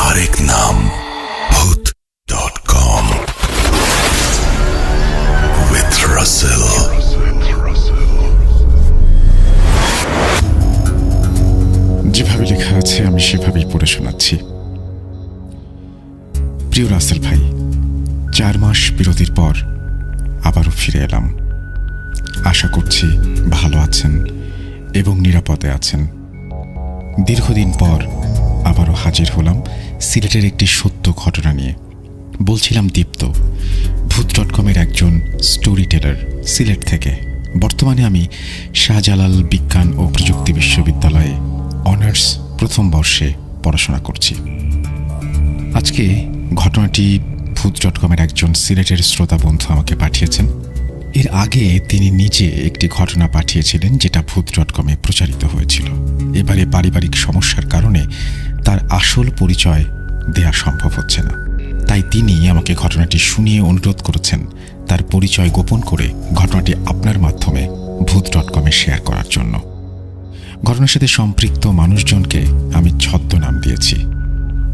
আরেক নাম ভূত.com with Russell। যেভাবে লেখা আছে আমি সেভাবেই পড়ে শোনাচ্ছি। প্রিয় রাসেল ভাই, 4 মাস বিরতির পর আবারও ফিরে এলাম। আশা করছি ভালো আছেন এবং নিরাপদে আছেন। দীর্ঘদিন পর আবারও হাজির হলাম সিলেটের একটি সত্য ঘটনা নিয়ে। বলছিলাম দীপ্ত, ভূত.com-এর একজন স্টোরি টেলার, সিলেট থেকে। বর্তমানে আমি শাহজালাল বিজ্ঞান ও প্রযুক্তি বিশ্ববিদ্যালয়ে অনার্স প্রথম বর্ষে পড়াশোনা করছি। আজকে ঘটনাটি ভূত.com-এর একজন সিলেটের শ্রোতা বন্ধু আমাকে পাঠিয়েছেন। এর আগে তিনি নিজে একটি ঘটনা পাঠিয়েছিলেন যেটা ভূত.com-এ প্রচারিত হয়েছিল। এবারে পারিবারিক সমস্যার কারণে তার আসল পরিচয় দেয়া সম্ভব হচ্ছে না, তাই তিনি আমাকে ঘটনাটি শুনিয়ে অনুরোধ করেছেন তার পরিচয় গোপন করে ঘটনাটি আপনার মাধ্যমে ভূত.com-এ শেয়ার করার জন্য। ঘটনার সাথে সম্পৃক্ত মানুষজনকে আমি ছদ্মনাম দিয়েছি।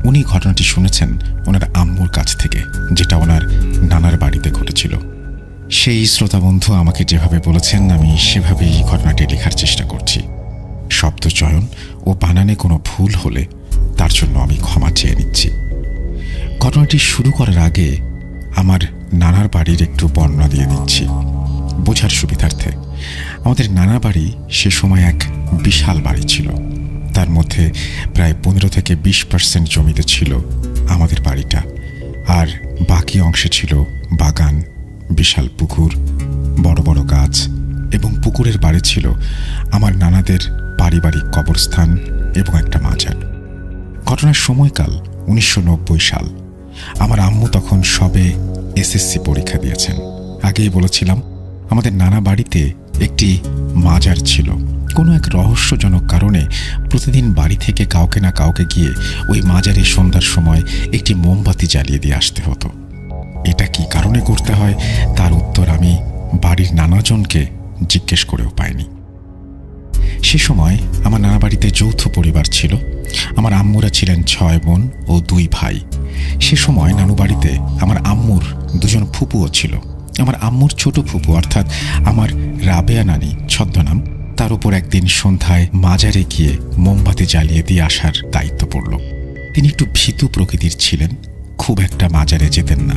উনি ঘটনাটি শুনেছেন ওনার আম্মুর কাছ থেকে, যেটা ওনার নানার বাড়িতে ঘটেছিল। সেই শ্রোতা বন্ধু আমাকে যেভাবে বলেছেন আমি সেভাবেই ঘটনাটি লেখার চেষ্টা করছি। শব্দ চয়ন ও বানানে কোনো ভুল হলে তার জন্য আমি ক্ষমা চেয়ে নিচ্ছি। ঘটনাটি শুরু করার আগে আমার নানার বাড়ির একটু বর্ণনা দিয়ে দিচ্ছি বোঝার সুবিধার্থে। আমাদের নানা বাড়ি সে সময় এক বিশাল বাড়ি ছিল। তার মধ্যে প্রায় 15 থেকে 20% জমিতে ছিল আমাদের বাড়িটা, আর বাকি অংশে ছিল বাগান, বিশাল পুকুর, বড় বড় গাছ, এবং পুকুরের বাড়ি ছিল আমার নানাদের পারিবারিক কবরস্থান এবং একটা মাজার। ঘটনার সময়কাল 1990 সাল। আমার আম্মু তখন সবে এসএসসি পরীক্ষা দিয়েছেন। আগেই বলেছিলাম আমাদের নানা বাড়িতে একটি মাজার ছিল। কোনো এক রহস্যজনক কারণে প্রতিদিন বাড়ি থেকে কাউকে না কাউকে গিয়ে ওই মাজারে সন্ধ্যার সময় একটি মোমবাতি জ্বালিয়ে দিয়ে আসতে হতো। এটা কি কারণে করতে হয় তার উত্তর আমি বাড়ির নানাজনকে জিজ্ঞেস করেও পাইনি। সে সময় আমার নানা বাড়িতে যৌথ পরিবার ছিল। আমার আম্মুরা ছিলেন 6 বোন ও 2 ভাই। সে সময় নানু বাড়িতে আমার আম্মুর 2জন ফুপুও ছিল। আমার আম্মুর ছোট ফুপু অর্থাৎ আমার রাবেয়া নানি ছদ্মনাম, তার উপর একদিন সন্ধ্যায় মাজারে গিয়ে মোমবাতি জ্বালিয়ে দিয়ে আসার দায়িত্ব পড়ল। তিনি একটু ভীতু প্রকৃতির ছিলেন, খুব একটা মাজারে যেতেন না।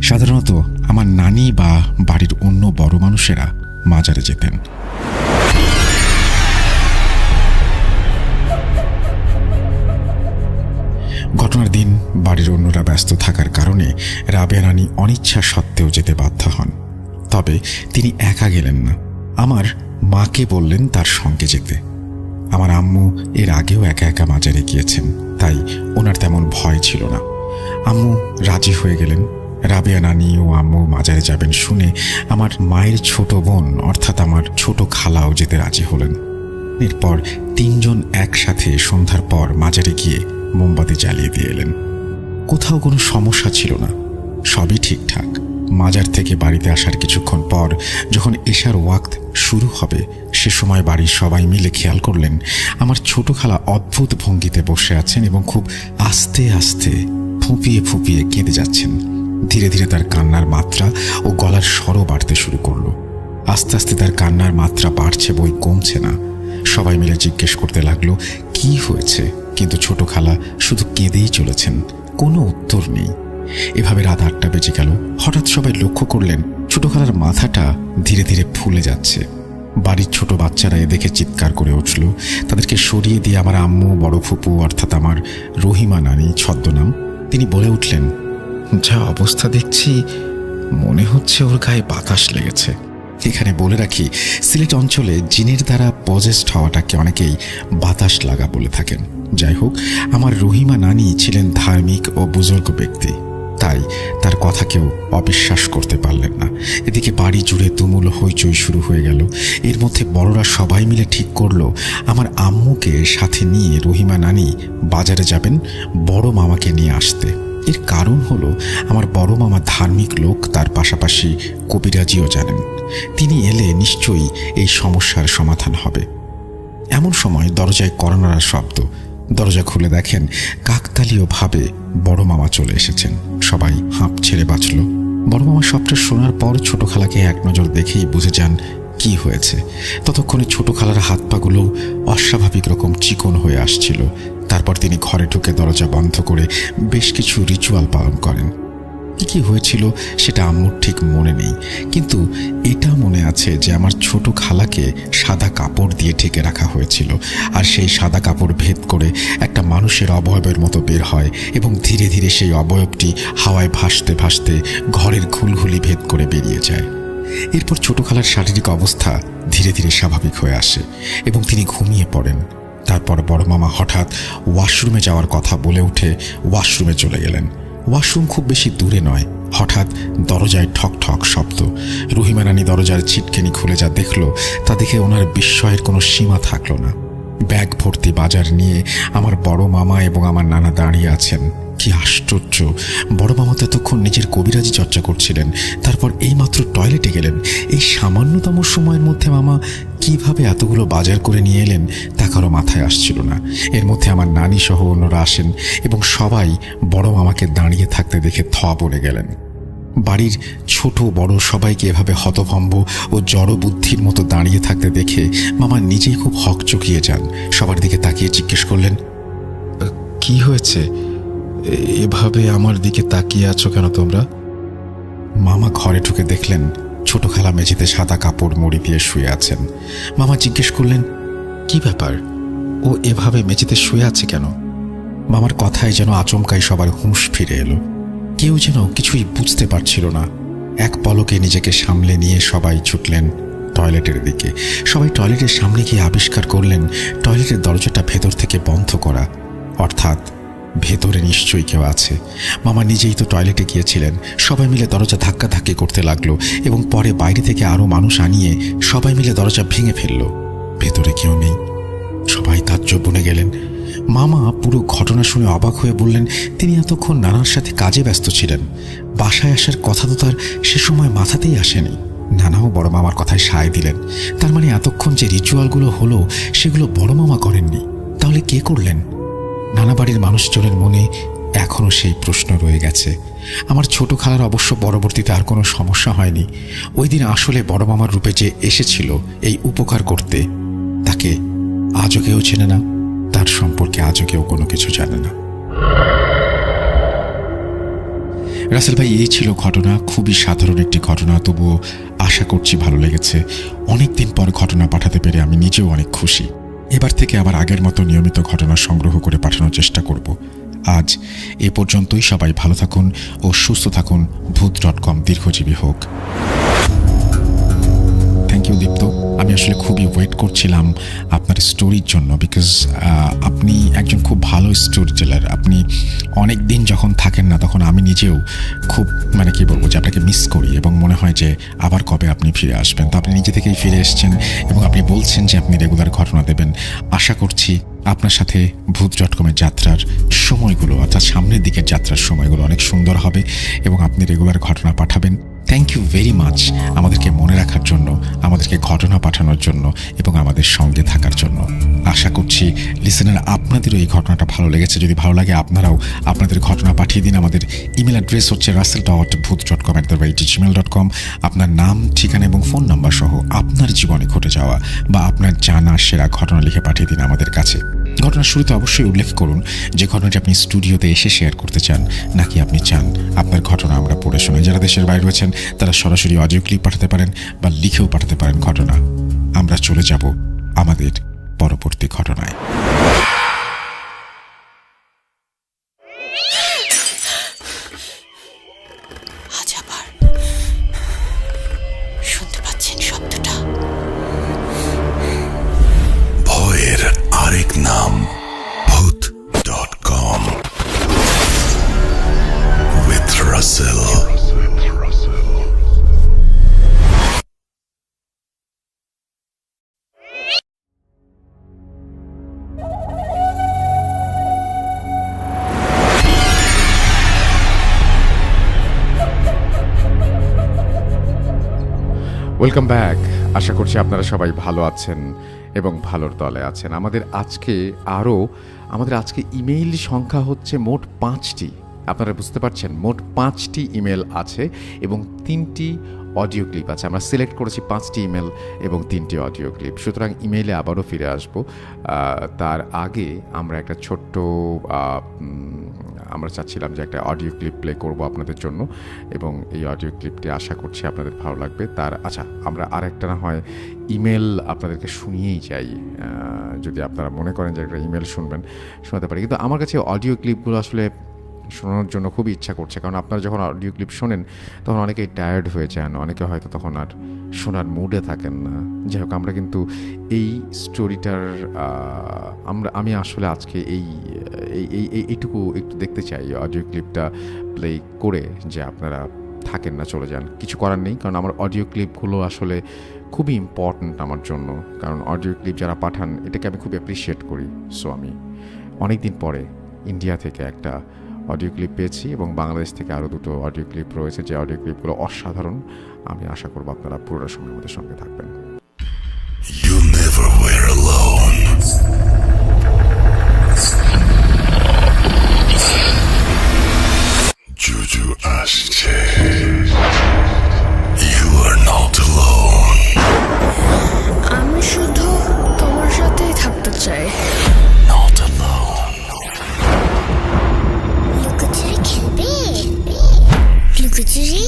সাধারণত আমার নানি বা বাড়ির অন্য বড় মানুষেরা মাজারে যেতেন। ঘটনার দিন বাড়ির অন্যরা ব্যস্ত থাকার কারণে রাবেয়া নানি অনিচ্ছা সত্ত্বেও যেতে বাধ্য হন। তবে তিনি একা গেলেন না, আমার মাকে বললেন তার সঙ্গে যেতে। আমার আম্মু এর আগেও একা একা মাজারে গিয়েছেন, তাই ওনার তেমন ভয় ছিল না। আম্মু রাজি হয়ে গেলেন। রাবেয়া নানি ও আম্মু মাজারে যাবেন শুনে আমার মায়ের ছোট বোন অর্থাৎ আমার ছোট খালাও যেতে রাজি হলেন। এরপর 3 জন একসাথে সন্ধ্যার পর মাজারে গিয়ে মোমবাতি জ্বালিয়ে দিয়ে এলেন। কোথাও কোনো সমস্যা ছিল না, সবই ঠিকঠাক। মাজার থেকে বাড়িতে আসার কিছুক্ষণ পর যখন এশার ওয়াক্ত শুরু হবে সে সময় বাড়ির সবাই মিলে খেয়াল করলেন আমার ছোট খালা অদ্ভুত ভঙ্গিতে বসে আছেন এবং খুব আস্তে আস্তে ফুঁপিয়ে ফুঁপিয়ে কেঁদে যাচ্ছেন। ধীরে ধীরে তার কান্নার মাত্রা ও গলার স্বরও বাড়তে শুরু করলো। আস্তে আস্তে তার কান্নার মাত্রা বাড়ছে, বই কমছে না। সবাই মিলে জিজ্ঞেস করতে লাগলো কি হয়েছে, কিন্তু ছোট খালা শুধু কেঁদেই চলেছেন, কোনো উত্তর নেই। এভাবে রাত 8টা বেজে গেল। হঠাৎ সবাই লক্ষ্য করলেন ছোট খালার মাথাটা ধীরে ধীরে ফুলে যাচ্ছে। বাড়ির ছোট বাচ্চারা এ দেখে চিৎকার করে উঠল। তাদেরকে সরিয়ে দিয়ে আমার আম্মু, বড় ফুপু অর্থাৎ আমার রহিমা নানি ছদ্মনাম, তিনি বলে উঠলেন, যা অবস্থা দেখছি মনে হচ্ছে ওর গায়ে বাতাস লেগেছে। এখানে বলে রাখি, সিলেট অঞ্চলে জিনের দ্বারা পজেসড হওয়াটাকে অনেকেই বাতাস লাগা বলে থাকেন। যাই হোক, আমার রহিমা নানি ছিলেন ধার্মিক ও বুজুর্গ ব্যক্তি, তাই তার কথা কেউ অবিশ্বাস করতে পারলেন না। এদিকে বাড়ি জুড়ে তুমুল হইচই শুরু হয়ে গেল। এর মধ্যে বড়রা সবাই মিলে ঠিক করলো আমার আম্মুকে সাথে নিয়ে রহিমা নানি বাজারে যাবেন বড় মামাকে নিয়ে আসতে। এর কারণ হলো আমার বড় মামা ধার্মিক লোক, তার পাশাপাশি কবিরাজিও জানেন। তিনি এলে নিশ্চয়ই এই সমস্যার সমাধান হবে। এমন সময় দরজায় কড়া নাড়ার শব্দ। দরজা খুলে দেখেন কাকতালীয়ভাবে বড় মামা চলে এসেছেন। সবাই হাঁপ ছেড়ে বাঁচল। বড় মামা সবটা শোনার পর ছোট খালাকে এক নজর দেখেই বুঝে যান কি হয়েছে। ততক্ষণে ছোট খালার হাত পাগুলো অস্বাভাবিক রকম চিকন হয়ে আসছিল। তারপর তিনি ঘরে ঢুকে দরজা বন্ধ করে বেশ কিছু রিচুয়াল পালন করেন। কি হয়েছিল সেটা আম্মুর ঠিক মনে নেই, কিন্তু এটা মনে আছে যে আমার ছোট খালাকে সাদা কাপড় দিয়ে ঢেকে রাখা হয়েছিল, আর সেই সাদা কাপড় ভেদ করে একটা মানুষের অবয়বের মতো বের হয় এবং ধীরে ধীরে সেই অবয়বটি হাওয়ায় ভাসতে ভাসতে ঘরের ঘুলঘুলি ভেদ করে বেরিয়ে যায়। এরপর ছোট খালার শারীরিক অবস্থা ধীরে ধীরে স্বাভাবিক হয়ে আসে এবং তিনি ঘুমিয়ে পড়েন। তারপর বড় মামা হঠাৎ ওয়াশরুমে যাওয়ার কথা বলে উঠে ওয়াশরুমে চলে গেলেন। ওয়াশরুম খুব বেশি দূরে নয়। হঠাৎ দরজায় ঠক ঠক শব্দ। রহিমা রানী দরজার ছিটকেনি খুলে যা দেখল তা দেখে ওনার বিস্ময়ের কোনো সীমা থাকলো না। ব্যাগ ভর্তি বাজার নিয়ে আমার বড় মামা এবং আমার নানা দাঁড়িয়ে আছেন। কি আশ্চর্য! বড় মামা তো এতক্ষণ নিজের কবিরাজি চর্চা করছিলেন, তারপর এইমাত্র টয়লেটে গেলেন। এই সামান্যতম সময়ের মধ্যে মামা কিভাবে এতগুলো বাজার করে নিয়ে এলেন তা কারো মাথায় আসছিল না। এর মধ্যে আমার নানি সহ অন্যরা আসেন এবং সবাই বড় মামাকে দাঁড়িয়ে থাকতে দেখে থ বলে গেলেন। বাড়ির ছোট বড় সবাইকে এভাবে হতভম্ব ও জড় বুদ্ধির মতো দাঁড়িয়ে থাকতে দেখে মামা নিজেই খুব হকচকিয়ে যান। সবার দিকে তাকিয়ে জিজ্ঞেস করলেন, কি হয়েছে? এভাবে আমার দিকে তাকিয়ে আছো কেন তোমরা? মামা ঘরে ঢুকে দেখলেন ছোট খালা মেঝেতে সাদা কাপড় মুড়ি দিয়ে শুয়ে আছেন। মামা জিজ্ঞেস করলেন, কি ব্যাপার? ও এভাবে মেঝেতে শুয়ে আছে কেন? মামার কথায় যেন আচমকাই সবার হুঁশ ফিরে এলো। কেউ যেন কিছুই বুঝতে পারছিল না। এক পলকে নিজেকে সামলে নিয়ে সবাই ছুটলেন টয়লেটের দিকে। সবাই টয়লেটের সামনে গিয়ে আবিষ্কার করলেন টয়লেটের দরজাটা ভেতর থেকে বন্ধ করা, অর্থাৎ ভেতরে নিশ্চয়ই কেউ আছে। মামা নিজেই তো টয়লেটে গিয়েছিলেন। সবাই মিলে দরজা ধাক্কাধাক্কি করতে লাগলো এবং পরে বাইরে থেকে আরো মানুষ আনিয়ে সবাই মিলে দরজা ভেঙে ফেললো। ভেতরে কেউ নেই। সবাই তাজ্জব বনে গেলেন। মামা পুরো ঘটনা শুনে অবাক হয়ে বললেন তিনি এতক্ষণ নানার সাথে কাজে ব্যস্ত ছিলেন। বাসায় আসার কথা তো তার সে সময় মাথাতেই আসেনি। নানাও বড় মামার কথায় সায় দিলেন। তার মানে এতক্ষণ যে রিচুয়ালগুলো হলো সেগুলো বড় মামা করেননি, তাহলে কে করলেন? নানা বাড়ির মানুষজনের মনে এখনও সেই প্রশ্ন রয়ে গেছে। আমার ছোট খালার অবশ্য পরবর্তীতে আর কোনো সমস্যা হয়নি। ওই দিন আসলে বড় মামার রূপে যে এসেছিল এই উপকার করতে, তাকে আজও কেউ চেনে না, তার সম্পর্কে আজও কেউ কোনো কিছু জানে না। রাসেল ভাই, এই ছিল ঘটনা। খুবই সাধারণ একটি ঘটনা, তবুও আশা করছি ভালো লেগেছে। অনেকদিন পর ঘটনা পাঠাতে পেরে আমি নিজেও অনেক খুশি। এবার থেকে আবার আগের মতো নিয়মিত ঘটনা সংগ্রহ করে পাঠানোর চেষ্টা করব। আজ এ পর্যন্তই। সবাই ভালো থাকুন ও সুস্থ থাকুন। ভূত.com দীর্ঘজীবী হোক। থ্যাংক ইউ দীপ্ত। আমি আসলে খুবই ওয়েট করছিলাম আপনার স্টোরির জন্য, বিকজ আপনি একজন খুব ভালো স্টোরি টেলার। আপনি অনেক দিন যখন থাকেন না তখন আমি নিজেও খুব কি বলবো যে আপনাকে মিস করি এবং মনে হয় যে আবার কবে আপনি ফিরে আসবেন। তো আপনি নিজে থেকেই ফিরে এসেছেন এবং আপনি বলছেন যে আপনি রেগুলার ঘটনা দেবেন। আশা করছি আপনার সাথে ভূত.com-এর যাত্রার সময়গুলো, অর্থাৎ সামনের দিকের যাত্রার সময়গুলো অনেক সুন্দর হবে এবং আপনি রেগুলার ঘটনা পাঠাবেন। থ্যাংক ইউ ভেরি মাচ আমাদেরকে মনে রাখার জন্য, আমাদেরকে ঘটনা পাঠানোর জন্য এবং আমাদের সঙ্গে থাকার জন্য। আশা করছি লিসেনার আপনাদেরও এই ঘটনাটা ভালো লেগেছে। যদি ভালো লাগে আপনারাও আপনাদের ঘটনা পাঠিয়ে দিন। আমাদের ইমেল অ্যাড্রেস হচ্ছে russell.booth.com@gmail.com। আপনার নাম, ঠিকানা এবং ফোন নাম্বার সহ আপনার জীবনে ঘটে যাওয়া বা আপনার জানা সেরা ঘটনা লিখে পাঠিয়ে দিন আমাদের কাছে। ঘটনার শুরুতে অবশ্যই উল্লেখ করুন যে ঘটনাটি আপনি স্টুডিওতে এসে শেয়ার করতে চান, নাকি আপনি চান আপনার ঘটনা আমরা পড়ে শোনাই। যারা দেশের বাইরে রয়েছেন তারা সরাসরি অডিও ক্লিপ পাঠাতে পারেন বা লিখেও পাঠাতে পারেন ঘটনা। আমরা চলে যাব আমাদের পরবর্তী ঘটনায়। শুনতে পাচ্ছেন শব্দটা? ভয়ের আরেক নাম ভূত.com with Russell. Welcome back. আশা করছি আপনারা সবাই ভালো আছেন এবং ভালোর দলে আছেন। আমাদের আজকে ইমেইল সংখ্যা হচ্ছে মোট 5টি। আপনারা বুঝতে পারছেন, মোট 5টি ইমেল আছে এবং 3টি অডিও ক্লিপ আছে। আমরা সিলেক্ট করেছি 5টি ইমেল এবং 3টি অডিও ক্লিপ। সুতরাং ইমেইলে আবারও ফিরে আসব। তার আগে আমরা একটা ছোট্ট আমরা চাচ্ছিলাম যে একটা অডিও ক্লিপ প্লে করব আপনাদের জন্য, এবং এই অডিও ক্লিপটি আশা করছি আপনাদের ভালো লাগবে। আমরা আরেকটা না হয় ইমেল আপনাদেরকে শুনিয়েই যাই। যদি আপনারা মনে করেন যে একটা ইমেল শুনবেন, শোনাতে পারি, কিন্তু আমার কাছে অডিও ক্লিপগুলো আসলে শোনানোর জন্য খুব ইচ্ছা করছে, কারণ আপনারা যখন অডিও ক্লিপ শোনেন তখন অনেকেই টায়ার্ড হয়ে যান, অনেকে হয়তো তখন আর শোনার মুডে থাকেন না। যাই হোক, আমরা কিন্তু এই স্টোরিটার আমি আসলে আজকে এইটুকু একটু দেখতে চাই, অডিও ক্লিপটা প্লে করে, যে আপনারা থাকেন না, চলে যান, কিছু করার নেই। কারণ আমার অডিও ক্লিপগুলো আসলে খুবই ইম্পর্ট্যান্ট আমার জন্য, কারণ অডিও ক্লিপ যারা পাঠান এটাকে আমি খুব অ্যাপ্রিসিয়েট করি। সো আমি অনেক দিন পরে ইন্ডিয়া থেকে একটা অডিও ক্লিপ পেয়েছি এবং বাংলাদেশ থেকে আরও 2টো অডিও ক্লিপ রয়েছে, যে অডিও ক্লিপগুলো অসাধারণ। আমি আশা করব আপনারা পুরোটা সময় আমাদের সঙ্গে থাকবেন। You never were alone. Juju আসছে। You are not alone. আমি শুধু তোমার সাথেই থাকতে চাই। Not alone. লুকোচুরি খেলবে? লুকোচুরি?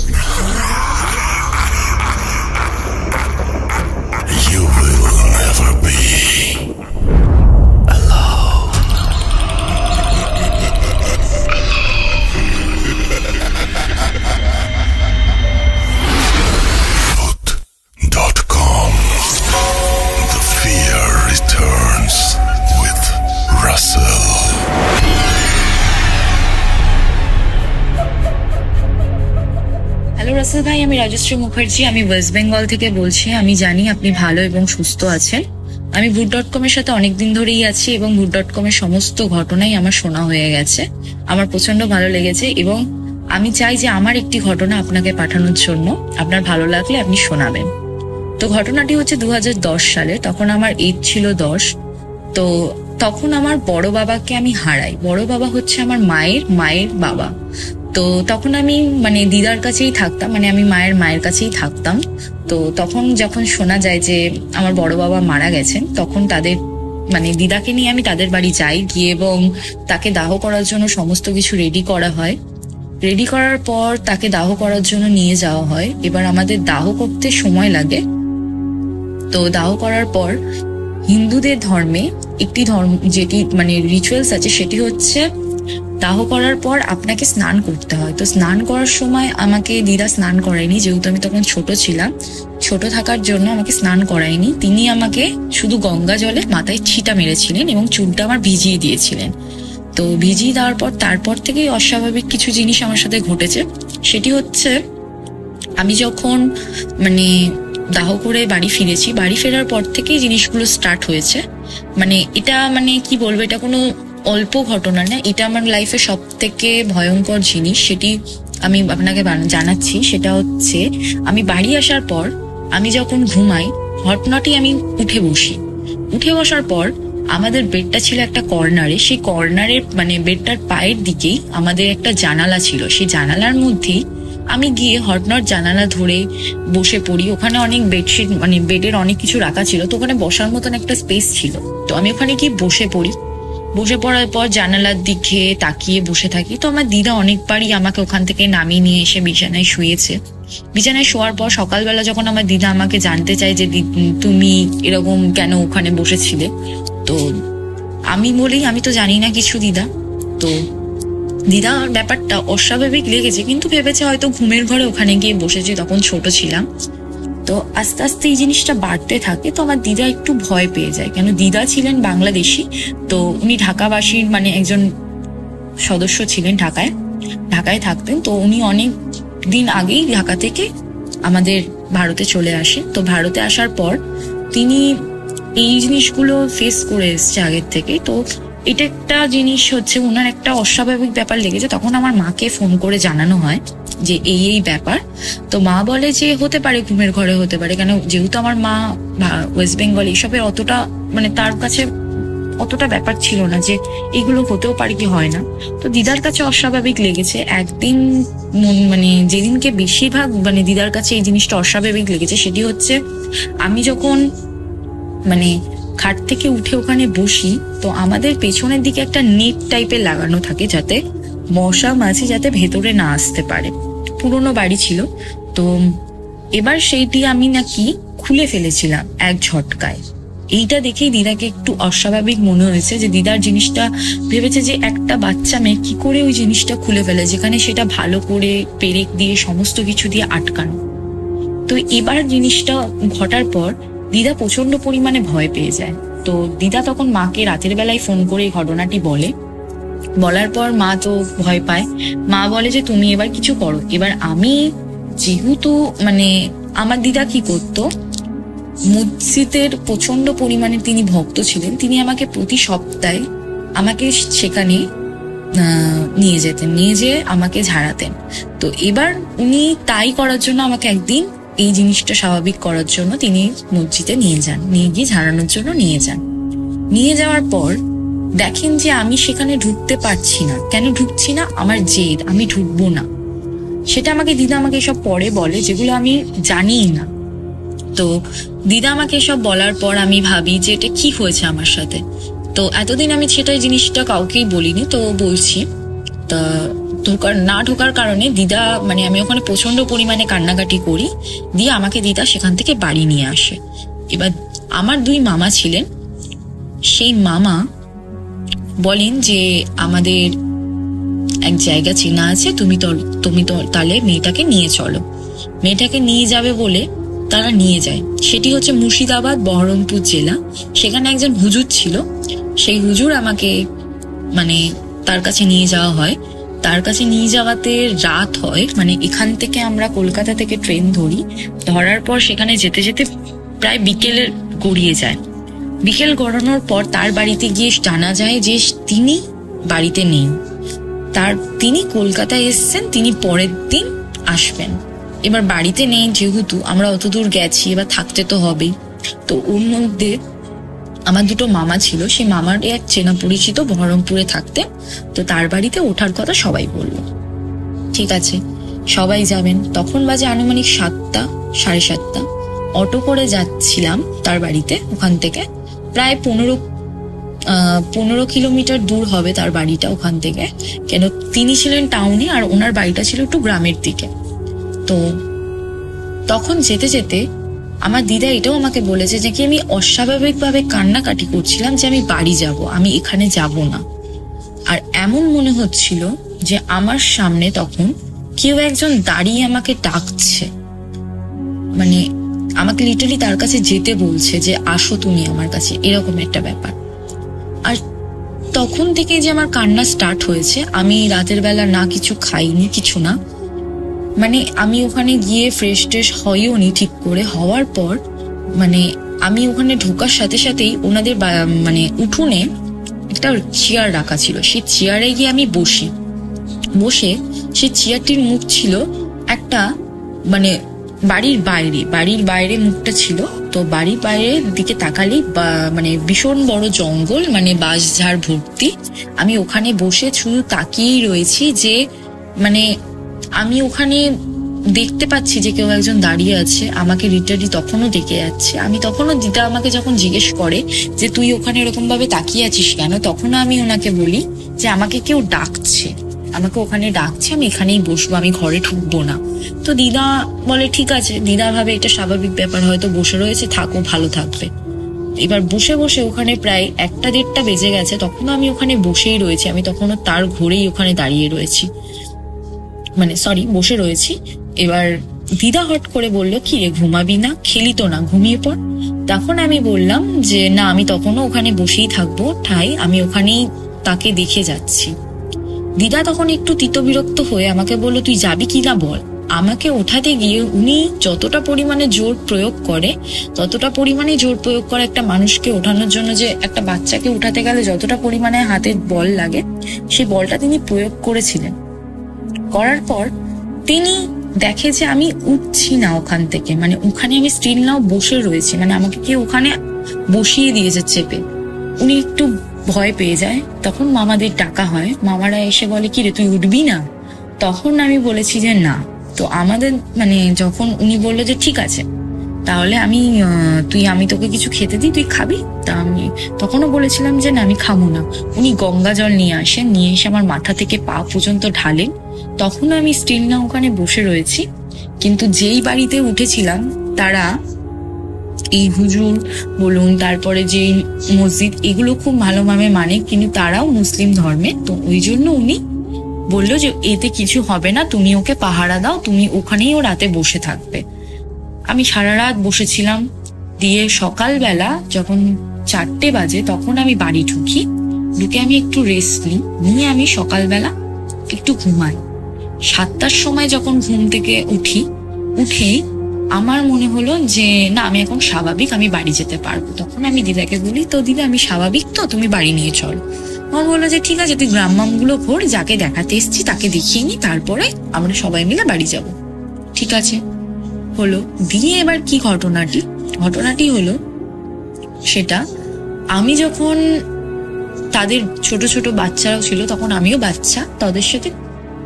You will never be alone. Foot.com. The fear returns with Russell. Hello Russell ভাই, আমি রাজশ্রী মুখার্জি, আমি ওয়েস্ট বেঙ্গল থেকে বলছি। আমি জানি আপনি ভালো এবং সুস্থ আছেন। আমি ভূত.com এর সাথে অনেকদিন ধরেই আছি এবং ভূত.com এর সমস্ত ঘটনাই আমার শোনা হয়ে গেছে। আমার প্রচন্ড ভালো লেগেছে এবং আমি চাই যে আমার একটি ঘটনা আপনাকে পাঠানোর জন্য। আপনার ভালো লাগলে আপনি শোনাবেন। তো ঘটনাটি হচ্ছে 2010 সালে। তখন আমার এজ ছিল 10। তো তখন আমার বড় বাবাকে আমি হারাই। বড় বাবা হচ্ছে আমার মায়ের বাবা। তো তখন আমি দিদার কাছেই থাকতাম, আমি মায়ের কাছেই থাকতাম। তো তখন যখন শোনা যায় যে আমার বড় বাবা মারা গেছেন, তখন তাদের দিদাকে নিয়ে আমি তাদের বাড়ি যাই, গিয়ে এবং তাকে দাহ করার জন্য সমস্ত কিছু রেডি করা হয়। রেডি করার পর তাকে দাহ করার জন্য নিয়ে যাওয়া হয়। এবার আমাদের দাহ করতে সময় লাগে। তো দাহ করার পর হিন্দুদের ধর্মে একটি যেটি রিচুয়ালস আছে, সেটি হচ্ছে দাহ করার পর আপনাকে স্নান করতে হয়। তো স্নান করার সময় আমাকে দিদা স্নান করায়নি, যেহেতু আমি তখন ছোট ছিলাম। ছোট থাকার জন্য আমাকে স্নান করায়নি। তিনি আমাকে শুধু গঙ্গা জলে মাথায় ছিটা মেরেছিলেন এবং চুলটা আমার ভিজিয়ে দিয়েছিলেন। তো ভিজিয়ে দেওয়ার পর তারপর থেকেই অস্বাভাবিক কিছু জিনিস আমার সাথে ঘটেছে। সেটি হচ্ছে, আমি যখন দাহ করে বাড়ি ফিরেছি, বাড়ি ফেরার পর থেকেই জিনিসগুলো স্টার্ট হয়েছে। এটা কি বলবো, এটা কোনো অল্প ঘটনা না, এটা আমার লাইফে সব থেকে ভয়ঙ্কর জিনিস। সেটি আমি আপনাকে জানাচ্ছি। সেটা হচ্ছে, আমি বাড়ি আসার পর আমি যখন ঘুমাই, হঠাৎই আমি উঠে বসার পর আমাদের বেডটা ছিল একটা কর্নারে। সেই কর্নারের বেডটার পায়ের দিকেই আমাদের একটা জানালা ছিল। সেই জানালার মধ্যেই আমি গিয়ে হটনট জানালা ধরে বসে পড়ি। ওখানে অনেক বেডশিট বেডের অনেক কিছু রাখা ছিল, তো ওখানে বসার মতন একটা স্পেস ছিল। তো আমি ওখানে গিয়ে বসে পড়ি। বসে পড়ার পর জানালার দিকে তাকিয়ে বসে থাকি। তো আমার দিদা অনেকবারই আমাকে ওখান থেকে নামিয়ে নিয়ে এসে বিছানায় শুয়েছে। বিছানায় শোয়ার পর সকালবেলা যখন আমার দিদা আমাকে জানতে চায় যে তুমি এরকম কেন ওখানে বসেছিলে, তো আমি বলি আমি তো জানি না কিছু দিদা। তো দিদা ব্যাপারটা অস্বাভাবিক লেগেছে, কিন্তু ভেবেছে হয়তো ঘুমের ঘরে ওখানে গিয়ে বসেছি, তখন ছোট ছিলাম। তো আস্তে আস্তে এই জিনিসটা বাড়তে থাকে। তো আমার দিদা একটু ভয় পেয়ে যায়, কেন দিদা ছিলেন বাংলাদেশি। তো উনি ঢাকাবাসীর একজন সদস্য ছিলেন, ঢাকায় থাকতেন। তো উনি অনেক দিন আগেই ঢাকা থেকে আমাদের ভারতে চলে আসেন। তো ভারতে আসার পর তিনি এই জিনিসগুলো ফেস করে এসছে আগের থেকে। তো এটা একটা জিনিস হচ্ছে, ওনার একটা অস্বাভাবিক ব্যাপার লেগেছে। তখন আমার মাকে ফোন করে জানানো হয় যে এই ব্যাপার। তো মা বলে যে হতে পারে, ঘুমের ঘরে হতে পারে, কেন যেহেতু আমার মা ওয়েস্ট বেঙ্গল, এইসবের অতটা মানে তার কাছে অতটা ব্যাপার ছিল না যে এগুলো হতেও পারে কি হয় না। তো দিদার কাছে অস্বাভাবিক লেগেছে। একদিন মানে যেদিনকে বেশিরভাগ মানে দিদার কাছে এই জিনিসটা অস্বাভাবিক লেগেছে, সেটি হচ্ছে আমি যখন মানে খাট থেকে উঠে ওখানে বসি, তো আমাদের পেছনের দিকে একটা নেট টাইপের লাগানো থাকে যাতে মশা মাছি যাতে ভেতরে না আসতে পারে। পুরোনো বাড়ি ছিল, তো এবার সেইটি আমি নাকি খুলে ফেলেছিলাম এক ঝটকায়। এইটা দেখেই দিদাকে একটু অস্বাভাবিক মনে হয়েছে, যে দিদার জিনিসটা ভেবেছে যে একটা বাচ্চা মেয়ে কি করে ওই জিনিসটা খুলে ফেলে, যেখানে সেটা ভালো করে পেরেক দিয়ে সমস্ত কিছু দিয়ে আটকানো। তো এবার জিনিসটা ঘটার পর দিদা প্রচন্ড পরিমাণে ভয় পেয়ে যায়। তো দিদা তখন মাকে রাতের বেলায় ফোন করে এই ঘটনাটি বলে। বলার পর মা তো ভয় পায়। মা বলে যে তুমি এবার কিছু করো। এবার আমি যেহেতু মানে আমার দিদা কি করতো, মসজিদের প্রচন্ড পরিমাণে তিনি ভক্ত ছিলেন, তিনি আমাকে প্রতি সপ্তাহে আমাকে সেখানে নিয়ে যেতেন, নিয়ে যেয়ে আমাকে ঝাড়াতেন। তো এবার উনি তাই করার জন্য আমাকে একদিন এই জিনিসটা স্বাভাবিক করার জন্য তিনি মসজিদে নিয়ে যান, নিয়ে গিয়ে ঝাড়ানোর জন্য নিয়ে যান। নিয়ে যাওয়ার পর দেখেন যে আমি সেখানে ঢুকতে পারছি না। কেন ঢুকছি না? আমার জেদ, আমি ঢুকবো না। সেটা আমাকে দিদা আমাকে এসব পরে বলে, যেগুলো আমি জানিই না। তো দিদা আমাকে এসব বলার পর আমি ভাবি যে এটা কি হয়েছে আমার সাথে। তো এতদিন আমি সেটাই জিনিসটা কাউকেই বলিনি, তো বলছি। তা ঢোকার কারণে দিদা মানে আমি ওখানে প্রচন্ড পরিমাণে কান্নাকাটি করি, দিয়ে আমাকে দিদা সেখান থেকে বাড়ি নিয়ে আসে। এবার আমার 2 মামা ছিলেন, সেই মামা বলেন যে আমাদের এক জায়গা চেনা আছে, তুমি তো তাহলে মেয়েটাকে নিয়ে চলো। মেয়েটাকে নিয়ে যাবে বলে তারা নিয়ে যায়। সেটি হচ্ছে মুর্শিদাবাদ, বহরমপুর জেলা। সেখানে একজন হুজুর ছিল, সেই হুজুর আমাকে মানে তার কাছে নিয়ে যাওয়া হয়। তার কাছে নিয়ে যাওয়াতে রাত হয়, মানে এখান থেকে আমরা কলকাতা থেকে ট্রেন ধরি, ধরার পর সেখানে যেতে যেতে প্রায় বিকেলের গড়িয়ে যায়। বিকেল গড়ানোর পর তার বাড়িতে গিয়ে জানা যায় যে তিনি বাড়িতে নেই। তিনি কলকাতায় এসছেন, তিনি পরের দিন আসবেন। এবার বাড়িতে নেই যেহেতু, আমরা অত দূর গেছি, এবার থাকতে তো হবেই। তো ওর মধ্যে আমার 2 মামা ছিল, সেই মামার এক চেনা পরিচিত বহরমপুরে থাকতে। তো তার বাড়িতে ওঠার কথা সবাই বলল। ঠিক আছে, সবাই যাবেন। তখন বাজে আনুমানিক 7টা, 7:30। অটো করে যাচ্ছিলাম তার বাড়িতে। ওখান থেকে প্রায় 15 কিলোমিটার দূর হবে তার বাড়িটা ওখান থেকে, কেন তিনি ছিলেন টাউনে আর ওনার বাড়িটা ছিল একটু গ্রামের দিকে। তো তখন যেতে যেতে আমার দিদা এটাও আমাকে বলেছে যে কি আমি অস্বাভাবিকভাবে কান্নাকাটি করছিলাম, যে আমি বাড়ি যাব, আমি এখানে যাব না। আর এমন মনে হচ্ছিল যে আমার সামনে তখন কেউ একজন দাঁড়িয়ে আমাকে ডাকছে, মানে আমাকে লিটারালি তার কাছে যেতে বলছে যে আসো তুমি আমার কাছে, এরকম একটা ব্যাপার। আর তখন থেকে যে আমার কান্না স্টার্ট হয়েছে। আমি রাতের বেলা না কিছু খাইনি, কিছু না, মানে আমি ওখানে গিয়ে ফ্রেশ ট্রেশ হইও নি ঠিক করে। হওয়ার পর মানে আমি ওখানে ঢোকার সাথে সাথেই ওনাদের মানে উঠোনে একটা চেয়ার রাখা ছিল, সেই চেয়ারে গিয়ে আমি বসে সেই চেয়ারটির মুখ ছিল একটা মানে বাড়ির বাইরে মুখটা ছিল। তো বাড়ির বাইরের দিকে তাকালেই মানে ভীষণ বড় জঙ্গল, মানে বাঁশঝাড় ভর্তি। আমি ওখানে বসে শুধু তাকিয়েই রয়েছি, যে মানে আমি ওখানে দেখতে পাচ্ছি যে কেউ একজন দাঁড়িয়ে আছে, আমাকে লিটারালি তখনও ডেকে যাচ্ছে। আমি তখনও দিদা আমাকে যখন জিজ্ঞেস করে যে তুই ওখানে এরকম ভাবে তাকিয়ে আছিস কেন, তখনও আমি ওনাকে বলি যে আমাকে কেউ ডাকছে, আমাকে ওখানে ডাকছে, আমি এখানেই বসবো, আমি ঘরে ঢুকবো না। তো দিদা বলে ঠিক আছে, দিদা ভাবে এটা স্বাভাবিক ব্যাপার, হয়তো বসে রয়েছে, থাকো, ভালো থাকবে। এবার বসে ওখানে প্রায় 1-1:30 বেজে গেছে, তখনও আমি ওখানে বসেই রয়েছি। আমি তখনও তার ঘরেই ওখানে দাঁড়িয়ে রয়েছি, মানে বসে রয়েছি। এবার দিদা হট করে বললো কি রে, ঘুমাবি না? খেলি তো না, ঘুমিয়ে পড়। তখন আমি বললাম যে না, আমি তখনও ওখানে বসেই থাকবো, আমি ওখানেই তাকে দেখে যাচ্ছি। দিদা তখন একটু তিতবিরক্ত হয়ে আমাকে বললো তুই যাবি কি না বল। আমাকে ওঠাতে গিয়ে উনি যতটা পরিমাণে জোর প্রয়োগ করে, ততটা পরিমাণে জোর প্রয়োগ করে একটা মানুষকে ওঠানোর জন্য, যে একটা বাচ্চাকে উঠাতে গেলে যতটা পরিমাণে হাতের বল লাগে, সেই বলটা তিনি প্রয়োগ করেছিলেন। করার পর তিনি দেখে যে আমি উঠছি না ওখান থেকে, মানে ওখানে আমি স্টিল নাও বসে রয়েছি, মানে আমাকে কেউ ওখানে বসিয়ে দিয়েছে চেপে। উনি একটু ভয় পেয়ে যায়। তখন মামাদের ডাকা হয়, মামারা এসে বলে কি রে তুই উঠবি না? তখন আমি বলেছি যে না। তো আমাদের মানে যখন উনি বললো যে ঠিক আছে তাহলে আমি তোকে কিছু খেতে দিই, তুই খাবি? তা আমি তখনও বলেছিলাম যে না আমি খাবো না। উনি গঙ্গা জল নিয়ে আসেন, নিয়ে এসে আমার মাথা থেকে পা পর্যন্ত ঢালেন। তখন আমি স্টিল না ওখানে বসে রয়েছি। কিন্তু যেই বাড়িতে উঠেছিলাম তারা এই হুজুর বলুন, তারপরে যে মসজিদ, এগুলো খুব ভালোভাবে মানে, কিন্তু তারাও মুসলিম ধর্মে। তো ওই জন্য উনি বললো যে এতে কিছু হবে না, তুমি ওকে পাহারা দাও, তুমি ওখানেই ও রাতে বসে থাকবে। আমি সারা রাত বসেছিলাম। দিয়ে সকালবেলা যখন 4টে বাজে তখন আমি বাড়ি ঢুকি। ঢুকে আমি একটু রেস্ট নিয়ে আমি সকালবেলা একটু ঘুমাই। 7টার সময় যখন ঘুম থেকে উঠেই আমার মনে হলো যে না আমি এখন স্বাভাবিক, আমি বাড়ি যেতে পারবো। তখন আমি দিদাকে বলি, তো দিদা আমি স্বাভাবিক তো, তুমি বাড়ি নিয়ে চলো। আমার বললো যে ঠিক আছে তুই গ্রামগুলো ঘোর, যাকে দেখাতে এসছি তাকে দেখিয়ে নি, তারপরে আমরা সবাই মিলে বাড়ি যাব। ঠিক আছে হলো। দিয়ে এবার কি ঘটনাটি হলো সেটা, আমি যখন তাদের ছোট ছোট বাচ্চারাও ছিল, তখন আমিও বাচ্চা, তাদের সাথে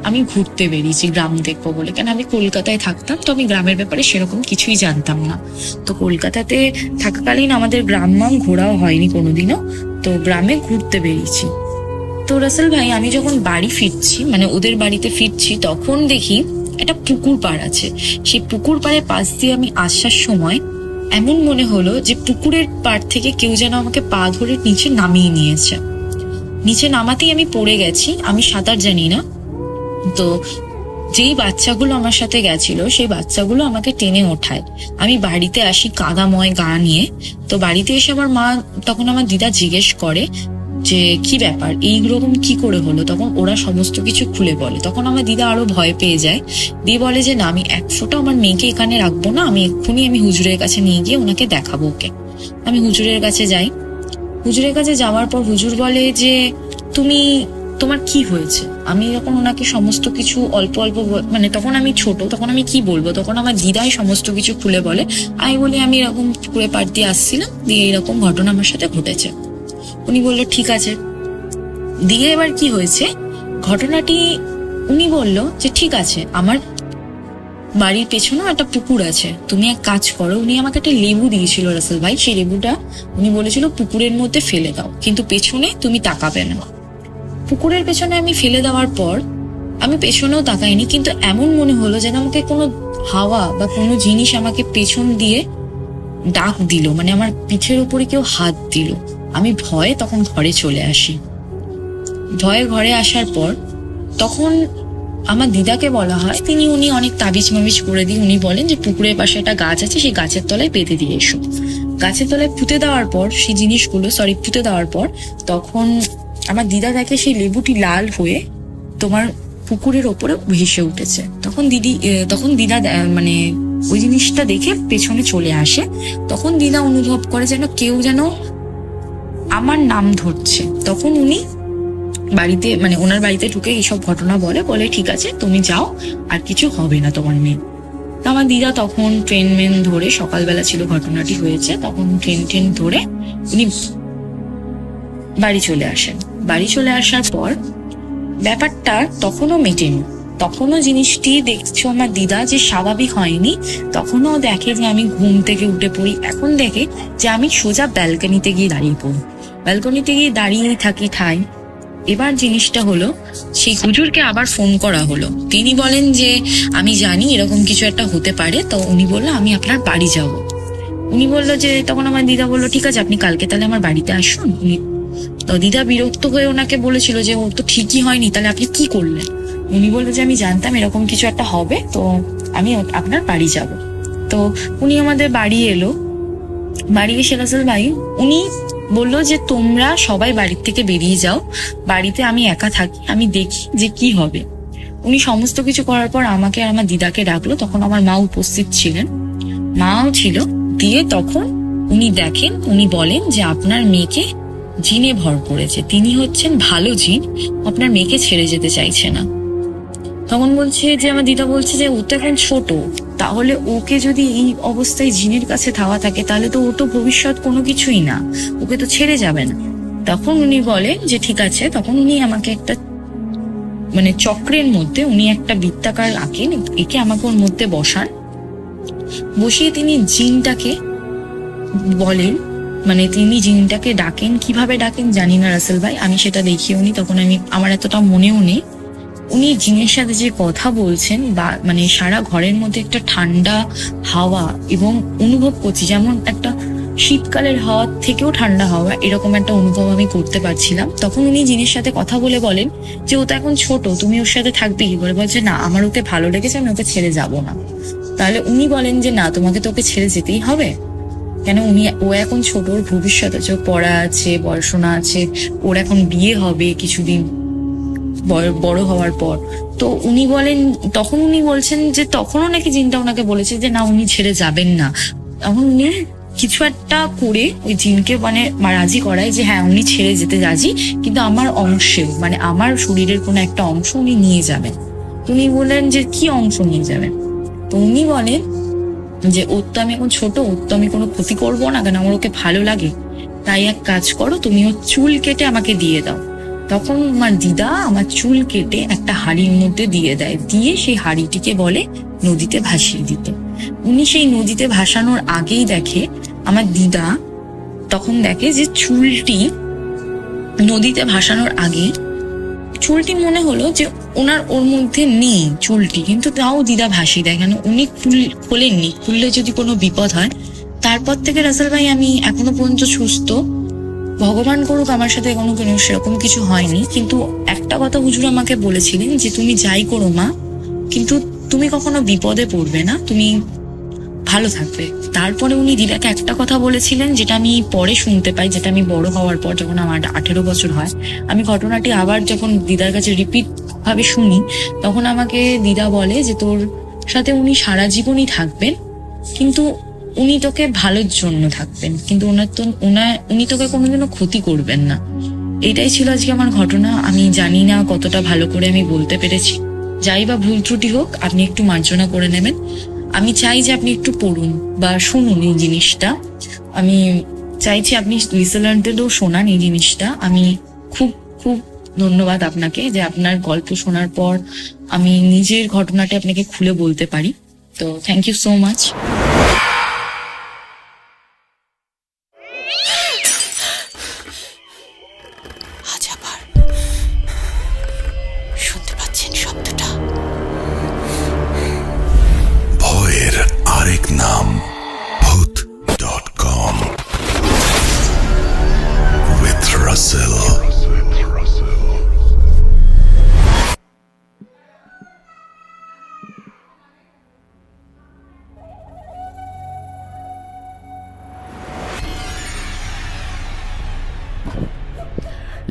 আমি ঘুরতে বেরিয়েছি গ্রাম দেখবো বলে। কেন আমি কলকাতায় থাকতাম, তো আমি গ্রামের ব্যাপারে সেরকম কিছুই জানতাম না। তো কলকাতাতে থাকাকালীন আমাদের গ্রাম ঘোরাও হয়নি কোনোদিনও, তো গ্রামে ঘুরতে বেরিয়েছি। তো রাসেল ভাই আমি যখন বাড়ি ফিরছি, মানে ওদের বাড়িতে ফিরছি, তখন দেখি একটা পুকুর পাড় আছে। সেই পুকুর পাড়ের পাশ দিয়ে আমি আসার সময় এমন মনে হলো যে পুকুরের পাড় থেকে কেউ যেন আমাকে পা ধরে নিচে নামিয়ে নিয়েছে। নিচে নামাতেই আমি পড়ে গেছি। আমি সাঁতার জানি না। তো যেই বাচ্চাগুলো আমার সাথে গেছিল সেই বাচ্চাগুলো আমাকে টেনে ওঠায়। আমি বাড়িতে আসি কাদাময় গা নিয়ে। তো বাড়িতে এসে আমার মা, তখন আমার দিদা জিজ্ঞেস করে যে কি ব্যাপার, এইরকম কি করে হলো? তখন ওরা সমস্ত কিছু খুলে বলে। তখন আমার দিদা আরো ভয় পেয়ে যায়, দিয়ে বলে যে না আমি এক ফোঁটা আমার মেয়েকে এখানে রাখবো না, আমি এক্ষুনি হুজুরের কাছে নিয়ে গিয়ে ওনাকে দেখাবো ওকে। আমি হুজুরের কাছে যাই। হুজুরের কাছে যাওয়ার পর হুজুর বলে যে তোমার কি হয়েছে? আমি যখন ওনাকে সমস্ত কিছু অল্প অল্প, মানে তখন আমি ছোট, তখন আমি কি বলবো, তখন আমার দিদাই সমস্ত কিছু খুলে বলে। আমি বলি আমি এরকম পুকুরে পাড় দিয়ে আসছিলাম, দিয়ে এরকম ঘটনা আমার সাথে ঘটেছে। উনি বললো ঠিক আছে। দিয়ে এবার কি হয়েছে ঘটনাটি, উনি বলল যে ঠিক আছে আমার বাড়ির পেছনেও একটা পুকুর আছে, তুমি এক কাজ করো। উনি আমাকে একটা লেবু দিয়েছিল রাসেল ভাই, সেই লেবুটা উনি বলেছিল পুকুরের মধ্যে ফেলে দাও, কিন্তু পেছনে তুমি তাকাবে না। পুকুরের পেছনে আমি ফেলে দেওয়ার পর আমি পেছনেও তাকাইনি, কিন্তু এমন মনে হলো যেন আমাকে কোনো হাওয়া বা কোনো জিনিস আমাকে পেছন দিয়ে ডাক দিল, মানে আমার পিঠের উপরে কেউ হাত দিল। আমি ভয়ে তখন ঘরে চলে আসি। ঘরে আসার পর তখন আমার দিদাকে বলা হয়, উনি অনেক তাবিজ মাবিজ করে দিয়ে উনি বলেন যে পুকুরের পাশে একটা গাছ আছে, সেই গাছের তলায় পেতে দিয়ে এসো। গাছের তলায় পুঁতে দেওয়ার পর সেই জিনিসগুলো পুঁতে দেওয়ার পর তখন আমার দিদা দেখে সেই লেবুটি লাল হয়ে তোমার পুকুরের ওপরে ভেসে উঠেছে। তখন দিদা মানে ওই জিনিসটা দেখে পেছনে চলে আসে। তখন দিদা অনুভব করে যেন কেউ যেন আমার নাম ধরছে। তখন উনি বাড়িতে, মানে ওনার বাড়িতে ঢুকে এইসব ঘটনা বলে ঠিক আছে তুমি যাও, আর কিছু হবে না তোমার মেয়ে। তো আমার দিদা তখন ট্রেন ধরে, সকালবেলা ছিল ঘটনাটি হয়েছে, তখন ট্রেন ধরে উনি বাড়ি চলে আসেন। বাড়ি চলে আসার পর ব্যাপারটা তখনও মেটেনি। তখনও জিনিসটি দেখছো আমার দিদা যে স্বাভাবিক হয়নি। তখনও দেখে যে আমি ঘুম থেকে উঠে পড়ি। এখন দেখে যে আমি সোজা ব্যালকনিতে গিয়ে দাঁড়িয়ে পড়ি। ব্যালকনিতে গিয়ে দাঁড়িয়ে থাকি ঠাই। এবার জিনিসটা হলো, সেই হুজুরকে আবার ফোন করা হলো। তিনি বলেন যে আমি জানি এরকম কিছু একটা হতে পারে, তো উনি বললো আমি আপনার বাড়ি যাব। উনি বললো যে, তখন আমার দিদা বললো ঠিক আছে আপনি কালকে তাহলে আমার বাড়িতে আসুন। তো দিদা বিরক্ত হয়ে ওনাকে বলেছিল যে ওর তো ঠিকই হয়নি, তাহলে আপনি কি করলেন? উনি বললো যে আমি জানতাম এরকম কিছু একটা হবে, তো আমি আপনার বাড়ি যাব। তো উনি আমাদের বাড়ি এলো। বাড়ি এসে রাসেল ভাই উনি বললো যে তোমরা সবাই বাড়ির থেকে বেরিয়ে যাও, বাড়িতে আমি একা থাকি, আমি দেখি যে কি হবে। উনি সমস্ত কিছু করার পর আমাকে আর আমার দিদাকে ডাকলো, তখন আমার মা উপস্থিত ছিলেন, মাও ছিল। দিয়ে তখন উনি দেখেন, উনি বলেন যে আপনার মেয়েকে জিনে ভর করেছে, তিনি হচ্ছেন ভালো জিন, আপনার মেয়েকে ছেড়ে যেতে চাইছে না। তখন বলছে যে আমার দিদা বলছে যে ও তো এখন ছোট, তাহলে ওকে যদি এই অবস্থায় জিনের কাছে থাওয়া থাকে তাহলে তো ও তো ভবিষ্যৎ কোনো কিছুই না, ওকে তো ছেড়ে যাবে না। তখন উনি বলেন যে ঠিক আছে। তখন উনি আমাকে একটা মানে চক্রের মধ্যে উনি একটা বৃত্তাকার আঁকেন, একে আমাকে ওর মধ্যে বসান, বসিয়ে তিনি জিনটাকে বলেন, মানে তিনি জিনটাকে ডাকেন, কিভাবে ডাকেন জানি না রাসেল ভাই, আমি সেটা দেখিও নি, তখন আমার এতটা মনেও নেই। উনি জিনের সাথে যে কথা বলছেন বা মানে সারা ঘরের মধ্যে একটা ঠান্ডা হাওয়া এবং অনুভব করছি, যেমন একটা শীতকালের হাওয়া থেকেও ঠান্ডা হাওয়া, এরকম একটা অনুভব আমি করতে পারছিলাম। তখন উনি জিনের সাথে কথা বলে বলেন যে ও তো এখন ছোট, তুমি ওর সাথে থাকবে কি করে? বলছে না, আমার ওকে ভালো লেগেছে, আমি ওকে ছেড়ে যাব না। তাহলে উনি বলেন যে না, তোমাকে তো ওকে ছেড়ে যেতেই হবে, কেন ও এখন ছোট, ওর ভবিষ্যৎ আছে, ওর পড়া আছে, পড়াশোনা আছে, ওর এখন বিয়ে হবে কিছুদিন বড় হওয়ার পর। তো উনি বলেন, তখন উনি বলছেন যে তখনও নাকি জিনটা ওনাকে বলেছে যে না, উনি ছেড়ে যাবেন না। তখন উনি কিছু একটা করে ওই জিনকে মানে রাজি করায় যে হ্যাঁ উনি ছেড়ে যেতে রাজি, কিন্তু আমার অংশেও মানে আমার শরীরের কোনো একটা অংশ উনি নিয়ে যাবেন। উনি বললেন যে কি অংশ নিয়ে যাবেন? তো উনি বলেন যে ওর তো আমি এখন ছোট, ওর তো আমি কোনো ক্ষতি করবো না, কেন আমার ওকে ভালো লাগে, তাই এক কাজ করো, তুমি ওর চুল কেটে আমাকে দিয়ে দাও। তখন আমার দিদা আমার চুল কেটে একটা হাড়ির মধ্যে দিয়ে দেয়, দিয়ে সেই হাড়িটিকে বলে নদীতে ভাসিয়ে দিতে। উনি সেই নদীতে ভাসানোর আগেই দেখে আমার দিদা, তখন দেখে যে চুলটি নদীতে ভাসানোর আগে চুলটি মনে হলো যে ওর মধ্যে নেই চুলটি, কিন্তু তাও দিদা ভাসিয়ে দেয়, কেন উনি খোলেননি, খুললে যদি কোনো বিপদ হয়। তারপর থেকে রাসেল ভাই আমি এখনো পর্যন্ত সুস্থ, ভগবান করুক আমার সাথে কোনো সেরকম কিছু হয়নি। কিন্তু একটা কথা হুজুর আমাকে বলেছিলেন যে তুমি যাই করো মা, কিন্তু তুমি কখনো বিপদে পড়বে না, তুমি ভালো থাকবে। তারপরে উনি দিদাকে একটা কথা বলেছিলেন, যেটা আমি পরে শুনতে পাই, যেটা আমি বড় হওয়ার পর যখন আমার 18 বছর হয়, আমি ঘটনাটি আবার যখন দিদার কাছে রিপিট ভাবে শুনি, তখন আমাকে দিদা বলে যে তোর সাথে উনি সারা জীবনই থাকবেন, কিন্তু উনি তোকে ভালোর জন্য থাকবেন, কিন্তু উনি তোকে কোনোদিনও ক্ষতি করবেন না। এটাই ছিল আজকে আমার ঘটনা। আমি জানি না কতটা ভালো করে আমি বলতে পেরেছি, যাই বা ভুল ত্রুটি হোক আপনি একটু মার্জনা করে নেবেন। আমি চাই যে আপনি একটু পড়ুন বা শুনুন এই জিনিসটা, আমি চাইছি আপনি লিসেনারদেরও শোনান এই জিনিসটা। আমি খুব খুব ধন্যবাদ আপনাকে যে আপনার গল্প শোনার পর আমি নিজের ঘটনাটা আপনাকে খুলে বলতে পারি। তো থ্যাংক ইউ সো মাচ। শুনতে পাচ্ছেন শব্দটা? ভয়ের আরেক নাম ভূত.com with Russell.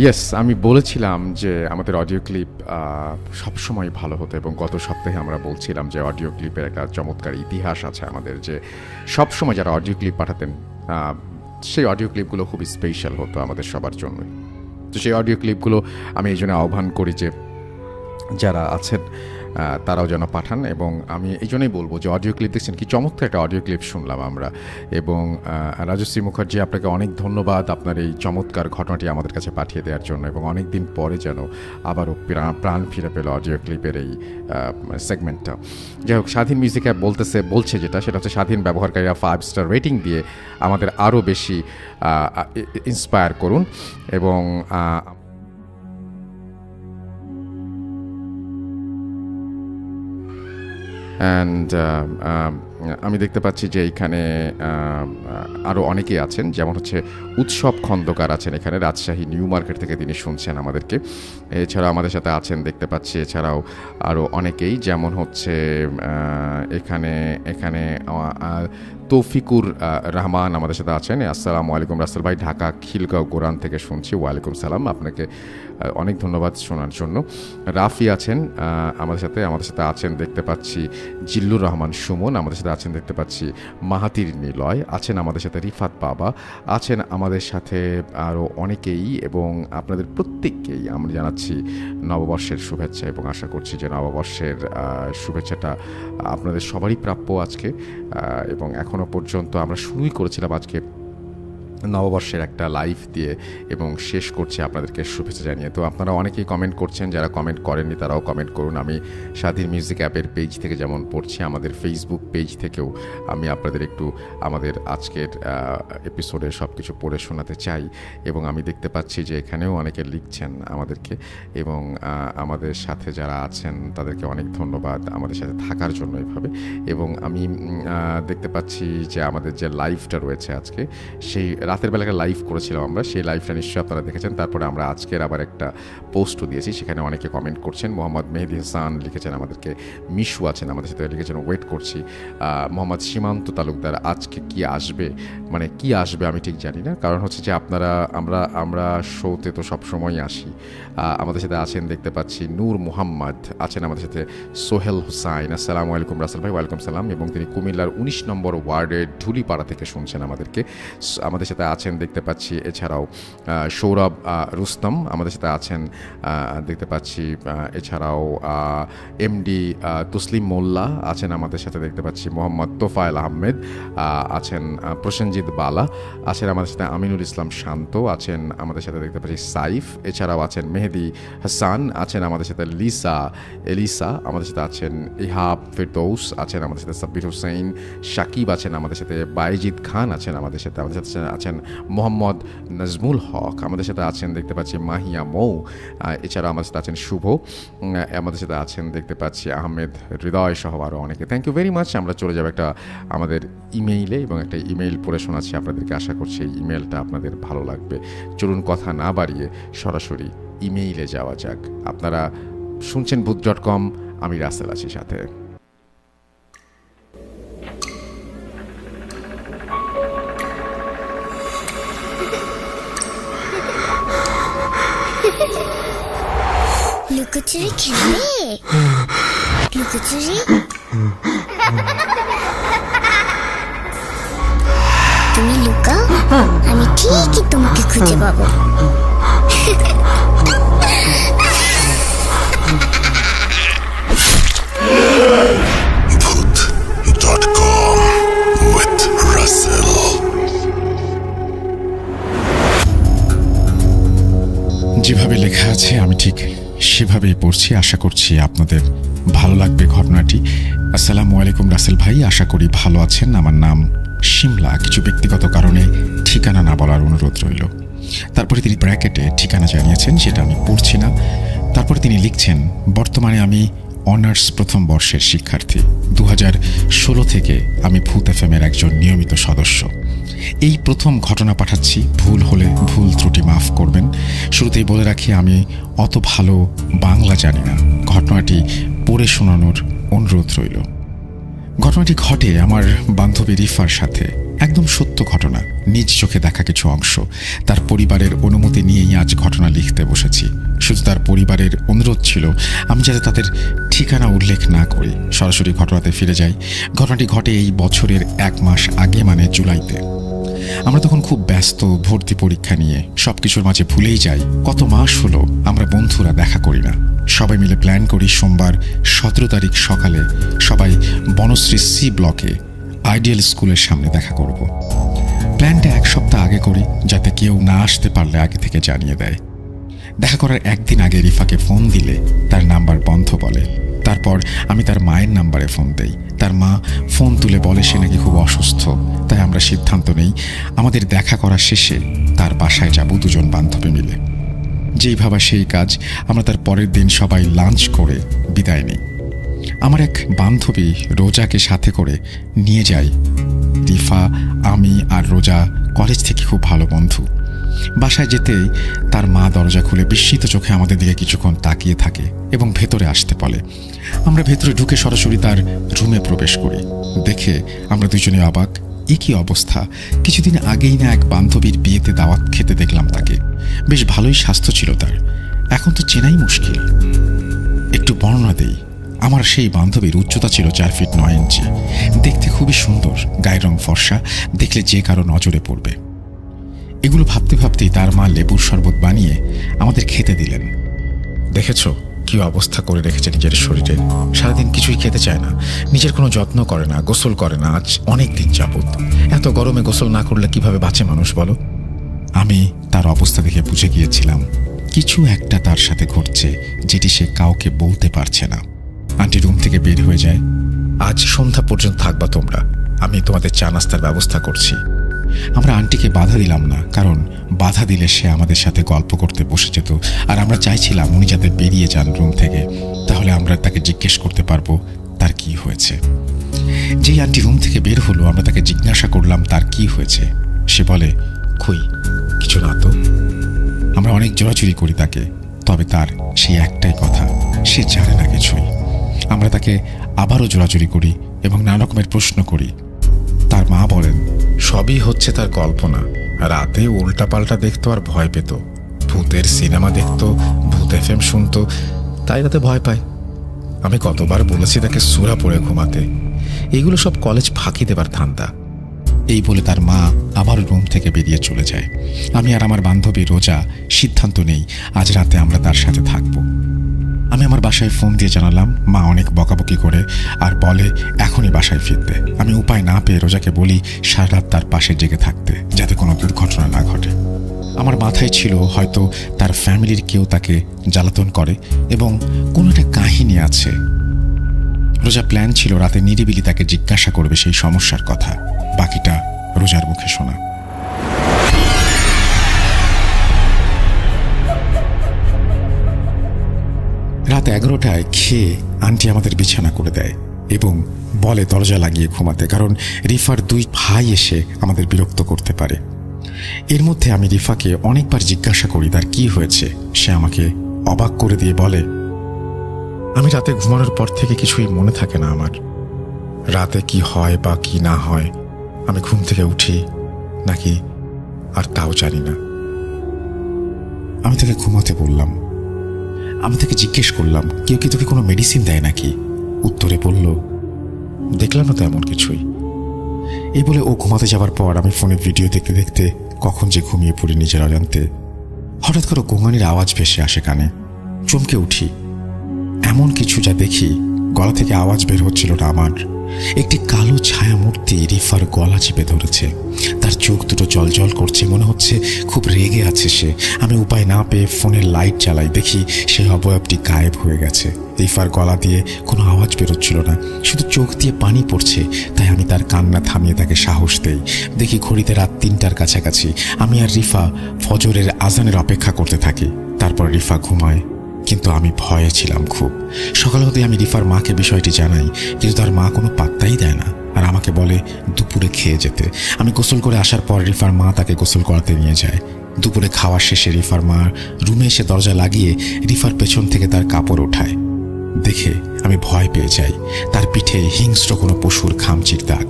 ইয়েস, আমি বলেছিলাম যে আমাদের অডিও ক্লিপ সবসময় ভালো হতো, এবং গত সপ্তাহে আমরা বলছিলাম যে অডিও ক্লিপের একটা চমৎকার ইতিহাস আছে আমাদের, যে সবসময় যারা অডিও ক্লিপ পাঠাতেন সেই অডিও ক্লিপগুলো খুবই স্পেশাল হতো আমাদের সবার জন্য। তো সেই অডিও ক্লিপগুলো আমি এই জন্য আহ্বান করি যে যারা আছেন তারাও যেন পাঠান, এবং আমি এই জন্যই বলবো যে অডিও ক্লিপ দেখছেন কি চমৎকার একটা অডিও ক্লিপ শুনলাম আমরা। এবং রাজশ্রী মুখার্জি, আপনাকে অনেক ধন্যবাদ আপনার এই চমৎকার ঘটনাটি আমাদের কাছে পাঠিয়ে দেওয়ার জন্য, এবং অনেক দিন পরে যেন আবারও প্রাণ ফিরে পেল অডিও ক্লিপের এই সেগমেন্টটা। যাই হোক, স্বাধীন মিউজিক অ্যাপ বলছে যেটা, সেটা হচ্ছে স্বাধীন ব্যবহারকারীরা 5 স্টার রেটিং দিয়ে আমাদের আরও বেশি ইন্সপায়ার করুন, এবং অ্যান্ড আমি দেখতে পাচ্ছি যে এইখানে আরও অনেকেই আছেন, যেমন হচ্ছে উৎসব খন্দকার আছেন এখানে, রাজশাহী নিউ মার্কেট থেকে তিনি শুনছেন আমাদেরকে। এছাড়াও আমাদের সাথে আছেন দেখতে পাচ্ছি, এছাড়াও আরও অনেকেই, যেমন হচ্ছে এখানে এখানে তৌফিকুর রহমান আমাদের সাথে আছেন। আসসালামু আলাইকুম রাসেল ভাই, ঢাকা খিলগাঁও গোরান থেকে শুনছি। ওয়ালাইকুম সালাম, আপনাকে অনেক ধন্যবাদ শোনার জন্য। রাফি আছেন আমাদের সাথে আছেন দেখতে পাচ্ছি জিল্লুর রহমান সুমন, আমাদের সাথে আছেন দেখতে পাচ্ছি মাহাতির নিলয়, আছেন আমাদের সাথে রিফাত বাবা, আছেন আমাদের সাথে আরও অনেকেই, এবং আপনাদের প্রত্যেককেই আমরা জানাচ্ছি নববর্ষের শুভেচ্ছা, এবং আশা করছি যে নববর্ষের শুভেচ্ছাটা আপনাদের সবারই প্রাপ্য আজকে। এবং এখনও পর্যন্ত আমরা শুরুই করেছিলাম আজকে নববর্ষের একটা লাইভ দিয়ে, এবং শেষ করছি আপনাদেরকে শুভেচ্ছা জানিয়ে। তো আপনারা অনেকেই কমেন্ট করছেন, যারা কমেন্ট করেননি তারাও কমেন্ট করুন। আমি স্বাধীন মিউজিক অ্যাপের পেজ থেকে যেমন পড়ছি, আমাদের ফেসবুক পেজ থেকেও আমি আপনাদের একটু আমাদের আজকের এপিসোডে সব কিছু পড়ে শোনাতে চাই। এবং আমি দেখতে পাচ্ছি যে এখানেও অনেকে লিখছেন আমাদেরকে, এবং আমাদের সাথে যারা আছেন তাদেরকে অনেক ধন্যবাদ আমাদের সাথে থাকার জন্য এভাবে। এবং আমি দেখতে পাচ্ছি যে আমাদের যে লাইভটা রয়েছে আজকে, সেই রাতের বেলা একটা লাইভ করেছিলাম আমরা, সেই লাইভটা নিশ্চয়ই আপনারা দেখেছেন। তারপরে আমরা আজকের আবার একটা পোস্টও দিয়েছি, সেখানে অনেকে কমেন্ট করছেন। মোহাম্মদ মেহেদি হাসান লিখেছেন আমাদেরকে, মিশু আছেন আমাদের সাথে লিখেছেন ওয়েট করছি। মোহাম্মদ সীমান্ত তালুকদার আজকে কি আসবে, মানে কি আসবে আমি ঠিক জানি না, কারণ হচ্ছে যে আপনারা আমরা শোতে তো সবসময় আসি। আমাদের সাথে আছেন দেখতে পাচ্ছি নূর মুহাম্মদ, আছেন আমাদের সাথে সোহেল হুসাইন। আসসালামু আলাইকুম রাসেল ভাই। ওয়ালাইকুম সালাম। এবং তিনি কুমিল্লার 19 নম্বর ওয়ার্ডের ঢুলিপাড়া থেকে শুনছেন আমাদেরকে। আমাদের সাথে আছেন দেখতে পাচ্ছি এছাড়াও সৌরভ রুস্তম আমাদের সাথে আছেন দেখতে পাচ্ছি। এছাড়াও এমডি তসলিম মোল্লা আছেন আমাদের সাথে দেখতে পাচ্ছি। মোহাম্মদ তোফায়েল আহমেদ আছেন, প্রসেনজিৎ বালা আছেন আমাদের সাথে, আমিনুল ইসলাম শান্ত আছেন আমাদের সাথে দেখতে পাচ্ছি, সাইফ, এছাড়াও আছেন মেহেদি হাসান, আছেন আমাদের সাথে এলিসা আমাদের সাথে আছেন, ইহাব ফেরদৌস আছেন আমাদের সাথে, সাব্বির হোসেন, সাকিব আছেন আমাদের সাথে, বাইজিদ খান আছেন আমাদের সাথে আছেন মোহাম্মদ নাজমুল হক আমাদের সাথে আছেন দেখতে পাচ্ছি, মাহিয়া মৌ, এছাড়া আমাদের সাথে আছেন শুভ, আমাদের সাথে আছেন দেখতে পাচ্ছি আহমেদ হৃদয় সহ আরও অনেকে। Thank you very much. আমরা চলে যাবো একটা আমাদের ইমেইলে, এবং একটা ইমেইল পড়ে শোনাচ্ছি আপনাদেরকে। আশা করছি এই ইমেইলটা আপনাদের ভালো লাগবে। চলুন কথা না বাড়িয়ে সরাসরি ইমেইলে যাওয়া যাক। আপনারা শুনছেন ভূত.com, আমি রাসেল আছি সাথে। লুকোচুরি খেলবে? লুকোচুরি তুমি লুকাও, আমি ঠিকই তোমাকে খুঁজে পাবো। Voot.com with Russell. যেভাবে লেখা আছে আমি ঠিক সেভাবেই পড়ছি। আশা করছি আপনাদের ভালো লাগবে ঘটনাটি। আসসালামু আলাইকুম রাসেল ভাই, আশা করি ভালো আছেন। আমার নাম শিমলা, কিছু ব্যক্তিগত কারণে ঠিকানা না বলার অনুরোধ রইল। তারপরে তিনি ব্র্যাকেটে ঠিকানা জানিয়েছেন, সেটা আমি পড়ছি না। তারপরে তিনি লিখছেন, বর্তমানে আমি অনার্স প্রথম বর্ষের শিক্ষার্থী। 2016 থেকে আমি ভূত এফএমের একজন নিয়মিত সদস্য। এই প্রথম ঘটনা পাঠাচ্ছি, ভুল হলে ভুল ত্রুটি মাফ করবেন। শুরুতেই বলে রাখি, আমি অত ভালো বাংলা জানি না। ঘটনাটি পড়ে শোনানোর অনুরোধ রইল। ঘটনাটি ঘটে আমার বান্ধবী রিফার সাথে। একদম সত্য ঘটনা, নিজ চোখে দেখা কিছু অংশ। তার পরিবারের অনুমতি নিয়েই আজ ঘটনা লিখতে বসেছি। শুধু তার পরিবারের অনুরোধ ছিল আমি যাতে তাদের ঠিকানা উল্লেখ না করি, সরাসরি ঘটনাতে ফিরে যাই। ঘটনাটি ঘটে এই বছরের 1 মাস আগে, মানে জুলাইতে। আমরা তখন খুব ব্যস্ত ভর্তি পরীক্ষা নিয়ে, সবকিছুর মাঝে ভুলেই যাই কত মাস হলো আমরা বন্ধুরা দেখা করি না। সবাই মিলে প্ল্যান করি সোমবার 17 তারিখ সকালে সবাই বনশ্রী সি ব্লকে আইডিয়াল স্কুলের সামনে দেখা করব। প্ল্যানটা 1 সপ্তাহ আগে করি, যাতে কেউ না আসতে পারলে আগে থেকে জানিয়ে দেয়। দেখা করার একদিন আগে রিফাকে ফোন দিলে তার নাম্বার বন্ধ বলে। তারপর আমি তার মায়ের নাম্বারে ফোন দেই। তার মা ফোন তুলে বলে সে নাকি খুব অসুস্থ। তাই আমরা সিদ্ধান্ত নেই আমাদের দেখা করা শেষে তার বাসায় যাব 2 বান্ধবী মিলে। যেই ভাবা সেই কাজ, আমরা তার পরের দিন সবাই লাঞ্চ করে বিদায় নিই। আমার এক বান্ধবী রোজাকে সাথে করে নিয়ে যাই। রিফা, আমি আর রোজা কলেজ থেকে খুব ভালো বন্ধু। বাসায় যেতেই তার মা দরজা খুলে বিস্মিত চোখে আমাদের দিকে কিছুক্ষণ তাকিয়ে থাকে এবং ভেতরে আসতে বলে। আমরা ভেতরে ঢুকে সরাসরি তার রুমে প্রবেশ করি। দেখে আমরা দুজনে অবাক, এ কি অবস্থা! কিছুদিন আগেই না এক বান্ধবীর বিয়েতে দাওয়াত খেতে দেখলাম তাকে। বেশ ভালোই স্বাস্থ্য ছিল তার, এখন তো চেনাই মুশকিল। একটু বর্ণনা দেই। আমার সেই বান্ধবীর উচ্চতা ছিল 4 ফিট 9 ইঞ্চি, দেখতে খুবই সুন্দর, গায়ের রং ফর্সা, দেখলে যে কারো নজরে পড়বে। এগুলো ভাবতে ভাবতেই তার মা লেবুর শরবত বানিয়ে আমাদের খেতে দিলেন। দেখেছো কি অবস্থা করে রেখেছে নিজের শরীরে, সারাদিন কিছুই খেতে চায় না, নিজের কোনো যত্ন করে না, গোসল করে না আজ অনেক দিন যাবত। এত গরমে গোসল না করলে কিভাবে বাঁচে মানুষ বলো? আমি তার অবস্থা দেখে বুঝে গিয়েছিলাম কিছু একটা তার সাথে ঘটছে, যেটি সে কাউকে বলতে পারছে না। আন্টি রুম থেকে বের হয়ে যায়। আজ সন্ধ্যা পর্যন্ত থাকবা তোমরা, আমি তোমাদের চা নাস্তার ব্যবস্থা করছি। আমরা আন্টিকে বাধা দিলাম না, কারণ বাধা দিলে সে আমাদের সাথে গল্প করতে বসে যেত, আর আমরা চাইছিলাম উনি যাতে বেরিয়ে যান রুম থেকে, তাহলে আমরা তাকে জিজ্ঞেস করতে পারবো তার কি হয়েছে। যেই আন্টি রুম থেকে বের হলো, আমরা তাকে জিজ্ঞাসা করলাম তার কি হয়েছে। সে বলে, কই কিছু না তো। আমরা অনেক জোরাজুরি করি তাকে, তবে তার সেই একটাই কথা, সে জানে না কিছুই। আমরা তাকে আবারও জোরাজুরি করি এবং নানা রকমের প্রশ্ন করি। তার মা বলেন সবই হচ্ছে তার কল্পনা। রাতে উল্টাপাল্টা দেখতো আর ভয় পেত, ভূতের সিনেমা দেখতো, ভূত FM শুনতো, তাই রাতে ভয় পায়। আমি কতবার বলেছি তাকে সূরা পড়ে ঘুমাতে, এগুলো সব কলেজ ফাঁকি দেবার ধান্দা। এই বলে তার মা আবার রুম থেকে বেরিয়ে চলে যায়। আমি আর আমার বান্ধবী রোজা সিদ্ধান্ত নেই আজ রাতে আমরা তার সাথে থাকবো। আমি আমার বাসায় ফোন দিয়ে জানালাম, মা অনেক বকাবকি করে আর বলে এখনই বাসায় ফিরতে। আমি উপায় না পেয়ে রোজাকে বলি সারা রাত তার পাশে জেগে থাকতে, যাতে কোনো দুর্ঘটনা না ঘটে। আমার মাথায় ছিল হয়তো তার ফ্যামিলির কেউ তাকে জ্বালাতন করে এবং কোনো একটা কাহিনী আছে। রোজা প্ল্যান ছিল রাতে নিরিবিলি তাকে জিজ্ঞাসা করবে সেই সমস্যার কথা। বাকিটা রোজার মুখে শোনা। রাত 11টায় খেয়ে আন্টি আমাদের বিছানা করে দেয় এবং বলে দরজা লাগিয়ে ঘুমাতে, কারণ রিফার 2 ভাই এসে আমাদের বিরক্ত করতে পারে। এর মধ্যে আমি রিফাকে অনেকবার জিজ্ঞাসা করি তার কি হয়েছে। সে আমাকে অবাক করে দিয়ে বলে, আমি রাতে ঘুমানোর পর থেকে কিছুই মনে থাকে না আমার। রাতে কি হয় বা কি না হয়, আমি ঘুম থেকে উঠি নাকি আর তাও জানি না। আমি তাকে ঘুমাতে বললাম। আমি তাকে জিজ্ঞেস করলাম, কেউ কি তোকে কোনো মেডিসিন দেয় নাকি? উত্তরে বলল, দেখলাম না তো এমন কিছুই। এই বলে ও ঘুমাতে যাওয়ার পর আমি ফোনে ভিডিও দেখতে দেখতে কখন যে ঘুমিয়ে পড়ি নিজের অজান্তে। হঠাৎ করে গোঙানির আওয়াজ ভেসে আসে কানে। চমকে উঠি। এমন কিছু যা দেখি, গলা থেকে আওয়াজ বের হচ্ছিল না আমার। একটি কালো ছায়া মূর্তি রিফার গলা চিপে ধরেছে। তার চোখ দুটো জলজল করছে, মনে হচ্ছে খুব রেগে আছে সে। আমি উপায় না পেয়ে ফোনের লাইট জ্বালাই, দেখি সেই অবয়বটি গায়েব হয়ে গেছে। রিফার গলা দিয়ে কোনো আওয়াজ বেরোচ্ছিল না, শুধু চোখ দিয়ে পানি পড়ছে। তাই আমি তার কান্না থামিয়ে তাকে সাহস দেই। দেখি ঘড়িতে রাত 3টার কাছাকাছি। আমি আর রিফা ফজরের আজানের অপেক্ষা করতে থাকি। তারপর রিফা ঘুমায়, কিন্তু আমি ভয়ে ছিলাম খুব। সকাল হতে আমি রিফার মাকে বিষয়টি জানাই, কিন্তু তার মা কোনো পাত্তাই দেয় না আর আমাকে বলে দুপুরে খেয়ে যেতে। আমি গোসল করে আসার পর রিফার মা তাকে গোসল করাতে নিয়ে যায়। দুপুরে খাওয়া শেষে রিফার মা রুমে এসে দরজা লাগিয়ে রিফার পেছন থেকে তার কাপড় ওঠায়। দেখে আমি ভয় পেয়ে যাই। তার পিঠে হিংস্র কোনো পশুর খামচির দাগ।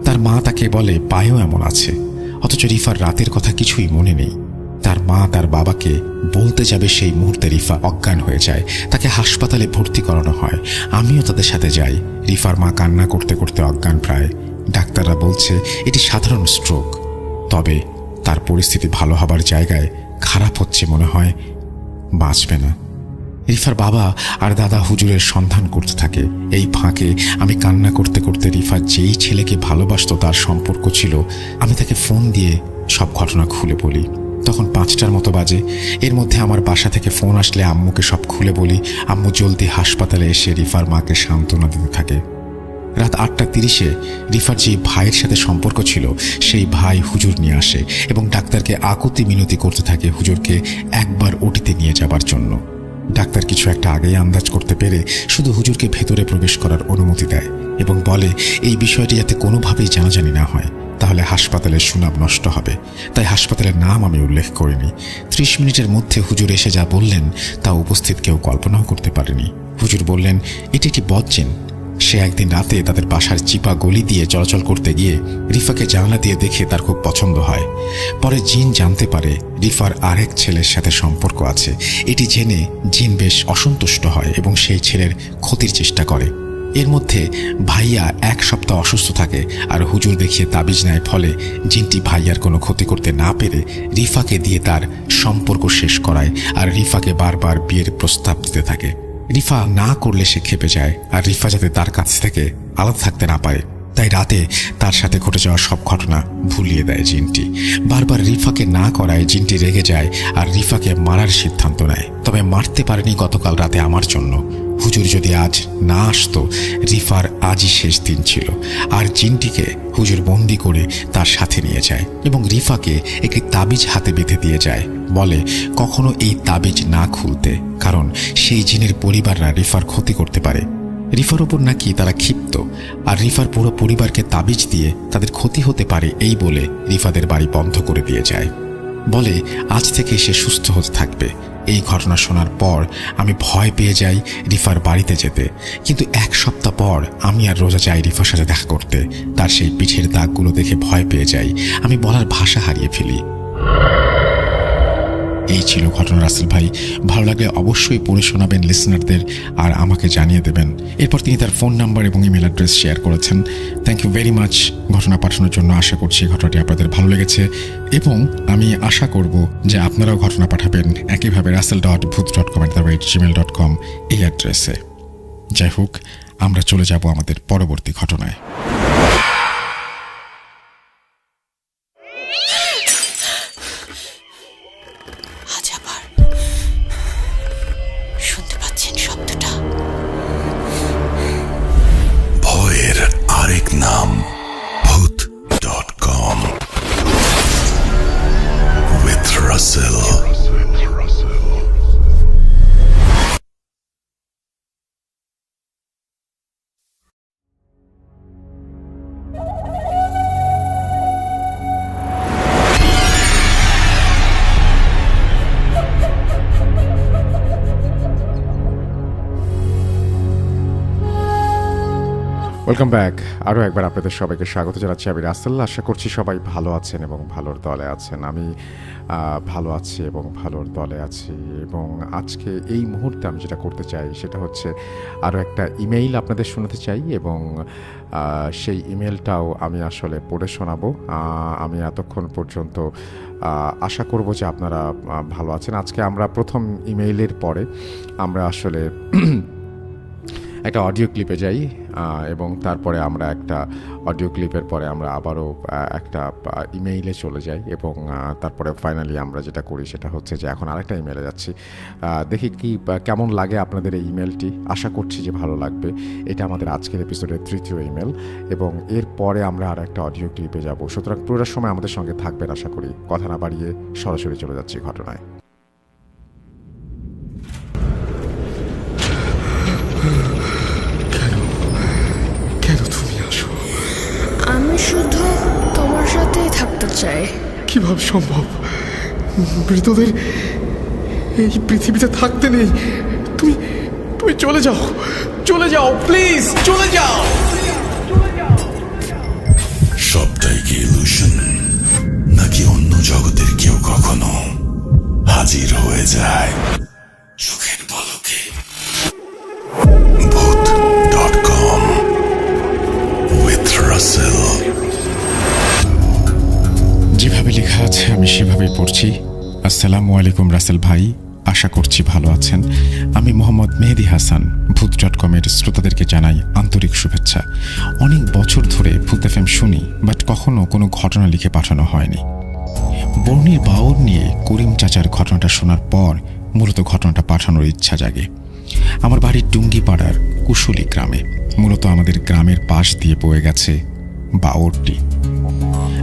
তার মা তাকে বলে পায়েও এমন আছে, অথচ রিফার রাতের কথা কিছুই মনে নেই। তার মা তার বাবাকে বলতে যাবে, সেই মুহূর্তে রিফা অজ্ঞান হয়ে যায়। তাকে হাসপাতালে ভর্তি করানো হয়। আমিও তাদের সাথে যাই। রিফার মা কান্না করতে করতে অজ্ঞান প্রায়। ডাক্তাররা বলছে এটি সাধারণ স্ট্রোক, তবে তার পরিস্থিতি ভালো হবার জায়গায় খারাপ হচ্ছে, মনে হয় বাঁচবে না। রিফার বাবা আর দাদা হুজুরের সন্ধান করতে থাকে। এই ফাঁকে আমি কান্না করতে করতে রিফার যেই ছেলেকে ভালোবাসতো তার সম্পর্ক ছিল, আমি তাকে ফোন দিয়ে সব ঘটনা খুলে বলি। তখন 5টার মতো বাজে। এর মধ্যে আমার বাসা থেকে ফোন আসলে আম্মুকে সব খুলে বলি। আম্মু জলদি হাসপাতালে এসে রিফার মাকে সান্ত্বনা দিতে থাকে। রাত 8:30-এ রিফার যে ভাইয়ের সাথে সম্পর্ক ছিল, সেই ভাই হুজুর নিয়ে আসে এবং ডাক্তারকে আকুতি মিনতি করতে থাকে হুজুরকে একবার ওটিতে নিয়ে যাবার জন্য। ডাক্তার কিছু একটা আগেই আন্দাজ করতে পেরে শুধু হুজুরকে ভেতরে প্রবেশ করার অনুমতি দেয় এবং বলে এই বিষয়টি যাতে কোনোভাবেই জানাজানি না হয়, তাহলে হাসপাতালের সুনাম নষ্ট হবে। তাই হাসপাতালের নাম আমি উল্লেখ করিনি। 30 মিনিটের মধ্যে হুজুর এসে যা বললেন তা উপস্থিত কেউ কল্পনাও করতে পারেনি। হুজুর বললেন এটি একটি বদজিন। সে একদিন রাতে তাদের বাসার চিপা গলি দিয়ে চলাচল করতে গিয়ে রিফাকে জানালা দিয়ে দেখে তার খুব পছন্দ হয়। পরে জিন জানতে পারে রিফার আরেক ছেলের সাথে সম্পর্ক আছে। এটি জেনে জিন বেশ অসন্তুষ্ট হয় এবং সেই ছেলের ক্ষতির চেষ্টা করে। এর মধ্যে ভাইয়া 1 সপ্তাহ অসুস্থ থাকে আর হুজুর দেখিয়ে তাবিজ নেয়। ফলে জিনটি ভাইয়ার কোনো ক্ষতি করতে না পেরে রিফাকে দিয়ে তার সম্পর্ক শেষ করায় আর রিফাকে বারবার বিয়ের প্রস্তাব দিতে থাকে। রিফা না করলে সে ক্ষেপে যায় আর রিফা যাতে তার কাছ থেকে আলাদা থাকতে না পারে তাই রাতে তার সাথে ঘটে যাওয়া সব ঘটনা ভুলিয়ে দেয় জিনটি। বারবার রিফাকে না করায় জিনটি রেগে যায় আর রিফাকে মারার সিদ্ধান্ত নেয়। তবে মারতে পারেনি গতকাল রাতে আমার জন্য। হুজুর যদি আজ না আসতো, রিফার আজই শেষ দিন ছিল। আর জিনটিকে হুজুর বন্দি করে তার সাথে নিয়ে যায় এবং রিফাকে একটি তাবিজ হাতে বেঁধে দিয়ে যায়। বলে কখনো এই তাবিজ না খুলতে, কারণ সেই জিনের পরিবাররা রিফার ক্ষতি করতে পারে। রিফার ওপর নাকি তারা ক্ষিপ্ত আর রিফার পুরো পরিবারকে তাবিজ দিয়ে তাদের ক্ষতি হতে পারে এই বলে রিফাদের বাড়ি বন্ধ করে দিয়ে যায়। বলে আজ থেকে সে সুস্থ হতে থাকবে। এই ঘটনা শোনার পর আমি ভয় পেয়ে যাই রিফার বাড়িতে যেতে। কিন্তু 1 সপ্তাহ পর আমি আর রোজা যাই রিফার সাথে দেখা করতে। তার সেই পিঠের দাগগুলো দেখে ভয় পেয়ে যাই। আমি বলার ভাষা হারিয়ে ফেলি। এই ছিল ঘটনা রাসেল ভাই। ভালো লাগলে অবশ্যই পড়ে শোনাবেন লিসনারদের আর আমাকে জানিয়ে দেবেন। এরপর তিনি তার ফোন নাম্বার এবং ইমেল অ্যাড্রেস শেয়ার করেছেন। থ্যাংক ইউ ভেরি মাচ ঘটনা পাঠানোর জন্য। আশা করছি ঘটনাটি আপনাদের ভালো লেগেছে এবং আমি আশা করব যে আপনারাও ঘটনা পাঠাবেন একইভাবে russell.bhuth.com@gmail.com এই অ্যাড্রেসে। যাই হোক, আমরা চলে যাব আমাদের পরবর্তী ঘটনায়। শুনতে পাচ্ছেন শব্দটা? ভয়ের আরেক নাম bhuth.com with Russell. Welcome back. আরও একবার আপনাদের সবাইকে স্বাগত জানাচ্ছি। আমি রাসেল। আশা করছি সবাই ভালো আছেন এবং ভালোর দলে আছেন। আমি ভালো আছি এবং ভালোর দলে আছি। এবং আজকে এই মুহূর্তে আমি যেটা করতে চাই সেটা হচ্ছে আরও একটা ইমেইল আপনাদের শোনাতে চাই এবং সেই ইমেলটাও আমি আসলে পড়ে শোনাবো। আমি এতক্ষণ পর্যন্ত আশা করব যে আপনারা ভালো আছেন। আজকে আমরা প্রথম ইমেইলের পরে আমরা আসলে একটা অডিও ক্লিপে যাই এবং তারপরে আমরা একটা অডিও ক্লিপের পরে আমরা আবারও একটা ইমেইলে চলে যাই এবং তারপরে ফাইনালি আমরা যেটা করি সেটা হচ্ছে যে এখন আরেকটা ইমেইলে যাচ্ছি। দেখি কি কেমন লাগে আপনাদের এই ইমেলটি। আশা করছি যে ভালো লাগবে। এটা আমাদের আজকের এপিসোডের 3য় ইমেল এবং এরপরে আমরা আর একটা অডিও ক্লিপে যাব। সুতরাং পুরোটা সময় আমাদের সঙ্গে থাকবেন আশা করি। কথা না বাড়িয়ে সরাসরি চলে যাচ্ছি ঘটনায়। আমি শুধু তোমার সাথেই থাকতে চাই। কিভাবে সম্ভব? মৃতদের এই পৃথিবীতে থাকতে নেই। তুমি তুমি চলে যাও, চলে যাও, প্লিজ চলে যাও। সবটাই কি ইলুশন, নাকি অন্য জগতের কেউ কখনো হাজির হয়ে যায় চোখের পলকে? bhuth.com with Russell. যেভাবে লেখা আছে আমি সেভাবেই পড়ছি। আসসালামু আলাইকুম রাসেল ভাই, আশা করছি ভালো আছেন। আমি মোহাম্মদ মেহেদি হাসান। bhuth.com-এর শ্রোতাদেরকে জানাই আন্তরিক শুভেচ্ছা। অনেক বছর ধরে ভূত এফএম শুনি, বাট কখনো কোনো ঘটনা লিখে পাঠানো হয়নি। বর্ণির বাউর নিয়ে করিম চাচার ঘটনাটা শোনার পর মূলত ঘটনাটা পাঠানোর ইচ্ছা জাগে। আমার বাড়ির ডুঙ্গিপাড়ার কুশুলি গ্রামে, মূলত আমাদের গ্রামের পাশ দিয়ে বয়ে গেছে বাউরটি।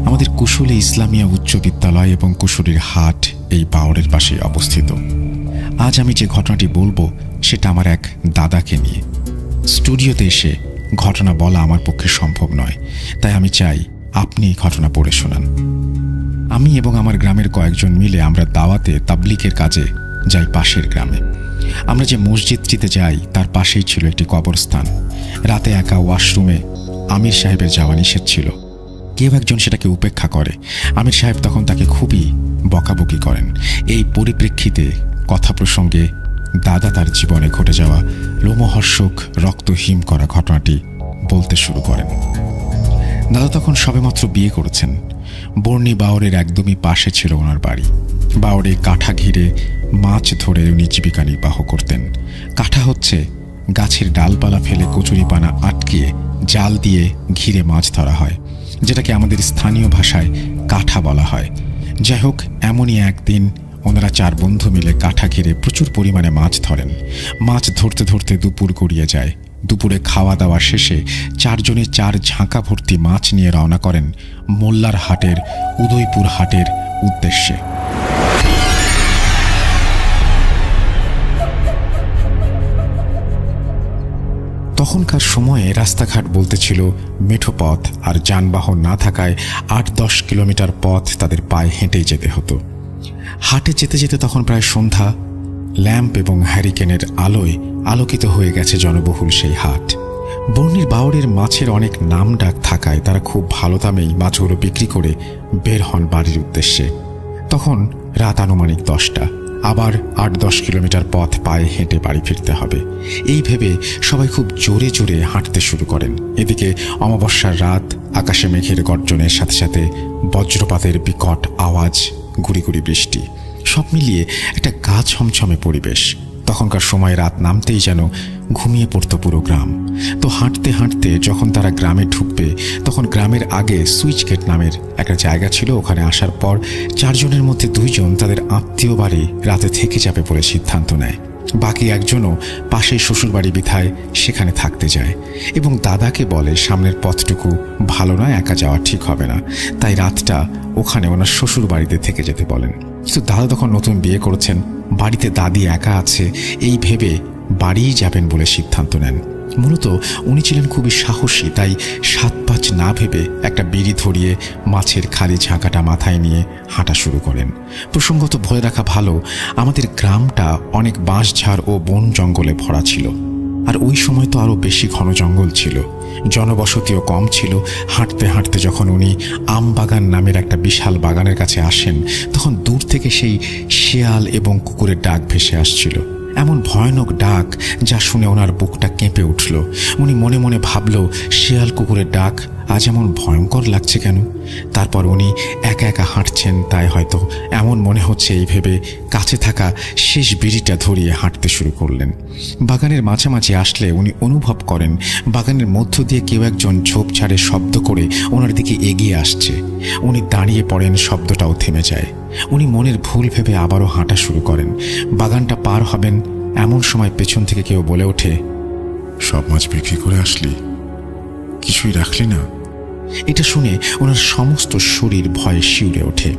আমাদের কুশুলি ইসলামিয়া উচ্চ বিদ্যালয় এবং কুশুলির হাট এই বাউরের পাশে অবস্থিত। আজ আমি যে ঘটনাটি বলবো সেটা আমার এক দাদাকে নিয়ে। স্টুডিওতে এসে ঘটনা বলা আমার পক্ষে সম্ভব নয়, তাই আমি চাই আপনি এই ঘটনা পড়ে শোনান। আমি এবং আমার গ্রামের কয়েকজন মিলে আমরা দাওয়াতে তাবলিগের কাজে যাই পাশের গ্রামে। আমরা যে মসজিদটিতে যাই তার পাশেই ছিল একটি কবরস্থান। রাতে একা ওয়াশরুমে আমির সাহেবের যাওয়া নিষেধ ছিল। কেউ একজন সেটাকে উপেক্ষা করে। আমির সাহেব তখন তাকে খুবই বকাবকি করেন। এই পরিপ্রেক্ষিতে কথা প্রসঙ্গে দাদা তার জীবনে ঘটে যাওয়া লোমহর্ষক রক্তহীন করা ঘটনাটি বলতে শুরু করেন। দাদা তখন সবেমাত্র বিয়ে করেছেন। বর্ণি বাওরের একদমই পাশে ছিল ওনার বাড়ি। বাওরে কাঠা ঘিরে মাছ ধরে উনি জীবিকা নির্বাহ করতেন। কাঠা হচ্ছে গাছের ডালপালা ফেলে কচুরিপানা আটকিয়ে জাল দিয়ে ঘিরে মাছ ধরা হয়, যেটাকে আমাদের স্থানীয় ভাষায় কাঠা বলা হয়। যাই হোক, এমনই একদিন ওনারা 4 বন্ধু মিলে কাঠা ঘিরে প্রচুর পরিমাণে মাছ ধরেন। মাছ ধরতে ধরতে দুপুর গড়িয়ে যায়। দুপুরে খাওয়া দাওয়া শেষে 4 জনে 4 ঝাঁকা ভর্তি মাছ নিয়ে রওনা করেন মোল্লার হাটের উদয়পুর হাটের উদ্দেশ্যে। তখনকার সময়ে রাস্তাঘাট বলতে ছিল মেঠো পথ, আর যানবাহন না থাকায় 8-10 কিলোমিটার পথ তাদের পায়ে হেঁটেই যেতে হতো। হাটে যেতে যেতে তখন প্রায় সন্ধ্যা। ল্যাম্প এবং হ্যারিকেনের আলোয় আলোকিত হয়ে গেছে জনবহুল সেই হাট। বর্ণির বাওরের মাছের অনেক নাম ডাক থাকায় তারা খুব ভালো দামেই মাছগুলো বিক্রি করে বের হন বাড়ির উদ্দেশ্যে। তখন রাত আনুমানিক 10টা। আবার 8-10 কিলোমিটার পথ পায়ে হেঁটে বাড়ি ফিরতে হবে। এই ভেবে সবাই খুব জোরে জোরে হাঁটতে শুরু করেন। এদিকে অমাবস্যার রাত, আকাশে মেঘের গর্জনের সাথে সাথে বজ্রপাতের বিকট আওয়াজ, গুড়ি গুড়ি বৃষ্টি, সব মিলিয়ে একটা গা ছমছমে পরিবেশ। তখনকার সময় রাত নামতেই যেন ঘুমিয়ে পড়তো পুরো গ্রাম। তো হাঁটতে হাঁটতে যখন তারা গ্রামে ঢুকবে, তখন গ্রামের আগে সুইচ গেট নামের একটা জায়গা ছিল। ওখানে আসার পর 4 জনের মধ্যে 2 জন তাদের আত্মীয় বাড়ি রাতে থেকে যাবে বলে সিদ্ধান্ত নেয়। বাকি একজনও পাশেই শ্বশুরবাড়ি বিথায় সেখানে থাকতে যায় এবং দাদাকে বলে সামনের পথটুকু ভালো নয়, একা যাওয়া ঠিক হবে না, তাই রাতটা ওখানে ওনার শ্বশুর বাড়িতে থেকে যেতে বলেন। কিন্তু দাদা তখন নতুন বিয়ে করেছেন, বাড়িতে দাদি একা আছে, এই ভেবে বাড়িই যাবেন বলে সিদ্ধান্ত নেন। মূলত উনি ছিলেন খুবই সাহসী, তাই 7-5 না ভেবে একটা বিড়ি ধরিয়ে মাছের খালি ঝাঁকাটা মাথায় নিয়ে হাঁটা শুরু করেন। প্রসঙ্গত বলে রাখা ভালো, আমাদের গ্রামটা অনেক বাঁশঝাড় ও বন জঙ্গলে ভরা ছিল, আর ওই সময় তো আরও বেশি ঘন জঙ্গল ছিল, জনবসতিও কম ছিল। হাঁটতে হাঁটতে যখন উনি আম বাগান নামের একটা বিশাল বাগানের কাছে আসেন, তখন দূর থেকে সেই শেয়াল এবং কুকুরের ডাক ভেসে আসছিল। এমন ভয়ানক ডাক যা শুনে ওনার বুকটা কেঁপে উঠল। উনি মনে মনে ভাবল, শেয়াল কুকুরের ডাক আজ এমন ভয়ঙ্কর লাগছে কেন? তারপর উনি একা একা হাঁটছেন, তাই হয়তো এমন মনে হচ্ছে এই ভেবে কাছে থাকা শেষ বিড়িটা ধরিয়ে হাঁটতে শুরু করলেন। বাগানের মাঝামাঝি আসলে উনি অনুভব করেন বাগানের মধ্য দিয়ে কেউ একজন ঝোপঝাড়ে শব্দ করে ওনার দিকে এগিয়ে আসছে। উনি দাঁড়িয়ে পড়েন, শব্দটাও থেমে যায়। উনি মনের ভুল ভেবে আবারও হাঁটা শুরু করেন। বাগানটা পার হবেন, এমন সময় পেছন থেকে কেউ বলে ওঠে, সব মাছ বিক্রি করে আসলি, কিছুই রাখলি না? এটা শুনে ওনার সমস্ত শরীর ভয়ে শিউরে ওঠে।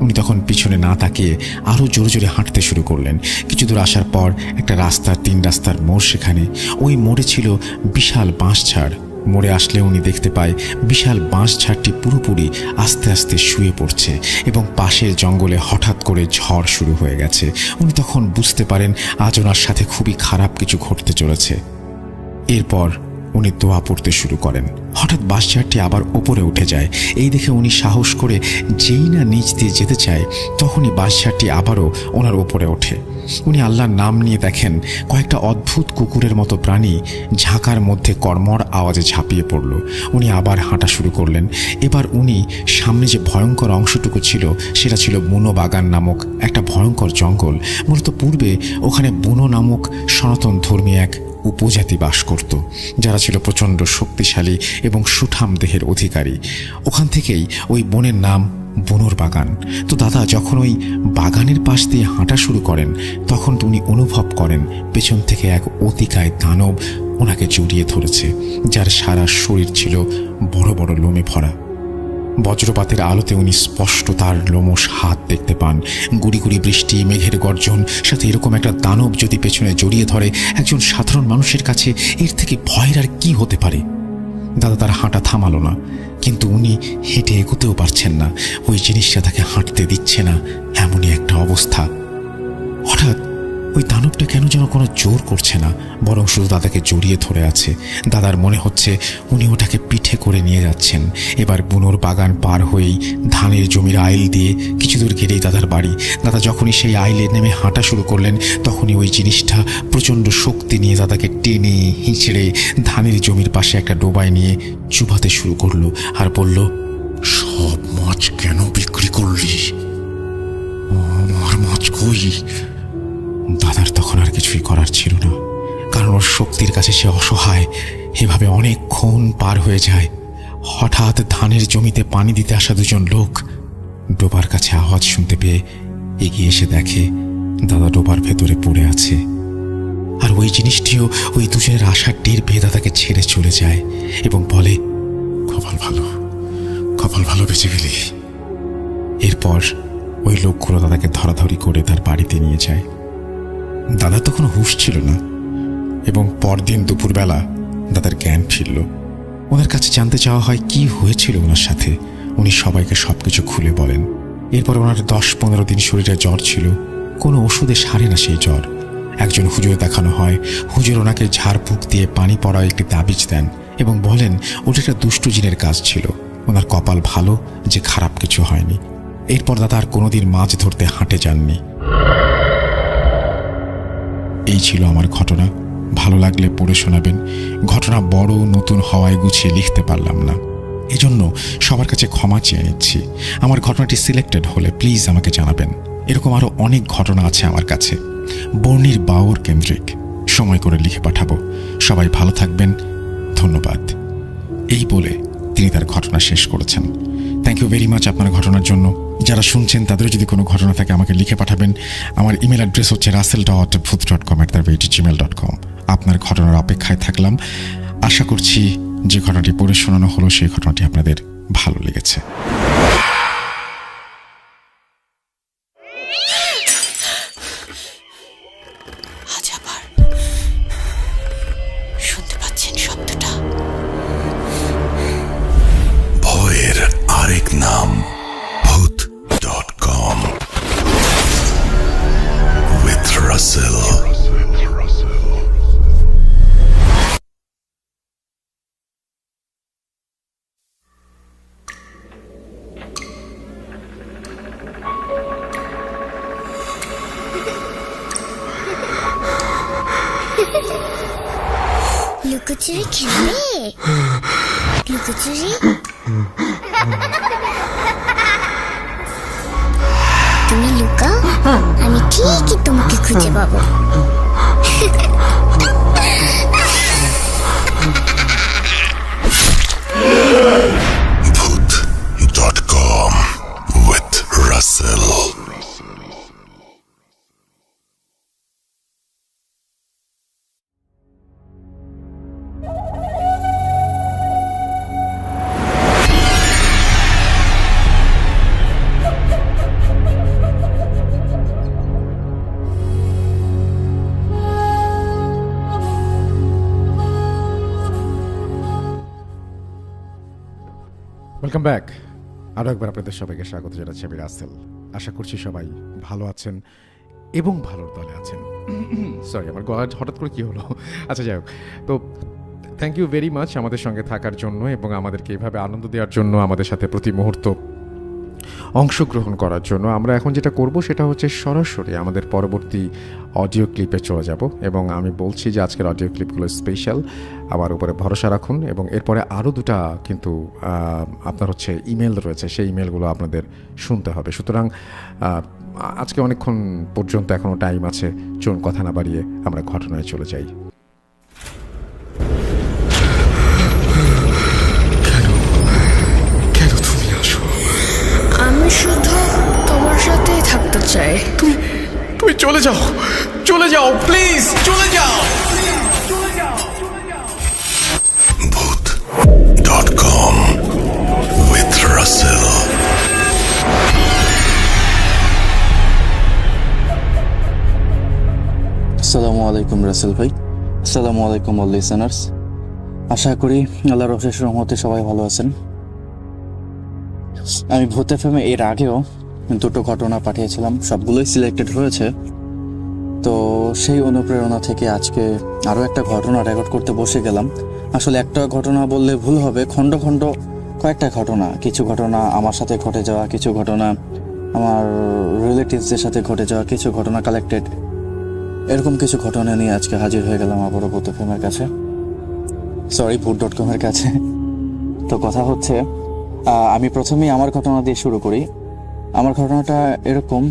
উনি তখন পিছনে না তাকিয়ে আরও জোরে জোরে হাঁটতে শুরু করলেন। কিছু দূর আসার পর একটা রাস্তার 3 রাস্তার মোড়, সেখানে ওই মোড়ে ছিল বিশাল বাঁশঝাড়। মোড়ে আসলে উনি দেখতে পায় বিশাল বাঁশঝাড়টি পুরোপুরি আস্তে আস্তে শুয়ে পড়ছে এবং পাশের জঙ্গলে হঠাৎ করে ঝড় শুরু হয়ে গেছে। উনি তখন বুঝতে পারেন আজ ওনার সাথে খুবই খারাপ কিছু ঘটতে চলেছে। এরপর উনি দোয়া পড়তে শুরু করেন। হঠাৎ বাঁশঝাড়টি আবার ওপরে উঠে যায়। এই দেখে উনি সাহস করে যেই না নিচ দিয়ে যেতে চায়, তখনই বাঁশঝাড়টি আবারও ওনার ওপরে ওঠে। উনি আল্লাহর নাম নিয়ে দেখেন কয়েকটা অদ্ভুত কুকুরের মতো প্রাণী ঝাঁকার মধ্যে কর্মর আওয়াজে ঝাঁপিয়ে পড়ল। উনি আবার হাঁটা শুরু করলেন। এবার উনি সামনে যে ভয়ঙ্কর অংশটুকু ছিল, সেটা ছিল বুনো বাগান নামক একটা ভয়ঙ্কর জঙ্গল। মূলত পূর্বে ওখানে বুনো নামক সনাতন ধর্মী এক উপজাতি বাস করত, যারা ছিল প্রচণ্ড শক্তিশালী এবং সুঠাম দেহের অধিকারী। ওখান থেকেই ওই বনের নাম বুনোর বাগান। তো দাদা যখন ওই বাগানের পাশ দিয়ে হাঁটা শুরু করেন, তখন উনি অনুভব করেন পেছন থেকে এক অতিকায় দানব ওনাকে জড়িয়ে ধরেছে, যার সারা শরীর ছিল বড় বড় লোমে ভরা। বজ্রপাতের আলোতে উনি স্পষ্ট তার লোমশ হাত দেখতে পান। গুড়ি গুড়ি বৃষ্টি, মেঘের গর্জন, সাথে এরকম একটা দানব যদি পেছনে জড়িয়ে ধরে একজন সাধারণ মানুষের কাছে, এর থেকে ভয়ের আর কি হতে পারে? দাদা তার হাঁটা থামালো না, কিন্তু উনি হেঁটে এগোতেও পারছেন না। ওই জিনিসটা তাকে হাঁটতে দিচ্ছে না, এমনই একটা অবস্থা। হঠাৎ ওই দানবটা কেন যেন কোনো জোর করছে না, বরং শুধু দাদাকে জড়িয়ে ধরে আছে। দাদার মনে হচ্ছে উনি ওটাকে পিঠে করে নিয়ে যাচ্ছেন। এবার বুনোর বাগান পার হয়েই ধানের জমির আইল দিয়ে কিছু দূর গেলেই দাদার বাড়ি। দাদা যখনই সেই আইলে নেমে হাঁটা শুরু করলেন, তখনই ওই জিনিসটা প্রচণ্ড শক্তি নিয়ে দাদাকে টেনে হিঁচড়ে ধানের জমির পাশে একটা ডোবায় নিয়ে চুবাতে শুরু করলো আর বলল, সব মাছ কেন বিক্রি করলি? আমার মাছ কই? দাদার তখন আর কিছুই করার ছিল না, কারণ ওর শক্তির কাছে সে অসহায়। এভাবে অনেকক্ষণ পার হয়ে যায়। হঠাৎ ধানের জমিতে পানি দিতে আসা দুজন লোক ডোবার কাছে আওয়াজ শুনতে পেয়ে এগিয়ে এসে দেখে দাদা ডোবার ভেতরে পড়ে আছে। আর ওই জিনিসটিও ওই দুজনের আশার টের পেয়ে দাদাকে ছেড়ে চলে যায় এবং বলে, কপাল ভালো, কপাল ভালো, বেঁচে গেলি। এরপর ওই লোকগুলো দাদাকে ধরাধরি করে তার বাড়িতে নিয়ে যায়। দাদা তখন হুঁশ ছিল না এবং পরদিন দুপুরবেলা দাদার জ্ঞান ফিরল। ওনার কাছে জানতে চাওয়া হয় কি হয়েছিল ওনার সাথে। উনি সবাইকে সবকিছু খুলে বলেন। এরপর ওনার 10-15 দিন শরীরে জ্বর ছিল, কোনো ওষুধে সারে না সেই জ্বর। একজন হুজুর দেখানো হয়। হুজুর ওনাকে ঝাড়ফুঁক দিয়ে পানি পড়ায় একটি তাবিজ দেন এবং বলেন ওটা একটা দুষ্ট জিনের কাজ ছিল। ওনার কপাল ভালো যে খারাপ কিছু হয়নি। এরপর দাদা আর কোনোদিন মাছ ধরতে হাঁটে যাননি। এই ছিল আমার ঘটনা। ভালো লাগলে পড়ে শোনাবেন। ঘটনা বড়, নতুন হওয়ায় গুছিয়ে লিখতে পারলাম না, এজন্য সবার কাছে ক্ষমা চেয়ে নিচ্ছি। আমার ঘটনাটি সিলেক্টেড হলে প্লিজ আমাকে জানাবেন। এরকম আরও অনেক ঘটনা আছে আমার কাছে, বর্ণির বাউর কেন্দ্রিক। সময় করে লিখে পাঠাবো। সবাই ভালো থাকবেন, ধন্যবাদ। এই বলে তিনি তার ঘটনা শেষ করেছেন। থ্যাংক ইউ ভেরি মাচ আপনার ঘটনার জন্য। যারা শুনছেন তাদেরও যদি কোনো ঘটনা থাকে আমাকে লিখে পাঠাবেন। আমার ইমেল অ্যাড্রেস হচ্ছে russell.booth.com@gmail.com। আপনার ঘটনার অপেক্ষায় থাকলাম। আশা করছি যে ঘটনাটি পড়ে শোনানো হলো সেই ঘটনাটি আপনাদের ভালো লেগেছে। আজ আবার শুনতে পাচ্ছেন শব্দটা? ভয়ের আরেক নাম booth.com with Russell. লুকোচুরি খেলবে? লুকোচুরি? তুমি লুকাও, আমি ঠিকই তোমাকে খুঁজে পাবো। booth.com with Russell. Welcome back. আরও একবার আপনাদের সবাইকে স্বাগত জানাচ্ছি, আমি রাসেল। আশা করছি সবাই ভালো আছেন এবং ভালোর দলে আছেন। সরি, আমার গলা হঠাৎ করে কী হলো? আচ্ছা, যাই হোক। তো থ্যাংক ইউ ভেরি মাচ আমাদের সঙ্গে থাকার জন্য এবং আমাদেরকে এইভাবে আনন্দ দেওয়ার জন্য, আমাদের সাথে প্রতি মুহূর্ত অংশগ্রহণ করার জন্য। আমরা এখন যেটা করব সেটা হচ্ছে সরাসরি আমাদের পরবর্তী অডিও ক্লিপে চলে যাব এবং আমি বলছি যে আজকের অডিও ক্লিপগুলো স্পেশাল। আমার উপরে ভরসা রাখুন এবং এরপরে আরও দুটা কিন্তু আপনার হচ্ছে ইমেল রয়েছে, সেই ইমেলগুলো আপনাদের শুনতে হবে। সুতরাং আজকে অনেকক্ষণ পর্যন্ত এখনও টাইম আছে। চলুন কথা না বাড়িয়ে আমরা ঘটনায় চলে যাই। কেন তুমি আসো? আমি শুধু তোমার সাথেই থাকতে চাই। তুমি চলে যাও, চলে যাও, প্লিজ চলে যাও। booth.com with Russell. আসসালামু আলাইকুম রাসেল ভাই। আসসালামু আলাইকুম অল লিসেনার্স। আশা করি আল্লাহর অশেষ রহমতে সবাই ভালো আছেন। আমি ভূত এফএমে এর আগেও দুটো ঘটনা পাঠিয়েছিলাম, সবগুলোই সিলেক্টেড হয়েছে। তো সেই অনুপ্রেরণা থেকে আজকে আরও একটা ঘটনা রেকর্ড করতে বসে গেলাম। আসলে একটা ঘটনা বললে ভুল হবে, খণ্ড খণ্ড কয়েকটা ঘটনা। কিছু ঘটনা আমার সাথে ঘটে যাওয়া, কিছু ঘটনা আমার রিলেটিভসদের সাথে ঘটে যাওয়া, কিছু ঘটনা কালেক্টেড। এরকম কিছু ঘটনা নিয়ে আজকে হাজির হয়ে গেলাম আবারও ভূত এফএমের কাছে, সরি ভূত.com-এর কাছে। তো কথা হচ্ছে, আমি প্রথমেই আমার ঘটনা দিয়ে শুরু করি। আমার ঘটনাটা এরকম,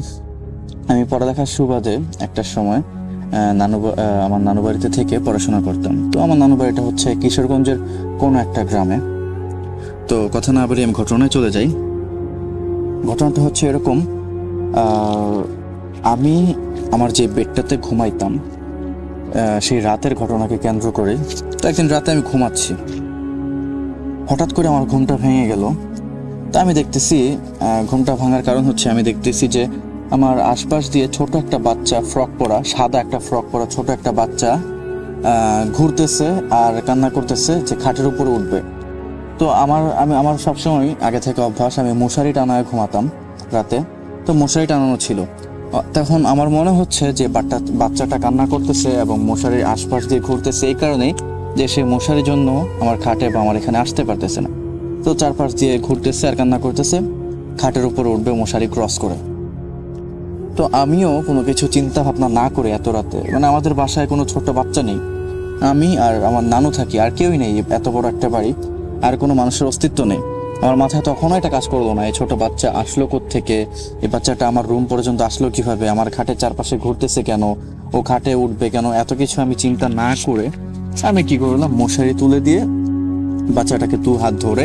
আমি পড়ালেখার সুবাদে একটা সময় আমার নানু বাড়িতে থেকে পড়াশোনা করতাম। তো আমার নানু বাড়িটা হচ্ছে কিশোরগঞ্জের কোনো একটা গ্রামে। তো কথা না বলে আমি ঘটনায় চলে যাই। ঘটনাটা হচ্ছে এরকম, আমি আমার যে বেডটাতে ঘুমাইতাম সেই রাতের ঘটনাকে কেন্দ্র করে, তো একদিন রাতে আমি ঘুমাচ্ছি, হঠাৎ করে আমার ঘুমটা ভেঙে গেল। তা আমি দেখতেছি, ঘুমটা ভাঙার কারণ হচ্ছে আমি দেখতেছি যে আমার আশপাশ দিয়ে ছোট একটা বাচ্চা, ফ্রক পরা, সাদা একটা ফ্রক পরা ছোট একটা বাচ্চা ঘুরতেছে আর কান্না করতেছে যে খাটের উপরে উঠবে। তো আমার সবসময় আগে থেকে অভ্যাস, আমি মশারি টানায় ঘুমাতাম রাতে। তো মশারি টানানো ছিল, তখন আমার মনে হচ্ছে যে বাচ্চাটা কান্না করতেছে এবং মশারির আশপাশ দিয়ে ঘুরতেছে, এই কারণেই যে সে মশারির জন্য আমার খাটে বা আমার এখানে আসতে পারতেছে না। তো চারপাশ দিয়ে ঘুরতেছে আর কান্না করতেছে, খাটের উপরে উঠবে মশারি ক্রস করে। তো আমিও কোনো কিছু চিন্তা ভাবনা না করে এত রাতে, মানে আমাদের বাসায় কোনো ছোট বাচ্চা নেই, আমি আর আমার নানু থাকি, আর কেউই নেই। এত বড় একটা বাড়ি, আর কোনো মানুষের অস্তিত্ব নেই। আমার মাথায় তখনও এটা কাজ করলো না, এই ছোট বাচ্চা আসলো কোত্থেকে, এই বাচ্চাটা আমার রুম পর্যন্ত আসলো কিভাবে, আমার খাটের চারপাশে ঘুরতেছে কেন, ও খাটে উঠবে কেন, এত কিছু আমি চিন্তা না করে আমি কি করলাম, মশারি তুলে দিয়ে বাচ্চাটাকে হাত ধরে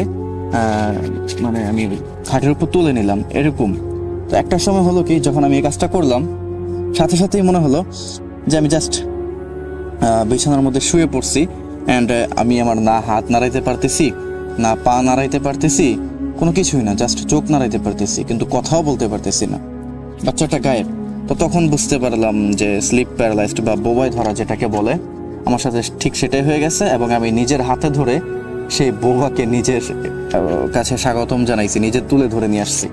মানে আমি খাটের উপর তুলে নিলাম এরকম। তো একটা সময় হলো কি, যখন আমি এই কাজটা করলাম সাথে সাথেই মনে হলো যে আমি জাস্ট বিছানার মধ্যে শুয়ে পড়ছি, অ্যান্ড আমি আমার না হাত নাড়াইতে পারতেছি, না পা নাড়াইতে পারতেছি, কোনো কিছুই না, জাস্ট চোখ নাড়াইতে পারতেছি, কিন্তু কথাও বলতে পারতেছি না। বাচ্চাটা গায়েব। তো তখন বুঝতে পারলাম যে স্লিপ প্যারালাইজড বা বোবায় ধরা যেটাকে বলে, আমার সাথে ঠিক সেটাই হয়ে গেছে। এবং আমি নিজের হাতে ধরে সেই বোবাকে নিজের কাছে স্বাগতম জানাইছি, নিজের তুলে ধরে নিয়ে আসছি।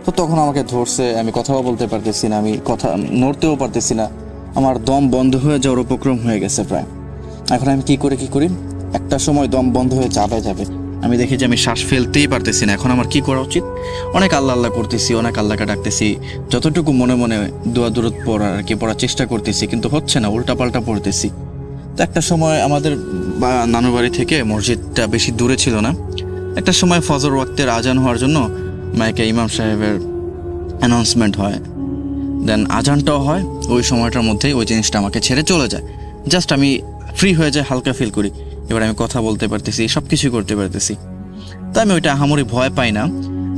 তো তখন আমাকে ধরছে, আমি কথাও বলতে পারতেছি না, আমি কথা নড়তেও পারতেছি না, আমার দম বন্ধ হয়ে যাওয়ার উপক্রম হয়ে গেছে প্রায়। এখন আমি কি করি, একটা সময় দম বন্ধ হয়ে যাবে, আমি দেখি যে আমি শ্বাস ফেলতেই পারতেছি না। এখন আমার কি করা উচিত? অনেক আল্লাহ করতেছি, অনেক আল্লাহকে ডাকতেছি, যতটুকু মনে মনে দোয়া দূরত পড়ার চেষ্টা করতেছি, কিন্তু হচ্ছে না, উল্টাপাল্টা পড়তেছি। তো একটা সময় আমাদের নানু বাড়ি থেকে মসজিদটা বেশি দূরে ছিল না। একটা সময় ফজর ওয়াক্তের আজান হওয়ার জন্য মাইকে ইমাম সাহেবের অ্যানাউন্সমেন্ট হয়, দেন আজানটাও হয়। ওই সময়টার মধ্যেই ওই জিনিসটা আমাকে ছেড়ে চলে যায়, জাস্ট আমি ফ্রি হয়ে যায়, হালকা ফিল করি। এবার আমি কথা বলতে পারতেছি, সব কিছুই করতে পারতেছি। তো আমি ওইটা আহামরি ভয় পাই না,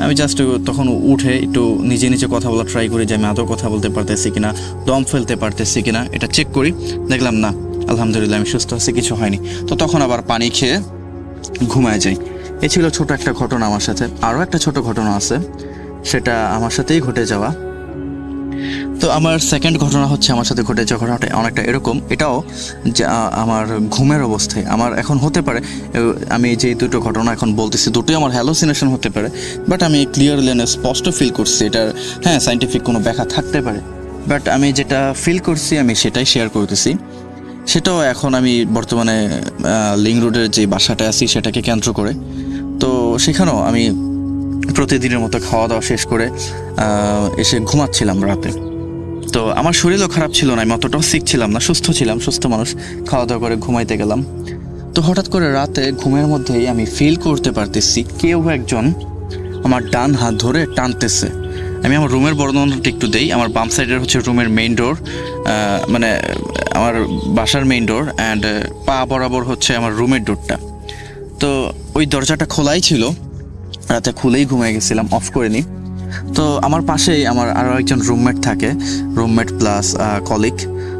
আমি জাস্ট তখন উঠে একটু নিজে কথা বলা ট্রাই করি যে আমি আদৌ কথা বলতে পারতেছি কিনা, দম ফেলতে পারতেছি কিনা, এটা চেক করি। দেখলাম না, আলহামদুলিল্লাহ আমি সুস্থ আছি, কিছু হয়নি। তো তখন আবার পানি খেয়ে ঘুমায় যাই। এই ছিল ছোট একটা ঘটনা আমার সাথে। আরও একটা ছোট ঘটনা আছে, সেটা আমার সাথেই ঘটে যাওয়া। তো আমার সেকেন্ড ঘটনা হচ্ছে আমার সাথে ঘটে যাওয়া ঘটনাটা অনেকটা এরকম। এটাও যে আমার ঘুমের অবস্থায় আমার এখন হতে পারে, আমি যে দুটো ঘটনা এখন বলতেছি দুটোই আমার হ্যালোসিনেশন হতে পারে, বাট আমি ক্লিয়ারলি স্পষ্ট ফিল করছি। এটার সায়েন্টিফিক কোনো ব্যাখ্যা থাকতে পারে, বাট আমি যেটা ফিল করছি আমি সেটাই শেয়ার করতেছি। সেটাও এখন আমি বর্তমানে লিং রোডের যে বাসাটা আছি সেটাকে কেন্দ্র করে। তো সেখানেও আমি প্রতিদিনের মতো খাওয়া দাওয়া শেষ করে এসে ঘুমাচ্ছিলাম রাতে। তো আমার শরীরও খারাপ ছিল না, আমি অতটাও সিক ছিলাম না, সুস্থ ছিলাম, সুস্থ মানুষ। খাওয়া দাওয়া করে ঘুমাইতে গেলাম। তো হঠাৎ করে রাতে ঘুমের মধ্যেই আমি ফিল করতে পারতেছি কেউ একজন আমার ডান হাত ধরে টানতেছে। আমি আমার রুমের বর্ণনাটা একটু দেই। আমার বাম সাইডের হচ্ছে রুমের মেইন ডোর, মানে আমার বাসার মেইন ডোর, অ্যান্ড পা বরাবর হচ্ছে আমার রুমের ডোরটা। তো ওই দরজাটা খোলাই ছিল, রাতে খুলেই ঘুমিয়ে গেছিলাম, অফ করে নি। তো আমার পাশেই আমার আরও একজন রুমমেট থাকে, রুমমেট প্লাস কলিগ।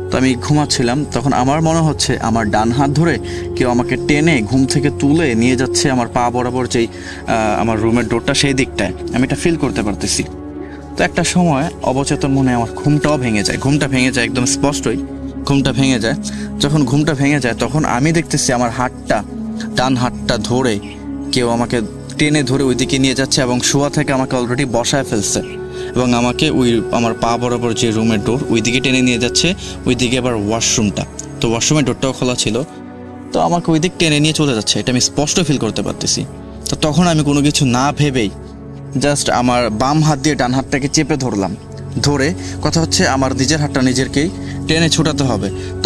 তো আমি ঘুমাচ্ছিলাম, তখন আমার মনে হচ্ছে আমার ডান হাত ধরে কেউ আমাকে টেনে ঘুম থেকে তুলে নিয়ে যাচ্ছে আমার পা বরাবর যেই আমার রুমের ডোরটা সেই দিকটায়, আমি এটা ফিল করতে পারতেছি। তো একটা সময় অবচেতন মনে আমার ঘুমটা ভেঙে যায় একদম স্পষ্টই ঘুমটা ভেঙে যায়। যখন ঘুমটা ভেঙে যায় তখন আমি দেখতেছি আমার ডান হাতটা ধরে কেউ আমাকে টেনে ধরে ওইদিকে নিয়ে যাচ্ছে এবং শোয়া থেকে আমাকে অলরেডি বসায় ফেলছে এবং আমাকে আমার পা বরাবর যে রুমের ডোর ওইদিকে টেনে নিয়ে যাচ্ছে, ওইদিকে আবার ওয়াশরুমটা, তো ওয়াশরুমের ডোরটাও খোলা ছিল, তো আমাকে ওই দিক টেনে নিয়ে চলে যাচ্ছে, এটা আমি স্পষ্ট ফিল করতে পারতেছি। তো তখন আমি কোনো কিছু না ভেবেই জাস্ট আমার বাম হাত দিয়ে ডান হাতটাকে চেপে ধরলাম, ধরে কথা হচ্ছে আমার নিজের হাতটা নিজেরকেই টেনে ছোটাতে হবে। তো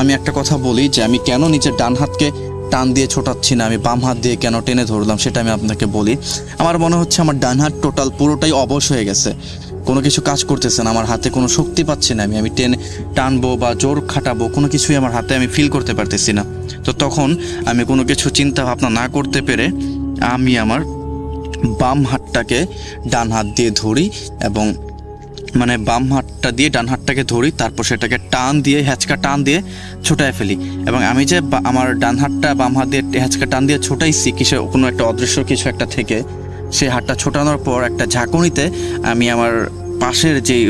আমি একটা কথা বলি যে আমি কেন নিজের ডান হাতকে টান দিয়ে ছোটাচ্ছি না, আমি বাম হাত দিয়ে কেন টেনে ধরলাম সেটা আমি আপনাকে বলি। আমার মনে হচ্ছে আমার ডান হাত টোটাল পুরোটাই অবশ হয়ে গেছে, কোনো কিছু কাজ করতেছে না, আমার হাতে কোনো শক্তি পাচ্ছি না, আমি টানবো বা জোর খাটাবো কোনো কিছুই আমার হাতে আমি ফিল করতে পারতেছি না। তো তখন আমি কোনো কিছু চিন্তা ভাবনা না করতে পেরে আমি আমার বাম হাতটাকে ডান হাত দিয়ে ধরি এবং বাম হাতটা দিয়ে ডান হাতটাকে ধরি, তারপর সেটাকে হ্যাঁচকা টান দিয়ে ছোটায় ফেলি। এবং আমি যে আমার ডান হাতটা বাম হাত দিয়ে হ্যাঁচকা টান দিয়ে ছোটাইছি কোনো একটা অদৃশ্য কিছু একটা থেকে, সেই হাতটা ছোটানোর পর একটা ঝাঁকুনিতে আমি আমার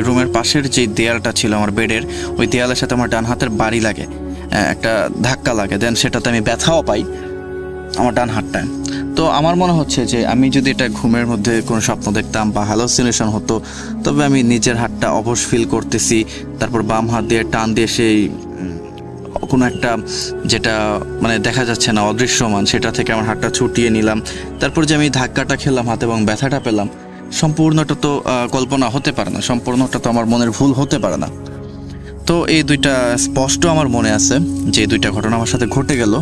রুমের পাশের যে দেয়ালটা ছিল আমার বেডের, ওই দেয়ালের সাথে আমার ডান হাতের বাড়ি লাগে, একটা ধাক্কা লাগে, দেন সেটাতে আমি ব্যথাও পাই আমার ডান হাতটায়। তো আমার মনে হচ্ছে যে আমি যদি এটা ঘুমের মধ্যে কোনো স্বপ্ন দেখতাম বা হ্যালোসিনেশন হতো, তবে আমি নিজের হাতটা অবশ ফিল করতেছি, তারপর বাম হাত দিয়ে টান দিয়ে সেই কোনো একটা যেটা দেখা যাচ্ছে না অদৃশ্যমান সেটা থেকে আমার হাতটা ছুটিয়ে নিলাম, তারপর যে আমি ধাক্কাটা খেলাম হাতে এবং ব্যথাটা পেলাম, সম্পূর্ণটা তো কল্পনা হতে পারে না, সম্পূর্ণটা তো আমার মনের ভুল হতে পারে না। তো এই দুইটা স্পষ্ট আমার মনে আছে যে দুইটা ঘটনা আমার সাথে ঘটে গেল।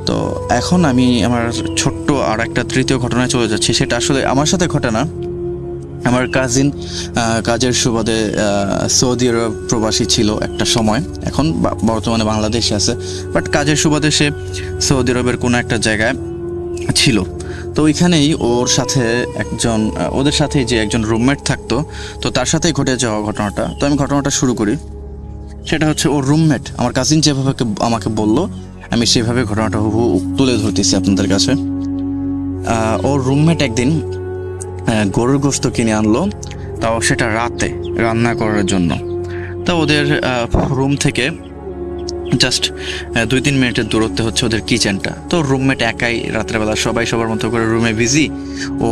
তো এখন আমি আমার ছোট্ট আর একটা তৃতীয় ঘটনায় চলে যাচ্ছি। সেটা আসলে আমার সাথে ঘটে না, আমার কাজিন কাজের সুবাদে সৌদি আরব প্রবাসী ছিল একটা সময়, এখন বর্তমানে বাংলাদেশে আছে, বাট কাজের সুবাদে সে সৌদি আরবের কোনো একটা জায়গায় ছিল। তো ওইখানেই ওদের সাথে যে একজন রুমমেট থাকতো, তো তার সাথেই ঘটে যাওয়া ঘটনাটা। তো আমি ঘটনাটা শুরু করি। সেটা হচ্ছে ওর রুমমেট, আমার কাজিন যেভাবে আমাকে বলল আমি সেভাবে ঘটনাটা তুলে ধরতেছি আপনাদের কাছে। ওর রুমমেট একদিন গরুর গোশত কিনে আনলো, তাও সেটা রাতে রান্না করার জন্য। তা ওদের রুম থেকে জাস্ট 2-3 মিনিটের দূরত্বে হচ্ছে ওদের কিচেনটা। তো রুমমেট একাই রাত্রেবেলা সবাই সবার মতো করে রুমে বিজি, ও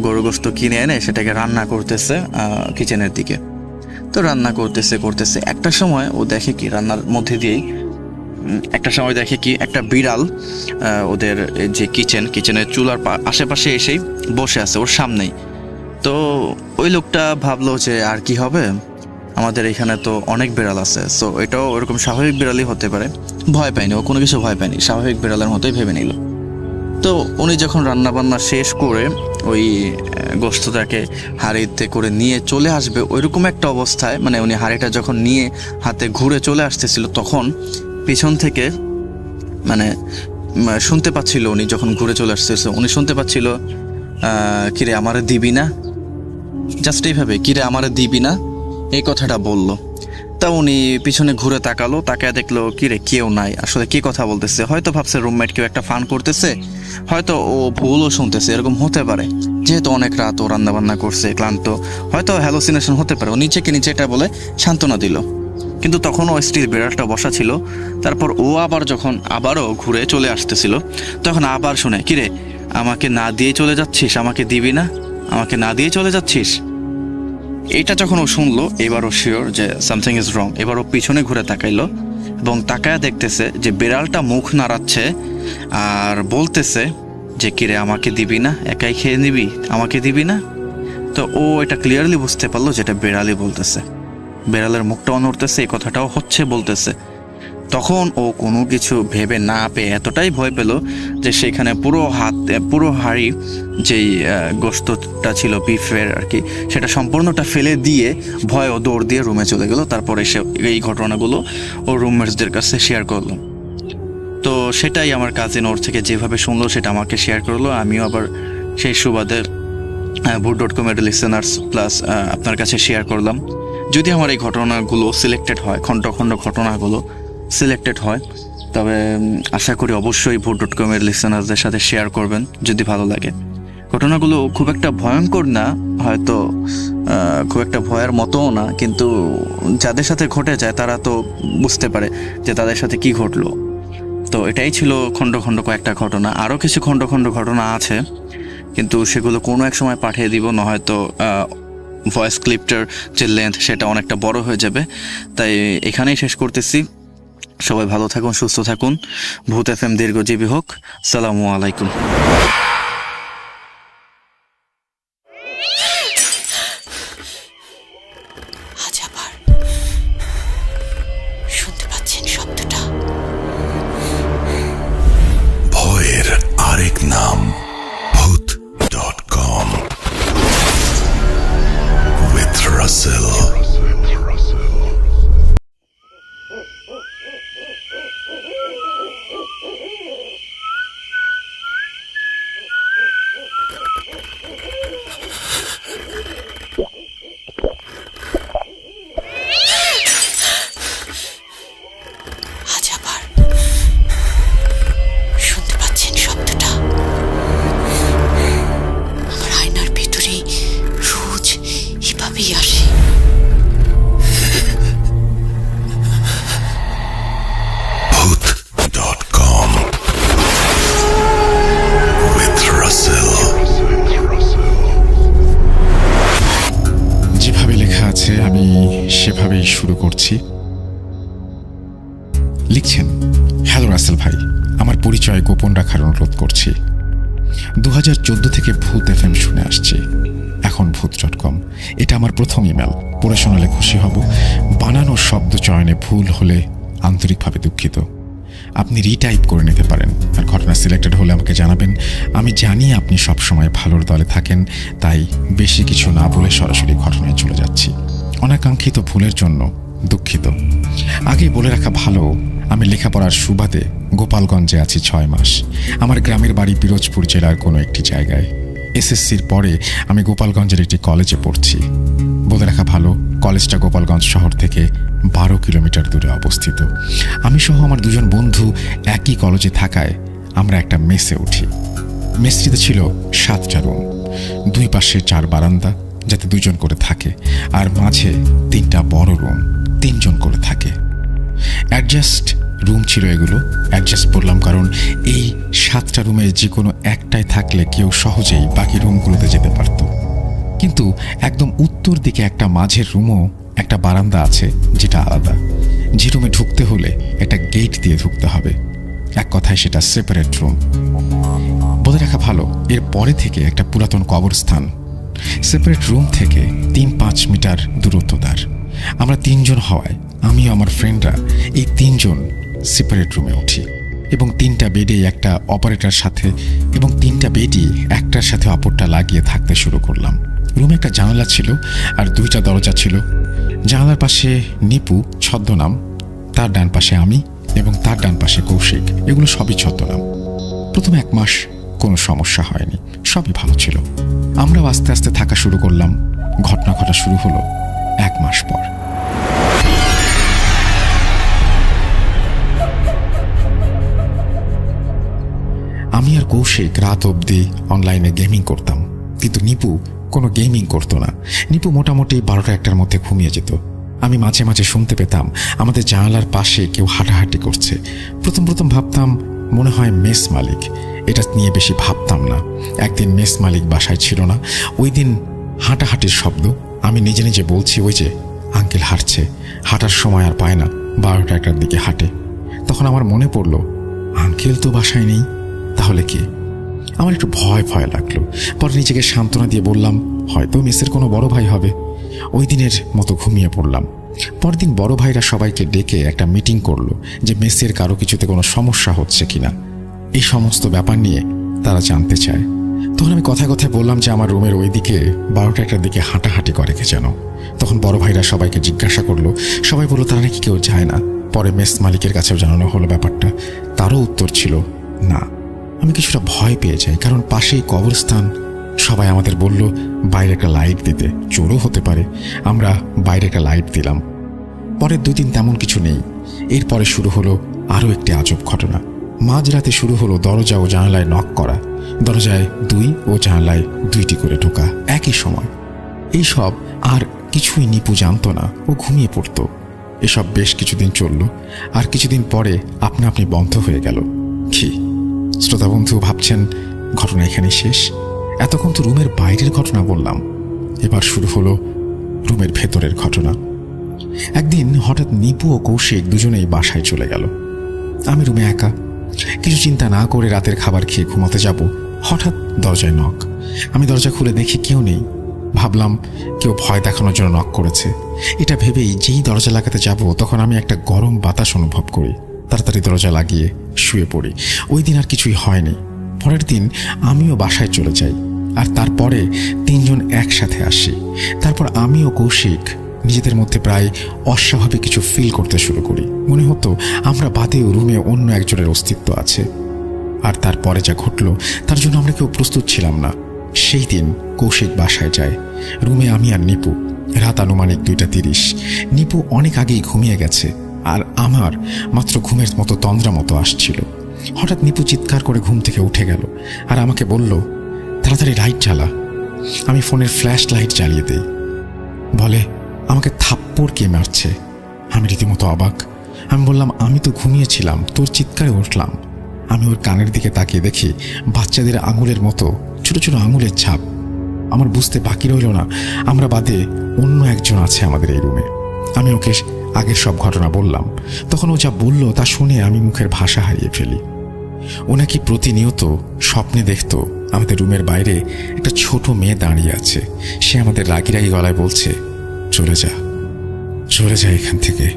গরুর গোশত কিনে এনে সেটাকে রান্না করতেছে কিচেনের দিকে। তো রান্না করতেছে একটা সময় ও দেখে কি রান্নার মধ্যে দিয়েই একটা বিড়াল ওদের যে কিচেনের চুলার আশেপাশে এসেই বসে আছে ওর সামনেই। তো ওই লোকটা ভাবলো যে আর কি হবে, আমাদের এখানে তো অনেক বিড়াল আছে, সো এটাও ওরকম স্বাভাবিক বিড়ালই হতে পারে। ভয় পায়নি, ও কোনো কিছু ভয় পায়নি, স্বাভাবিক বিড়ালের মতোই ভেবে নিল। তো উনি যখন রান্নাবান্না শেষ করে ওই গোশতটাকে হাঁড়িতে করে নিয়ে চলে আসবে, ওইরকম একটা অবস্থায় উনি হাঁড়িটা যখন নিয়ে হাতে ঘুরে চলে আসতেছিল, তখন পিছন থেকে শুনতে পাচ্ছিল, উনি যখন ঘুরে চলে আসতেছে উনি শুনতে পাচ্ছিল কিরে আমারে দিবি না, জাস্ট এইভাবে কিরে আমারে দিবি না এই কথাটা বলল। তা উনি পিছনে ঘুরে তাকায় দেখলো কিরে কেউ নাই, আসলে কি কথা বলতেছে, হয়তো ভাবছে রুমমেট কেউ একটা ফান করতেছে, হয়তো ও ভুলও শুনতেছে, এরকম হতে পারে, যেহেতু অনেক রাত ও রান্নাবান্না করছে ক্লান্ত, হয়তো হ্যালোসিনেশন হতে পারে। ও নিচে এটা বলে সান্ত্বনা দিল, কিন্তু তখন ও স্টিল বিড়ালটা বসা ছিল। তারপর ও আবারও ঘুরে চলে আসতেছিল, তখন আবার শুনে কিরে আমাকে না দিয়ে চলে যাচ্ছিস, আমাকে দিবি না, আমাকে না দিয়ে চলে যাচ্ছিস। এটা যখন ও শুনলো, এবার ও শিওর যে সামথিং ইজ রং। এবার ও পিছনে ঘুরে তাকাইলো এবং তাকায় দেখতেছে যে বিড়ালটা মুখ নাড়াচ্ছে আর বলতেছে যে কিরে আমাকে দিবি না, একাই খেয়ে নিবি, আমাকে দিবি না। তো ও এটা ক্লিয়ারলি বুঝতে পারলো যেটা বিড়ালই বলতেছে, বিড়ালের মুখটাও নড়তেছে, এই কথাটাও হচ্ছে বলতেছে। তখন ও কোনো কিছু ভেবে না পেয়ে এতটাই ভয় পেল যে সেখানে পুরো হাঁড়ি যেই গোশতটা ছিল বিফের আর কি, সেটা সম্পূর্ণটা ফেলে দিয়ে ভয়ে দৌড় দিয়ে রুমে চলে গেল। তারপরে সে এই ঘটনাগুলো ওর রুমমেটসদের কাছে শেয়ার করলো। তো সেটাই আমার কাজিন ওর থেকে যেভাবে শুনলো সেটা আমাকে শেয়ার করলো, আমিও আবার সেই সুবাদে Voot.com এর লিসেনার্স প্লাস আপনার কাছে শেয়ার করলাম যদি আমার এই ঘটনাগুলো সিলেক্টেড হয়, খণ্ড খণ্ড ঘটনাগুলো সিলেক্টেড হয়, তবে আশা করি অবশ্যই voot.com-এর লিসেনারদের সাথে শেয়ার করবেন যদি ভালো লাগে। ঘটনাগুলো খুব একটা ভয়ঙ্কর না, হয়তো খুব একটা ভয়ের মতোও না, কিন্তু যাদের সাথে ঘটে যায় তারা তো বুঝতে পারে যে তাদের সাথে কি ঘটলো। তো এটাই ছিল খণ্ড খণ্ড কয়েকটা ঘটনা। আরও কিছু খণ্ড খণ্ড ঘটনা আছে, কিন্তু সেগুলো কোনো এক সময় পাঠিয়ে দিব, না হয়তো ভয়েস ক্লিপটার যে লেন্থ সেটা অনেকটা বড় হয়ে যাবে। তাই এখানেই শেষ করতেছি। সবাই ভালো থাকুন, সুস্থ থাকুন। ভূত FM দীর্ঘজীবী হোক। আসসালামু আলাইকুম। আজ আবার শুনতে পাচ্ছেন শব্দটা? ভয়ের আরেক নাম ভূত.com with Russell. আজ আবার শুনতে পাচ্ছেন শব্দটা? আমার আয়নার ভেতরে রোজ এভাবেই আসে। Voot.com with Russell. যেভাবে লেখা আছে আমি সেভাবেই শুরু করছি। লিখছেন, হ্যালো রাসেল ভাই, আমার পরিচয় গোপন রাখার অনুরোধ করছি। 2014 থেকে ভূত FM শুনে আসছি, এখন voot.com। এটা আমার প্রথম ইমেল। পড়ে শোনালে খুশি হব। বানানোর শব্দ চয়নে ভুল হলে আন্তরিকভাবে দুঃখিত। আপনি রিটাইপ করে নিতে পারেন, আর ঘটনা সিলেক্টেড হলে আমাকে জানাবেন। আমি জানি আপনি সবসময় ভালোর দলে থাকেন, তাই বেশি কিছু না বলে সরাসরি ঘটনায় চলে যাচ্ছি। অনাকাঙ্ক্ষিত ভুলের জন্য দুঃখিত। আগেই বলে রাখা ভালো, আমি লেখাপড়ার সুবাদে গোপালগঞ্জে আছি 6 মাস। আমার গ্রামের বাড়ি পিরোজপুর জেলার কোনো একটি জায়গায়। এসএসসির পরে আমি গোপালগঞ্জের একটি কলেজে পড়ছি। বলে রাখা ভালো, কলেজটা গোপালগঞ্জ শহর থেকে 12 কিলোমিটার দূরে অবস্থিত। আমি সহ আমার দুজন বন্ধু একই কলেজে থাকায় আমরা একটা মেসে উঠি। মেসটিতে ছিল 7টা রুম, 2 পাশে 4 বারান্দা যাতে 2 জন করে থাকে, আর মাঝে 3টা বড় রুম, 3 জন করে থাকে। অ্যাডজাস্ট রুম ছিল এগুলো। অ্যাডজাস্ট বললাম কারণ এই 7টা রুমে যে কোনো একটাই থাকলে কেউ সহজেই বাকি রুমগুলোতে যেতে পারত। কিন্তু একদম উত্তর দিকে একটা মাঝের রুমও একটা বারান্দা আছে যেটা আলাদা, যে রুমে ঢুকতে হলে একটা গেট দিয়ে ঢুকতে হবে। এক কথায় সেটা সেপারেট রুম। বলে রাখা ভালো, এর পরে থেকে একটা পুরাতন কবরস্থান। সেপারেট রুম থেকে 3-5 মিটার দূরত্ব তার। আমরা 3 জন হওয়ায় আমি ও আমার ফ্রেন্ডরা এই 3 জন সেপারেট রুমে উঠি, এবং 3টা বেডে একটা অপারেটর সাথে, এবং 3টা বেডই একটার সাথে অপরটা লাগিয়ে থাকতে শুরু করলাম। রুমে একটা জানালা ছিল আর 2টা দরজা ছিল। জানালার পাশে নিপু ছদ্মনাম, তার ডান পাশে আমি, এবং তার ডান পাশে কৌশিক। এগুলো সবই ছদ্মনাম। প্রথম 1 মাস কোনো সমস্যা হয়নি, সবই ভালো ছিল। আমরাও আস্তে আস্তে থাকা শুরু করলাম। ঘটনা ঘটা শুরু হলো 1 মাস পর। আমি আর কৌশিক রাত অবধি অনলাইনে গেমিং করতাম, কিন্তু নিপু কোনো গেমিং করতো না। নিপু মোটামুটি 12টা-1টার মধ্যে ঘুমিয়ে যেত। আমি মাঝে মাঝে শুনতে পেতাম আমাদের জানালার পাশে কেউ হাঁটাহাঁটি করছে। প্রথম ভাবতাম মনে হয় মেস মালিক, এটা নিয়ে বেশি ভাবতাম না। একদিন মেস মালিক বাসায় ছিল না। ওই দিন হাঁটাহাঁটির শব্দ। আমি নিজে নিজে বলছি, ওই যে আঙ্কেল হাঁটছে, হাঁটার সময় আর পায় না, 12টা-1টার দিকে হাঁটে। তখন আমার মনে পড়ল আঙ্কেল তো বাসায় নেই, তাহলে কে? আমার একটু ভয় ভয় লাগলো। পরে নিজেকে সান্ত্বনা দিয়ে বললাম হয়তো মেসের কোনো বড় ভাই হবে। ওই দিনের মতো ঘুমিয়ে পড়লাম। পরদিন বড় ভাইরা সবাইকে ডেকে একটা মিটিং করলো যে মেসের কারো কিছুতে কোনো সমস্যা হচ্ছে কিনা। এই সমস্ত ব্যাপার নিয়ে তারা জানতে চায়। তখন আমি কথায় কথায় বললাম যে আমার রুমের ওই দিকে 12টা-1টার দিকে হাঁটাহাঁটি করে কে যেন। তখন বড় ভাইরা সবাইকে জিজ্ঞাসা করলো। সবাই বললো তারা নাকি কেউ যায় না। পরে মেস মালিকের কাছেও জানানো হলো ব্যাপারটা, তারও উত্তর ছিল না। আমি কিছুটা ভয় পেয়ে যাই, কারণ পাশেই কবরস্থান, সবাই আমাদের বলল বাইরে একটা লাইট দিতে, চোরও হতে পারে। আমরা বাইরে একটা লাইট দিলাম। পরের 2 দিন তেমন কিছু নেই। এরপরে শুরু হলো আরও একটি আজব ঘটনা। মাঝরাতে শুরু হলো দরজা ও জানালায় নক করা। দরজায় 2 ও জানালায় 2টি করে ঢোকা একই সময়। এইসব আর কিছুই নিপু জানতো না, ও ঘুমিয়ে পড়তো। এসব বেশ কিছুদিন চলল, আর কিছুদিন পরে আপনা আপনি বন্ধ হয়ে গেল। কি শ্রোতা বন্ধু ভাবছেন ঘটনা এখানেই শেষ? এতক্ষণ তো রুমের বাইরের ঘটনা বললাম, এবার শুরু হলো রুমের ভেতরের ঘটনা। একদিন হঠাৎ নিপু ও কৌশিক দুজনেই বাসায় চলে গেল। আমি রুমে একা। কিছু চিন্তা না করে রাতের খাবার খেয়ে ঘুমাতে যাব, হঠাৎ দরজায় নক। আমি দরজা খুলে দেখি কেউ নেই। ভাবলাম কেউ ভয় দেখানোর জন্য নক করেছে। এটা ভেবেই যেই দরজা লাগাতে যাব তখন আমি একটা গরম বাতাস অনুভব করি। তাড়াতাড়ি দরজা লাগিয়ে শুয়ে পড়ি। ওই দিন আর কিছুই হয়নি। পরের দিন আমিও বাসায় চলে যাই, আর তারপরে 3 জন একসাথে আসি। তারপর আমি ও কৌশিক নিজেদের মধ্যে প্রায় অস্বাভাবিক কিছু ফিল করতে শুরু করি। মনে হতো আমরা বাদেও রুমে অন্য একজনের অস্তিত্ব আছে। আর তারপরে যা ঘটল তার জন্য আমরা কেউ প্রস্তুত ছিলাম না। সেই দিন কৌশিক বাসায় যায়, রুমে আমি আর নিপু। রাত আনুমানিক 2:30। নিপু অনেক আগেই ঘুমিয়ে গেছে, আর আমার মাত্র ঘুমের মতো তন্দ্রা মতো আসছিল। হঠাৎ নিপু চিৎকার করে ঘুম থেকে উঠে গেল আর আমাকে বলল, তাড়াতাড়ি লাইট জ্বালা। আমি ফোনের ফ্ল্যাশ লাইট জ্বালিয়ে দেই। বলে আমাকে থাপ্পড় কে মারছে। আমি রীতিমতো অবাক। আমি বললাম, আমি তো ঘুমিয়েছিলাম, তোর চিৎকারে উঠলাম। আমি ওর কানের দিকে তাকিয়ে দেখি বাচ্চাদের আঙুলের মতো ছোট ছোট আঙুলের ছাপ। আমার বুঝতে বাকি রইল না আমরা বাদে অন্য একজন আছে আমাদের এই রুমে। আমি ওকে আগের সব ঘটনা বললাম। তখন ও যা বলল তা শুনে আমি মুখের ভাষা হারিয়ে ফেলি। ও নাকি প্রতিনিয়ত স্বপ্নে দেখতো আমাদের রুমের বাইরে একটা ছোট মেয়ে দাঁড়িয়ে আছে। সে আমাদের রাগি রাগি গলায় বলছে, চলে যা, চলে যা এখান থেকে,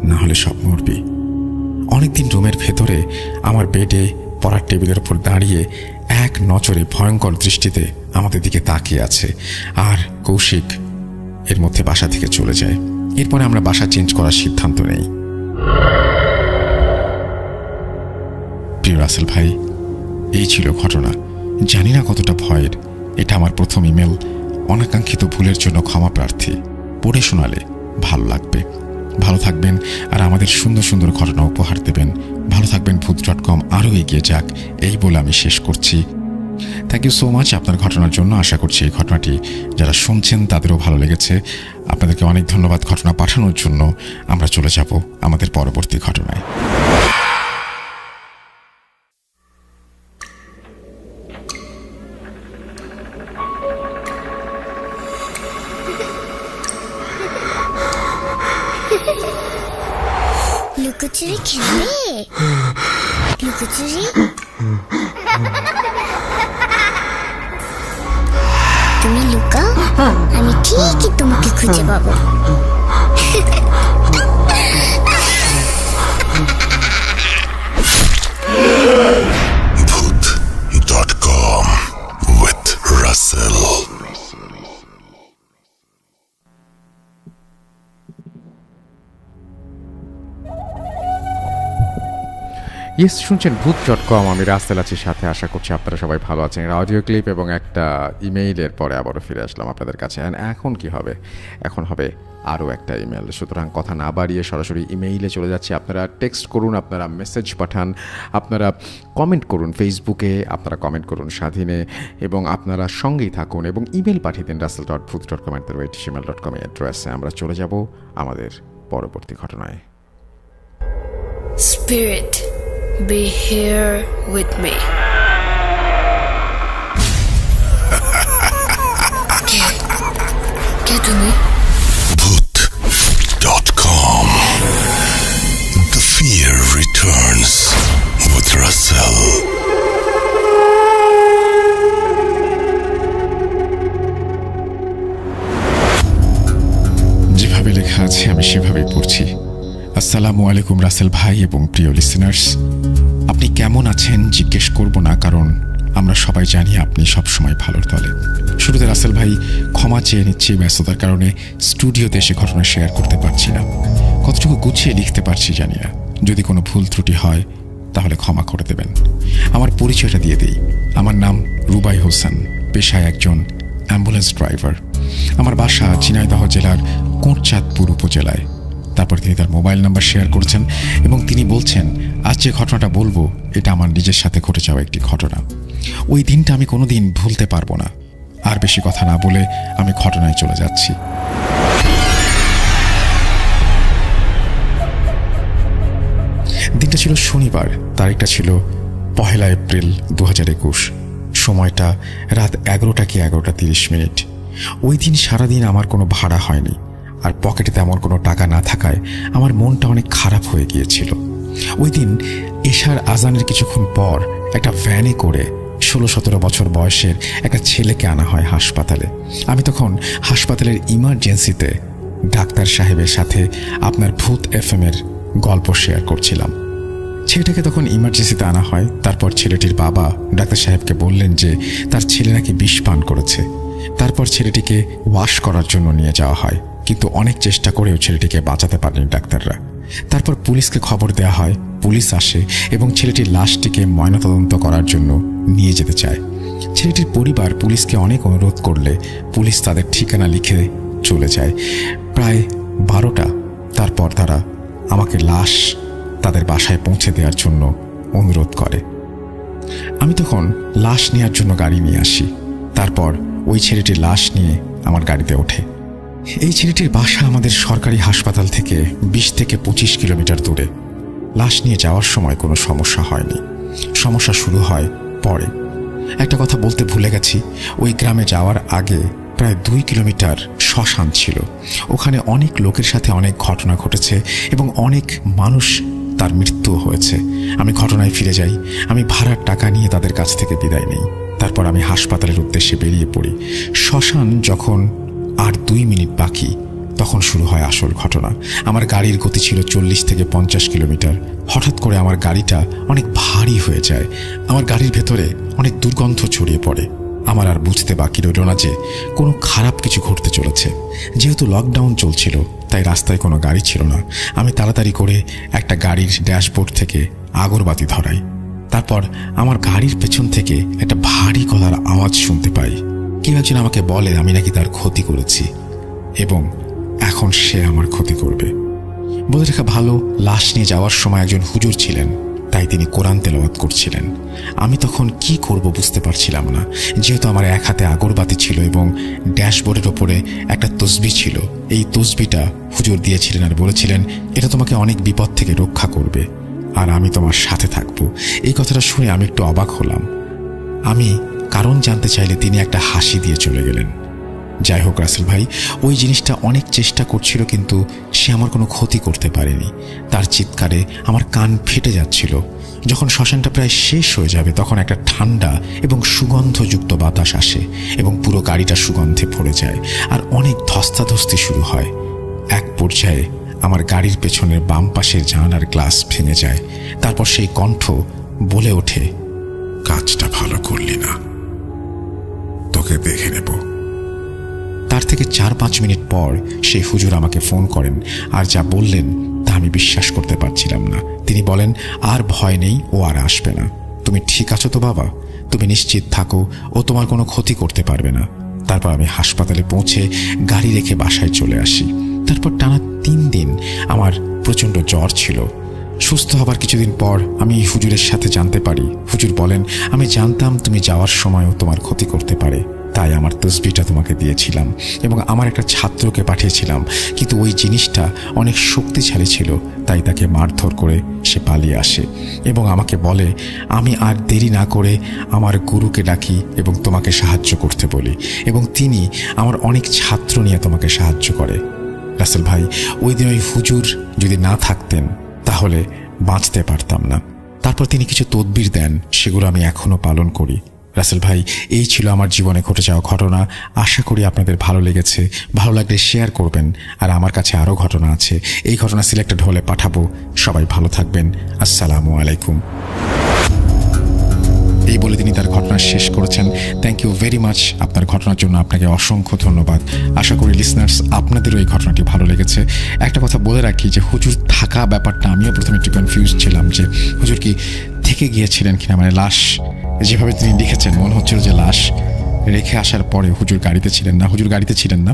না হলে সব মরবি। অনেকদিন রুমের ভেতরে আমার বেডে পড়ার টেবিলের উপর দাঁড়িয়ে এক নজরে ভয়ঙ্কর দৃষ্টিতে আমাদের দিকে তাকিয়ে আছে। আর কৌশিক এর মধ্যে বাসা থেকে চলে যায়। এরপরে আমরা বাসা চেঞ্জ করার সিদ্ধান্ত নেই। প্রিয় রাসেল ভাই, এই ছিল ঘটনা। জানি না কতটা ভয়ের। এটা আমার প্রথম ইমেল। অনাকাঙ্ক্ষিত ভুলের জন্য ক্ষমা প্রার্থী। পড়ে শোনালে ভালো লাগবে। ভালো থাকবেন আর আমাদের সুন্দর সুন্দর ঘটনা উপহার দেবেন। ভালো থাকবেন। ভূত.com আরও এগিয়ে যাক, এই বলে আমি শেষ করছি। থ্যাংক ইউ সো মাচ আপনার ঘটনার জন্য। আশা করছি এই ঘটনাটি যারা শুনছেন তাদেরও ভালো লেগেছে। আপনাদেরকে অনেক ধন্যবাদ ঘটনা পাঠানোর জন্য। আমরা চলে যাব আমাদের পরবর্তী ঘটনায়। লুকোচুরি খেলবে? লুকোচুরি? তুমি লুকাও, আমি ঠিকই তোমাকে খুঁজে পাবো। Voot.com with Russell. ইয়েস, শুনছেন ভূত.com। আমি রাসেল আছি সাথে। আশা করছি আপনারা সবাই ভালো আছেন। অডিও ক্লিপ এবং একটা ইমেইলের পরে আবারও ফিরে আসলাম আপনাদের কাছে। এখন কি হবে? এখন হবে আরও একটা ইমেল। সুতরাং কথা না বাড়িয়ে সরাসরি ইমেইলে চলে যাচ্ছি। আপনারা টেক্সট করুন, আপনারা মেসেজ পাঠান, আপনারা কমেন্ট করুন ফেসবুকে, আপনারা কমেন্ট করুন স্বাধীনে, এবং আপনারা সঙ্গেই থাকুন এবং ইমেল পাঠিয়ে দিন russell.booth.com@gmail.com অ্যাড্রেসে। আমরা চলে যাব আমাদের পরবর্তী ঘটনায়। Spirit, be here with me. কে তুমি? Voot.com. The fear returns with Russell. যেভাবে লেখা আছে আমি সেভাবেই পড়ছি। আসসালামু আলাইকুম রাসেল ভাই এবং প্রিয় লিসেনার্স। আপনি কেমন আছেন জিজ্ঞেস করব না, কারণ আমরা সবাই জানি আপনি সবসময় ভালোর দলে। শুরুতে রাসেল ভাই ক্ষমা চেয়ে নিচ্ছি, ব্যস্ততার কারণে স্টুডিওতে এসে ঘটনা শেয়ার করতে পারছি না। কতটুকু গুছিয়ে লিখতে পারছি জানি না। যদি কোনো ভুল ত্রুটি হয় তাহলে ক্ষমা করে দেবেন। আমার পরিচয়টা দিয়ে দিই। আমার নাম রুবাই হোসেন, পেশায় একজন অ্যাম্বুলেন্স ড্রাইভার। আমার বাসা ঝিনাইদহ জেলার কোটচাঁদপুর উপজেলায়। তারপর তিনি তার মোবাইল নাম্বার শেয়ার করছেন এবং তিনি বলছেন, আজ যে ঘটনাটা বলবো এটা আমার নিজের সাথে ঘটে যাওয়া একটি ঘটনা। ওই দিনটা আমি কোনোদিন ভুলতে পারবো না। আর বেশি কথা না বলে আমি ঘটনায় চলে যাচ্ছি। দিনটা ছিল শনিবার, তারিখটা ছিল 1 এপ্রিল 2021। সময়টা রাত 11টা কি 11:30। ওই দিন সারাদিন আমার কোনো ভাড়া হয়নি, আর পকেটে তেমন কোনো টাকা না থাকায় আমার মনটা অনেক খারাপ হয়ে গিয়েছিল। ওই দিন এশার আজানের কিছুক্ষণ পর একটা ভ্যানে করে 16-17 বছর বয়সের একটা ছেলেকে আনা হয় হাসপাতালে। আমি তখন হাসপাতালের ইমার্জেন্সিতে ডাক্তার সাহেবের সাথে আপনার ভূত FM এর গল্প শেয়ার করছিলাম। ছেলেটাকে তখন ইমার্জেন্সিতে আনা হয়। তারপর ছেলেটির বাবা ডাক্তার সাহেবকে বললেন যে তার ছেলে নাকি বিষ পান করেছে। তারপর ছেলেটিকে ওয়াশ করার জন্য নিয়ে যাওয়া হয়, কিন্তু অনেক চেষ্টা করেও ছেলেটিকে বাঁচাতে পারেনি ডাক্তাররা। তারপর পুলিশকে খবর দেওয়া হয়, পুলিশ আসে এবং ছেলেটির লাশটিকে ময়নাতদন্ত করার জন্য নিয়ে যেতে চায়। ছেলেটির পরিবার পুলিশকে অনেক অনুরোধ করলে পুলিশ তাদের ঠিকানা লিখে চলে যায়। প্রায় 12টা। তারপর তারা আমাকে লাশ তাদের বাসায় পৌঁছে দেওয়ার জন্য অনুরোধ করে। আমি তখন লাশ নেওয়ার জন্য গাড়ি নিয়ে আসি। তারপর ওই ছেলেটির লাশ নিয়ে আমার গাড়িতে ওঠে। এই ছেলেটির বাসা আমাদের সরকারি হাসপাতাল থেকে 20 থেকে 25 কিলোমিটার দূরে। লাশ নিয়ে যাওয়ার সময় কোনো সমস্যা হয়নি, সমস্যা শুরু হয় পরে। একটা কথা বলতে ভুলে গেছি, ওই গ্রামে যাওয়ার আগে প্রায় 2 কিলোমিটার শ্মশান ছিল। ওখানে অনেক লোকের সাথে অনেক ঘটনা ঘটেছে এবং অনেক মানুষ তার মৃত্যু হয়েছে। আমি ঘটনায় ফিরে যাই। আমি ভাড়ার টাকা নিয়ে তাদের কাছ থেকে বিদায় নেই। তারপর আমি হাসপাতালের উদ্দেশ্যে বেরিয়ে পড়ি। শ্মশান যখন আর 2 মিনিট বাকি, তখন শুরু হয় আসল ঘটনা। আমার গাড়ির গতি ছিল 40 থেকে 50 কিলোমিটার। হঠাৎ করে আমার গাড়িটা অনেক ভারী হয়ে যায়। আমার গাড়ির ভেতরে অনেক দুর্গন্ধ ছড়িয়ে পড়ে। আমার আর বুঝতে বাকি রইল না যে কোনো খারাপ কিছু ঘটতে চলেছে। যেহেতু লকডাউন চলছিল তাই রাস্তায় কোনো গাড়ি ছিল না। আমি তাড়াতাড়ি করে একটা গাড়ির ড্যাশবোর্ড থেকে আগরবাতি ধরাই। তারপর আমার গাড়ির পেছন থেকে একটা ভারী গলার আওয়াজ শুনতে পাই। কেউ একজন আমাকে বলে আমি নাকি তার ক্ষতি করেছি এবং এখন সে আমার ক্ষতি করবে। বলে রাখা ভালো, লাশ নিয়ে যাওয়ার সময় একজন হুজুর ছিলেন, তাই তিনি কোরআন তেলাওয়াত করছিলেন। আমি তখন কি করব বুঝতে পারছিলাম না, যেহেতু আমার এক হাতে আগরবাতি ছিল এবং ড্যাশবোর্ডের ওপরে একটা তসবিহ ছিল। এই তসবিহটা হুজুর দিয়েছিলেন আর বলেছিলেন, এটা তোমাকে অনেক বিপদ থেকে রক্ষা করবে আর আমি তোমার সাথে থাকবো। এই কথাটা শুনে আমি একটু অবাক হলাম। আমি কারণ জানতে চাইলে তিনি একটা হাসি দিয়ে চলে গেলেন। যাই হোক রাসেল ভাই, ওই জিনিসটা অনেক চেষ্টা করছিল, কিন্তু সে আমার কোনো ক্ষতি করতে পারেনি। তার চিৎকারে আমার কান ফেটে যাচ্ছিল। যখন শ্মশানটা প্রায় শেষ হয়ে যাবে তখন একটা ঠান্ডা এবং সুগন্ধযুক্ত বাতাস আসে এবং পুরো গাড়িটা সুগন্ধে ভরে যায় আর অনেক ধস্তাধস্তি শুরু হয়। এক পর্যায়ে আমার গাড়ির পেছনের বাম পাশের জানালার গ্লাস ভেঙে যায়। তারপর সেই কণ্ঠ বলে ওঠে, কাজটা ভালো করলি না, তোকে দেখে নেব। তার থেকে 4-5 মিনিট পর সেই হুজুর আমাকে ফোন করেন আর যা বললেন তা আমি বিশ্বাস করতে পারছিলাম না। তিনি বলেন, আর ভয় নেই, ও আর আসবে না। তুমি ঠিক আছো তো বাবা? তুমি নিশ্চিত থাকো, ও তোমার কোনো ক্ষতি করতে পারবে না। তারপর আমি হাসপাতালে পৌঁছে গাড়ি রেখে বাসায় চলে আসি। তারপর টানা 3 দিন আমার প্রচণ্ড জ্বর ছিল। সুস্থ হবার কিছুদিন পর আমি হুজুরের সাথে জানতে পারি, হুজুর বলেন, আমি জানতাম তুমি যাওয়ার সময়ও তোমার ক্ষতি করতে পারে, তাই আমার তসবিহটা তোমাকে দিয়েছিলাম এবং আমার একটা ছাত্রকে পাঠিয়েছিলাম, কিন্তু ওই জিনিসটা অনেক শক্তিশালী ছিল, তাই তাকে মারধর করে সে পালিয়ে আসে এবং আমাকে বলে আমি আর দেরি না করে আমার গুরুকে ডাকি এবং তোমাকে সাহায্য করতে বলি এবং তিনি আমার অনেক ছাত্র নিয়ে তোমাকে সাহায্য করে। রাসেল ভাই, ওই দিন ওই হুজুর যদি না থাকতেন তাহলে বাঁচতে পারতাম না। তারপর তিনি কিছু তদবির দেন, সেগুলো আমি এখনো পালন করি। রাসেল ভাই, এই ছিল আমার জীবনে ঘটে যাওয়া ঘটনা। আশা করি আপনাদের ভালো লেগেছে। ভালো লাগলে শেয়ার করবেন। আর আমার কাছে আরও ঘটনা আছে, এই ঘটনা সিলেক্টেড হলে পাঠাবো। সবাই ভালো থাকবেন। আসসালামু আলাইকুম। এই বলে তিনি তার ঘটনা শেষ করেছেন। Thank you very much. আপনার ঘটনার জন্য আপনাকে অসংখ্য ধন্যবাদ। আশা করি লিসনার্স আপনাদেরও এই ঘটনাটি ভালো লেগেছে। একটা কথা বলে রাখি যে হুজুর থাকা ব্যাপারটা আমিও প্রথমে একটু কনফিউজ ছিলাম যে হুজুর কি থেকে গিয়েছিলেন কিনা, মানে লাশ যেভাবে তিনি লিখেছেন মনে হচ্ছিল যে লাশ রেখে আসার পরে হুজুর গাড়িতে ছিলেন না,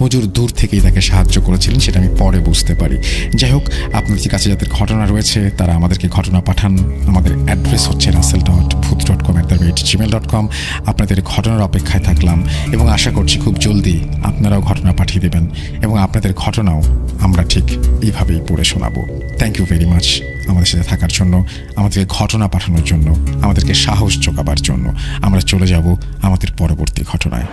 হুজুর দূর থেকেই তাকে সাহায্য করেছিলেন, সেটা আমি পরে বুঝতে পারি। যাই হোক, আপনাদের কাছে যাদের ঘটনা রয়েছে তারা আমাদেরকে ঘটনা পাঠান। আমাদের অ্যাড্রেস হচ্ছে russell.booth.com@gmail.com। আপনাদের ঘটনার অপেক্ষায় থাকলাম এবং আশা করছি খুব জলদি আপনারাও ঘটনা পাঠিয়ে দেবেন এবং আপনাদের ঘটনাও আমরা ঠিক এইভাবেই পড়ে শোনাবো। থ্যাংক ইউ ভেরি মাচ আমাদের সাথে থাকার জন্য, আমাদেরকে ঘটনা পাঠানোর জন্য, আমাদেরকে সাহস জোগাবার জন্য। আমরা চলে যাব আমাদের পরবর্তী ঘটনায়।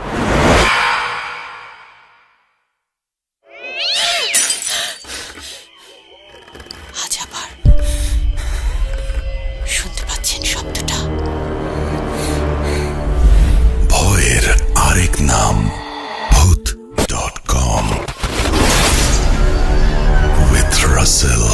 আজ আবার শুনতে পাচ্ছেন শব্দটা? ভয়ের আরেক নাম booth.com with Russell.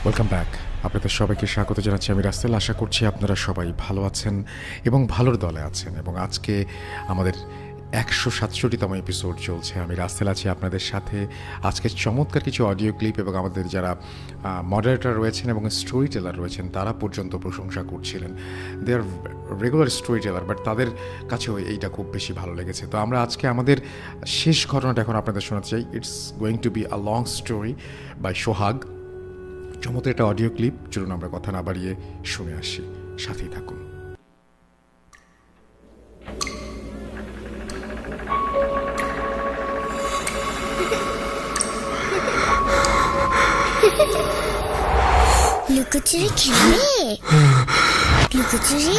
Welcome back. আপনাদের সবাইকে স্বাগত জানাচ্ছি আমি রাসেল। আশা করছি আপনারা সবাই ভালো আছেন এবং ভালোর দলে আছেন। এবং আজকে আমাদের 167তম এপিসোড চলছে। আমি রাসেল আছি আপনাদের সাথে। আজকে চমৎকার কিছু অডিও ক্লিপ এবং আমাদের যারা মডারেটর রয়েছেন এবং স্টোরি টেলার রয়েছেন তারা পর্যন্ত প্রশংসা করছিলেন। দে আর রেগুলার স্টোরি টেলার, বাট তাদের কাছেও এইটা খুব বেশি ভালো লেগেছে। তো আমরা আজকে আমাদের শেষ ঘটনাটা এখন আপনাদের শোনাতে চাই। It's going to be a long story by Sohag. চমৎকার একটা অডিও ক্লিপ, চলুন আমরা কথা না বাড়িয়ে শুনে আসি, সাথেই থাকুন। লুকোচুরি খেলবে? লুকোচুরি?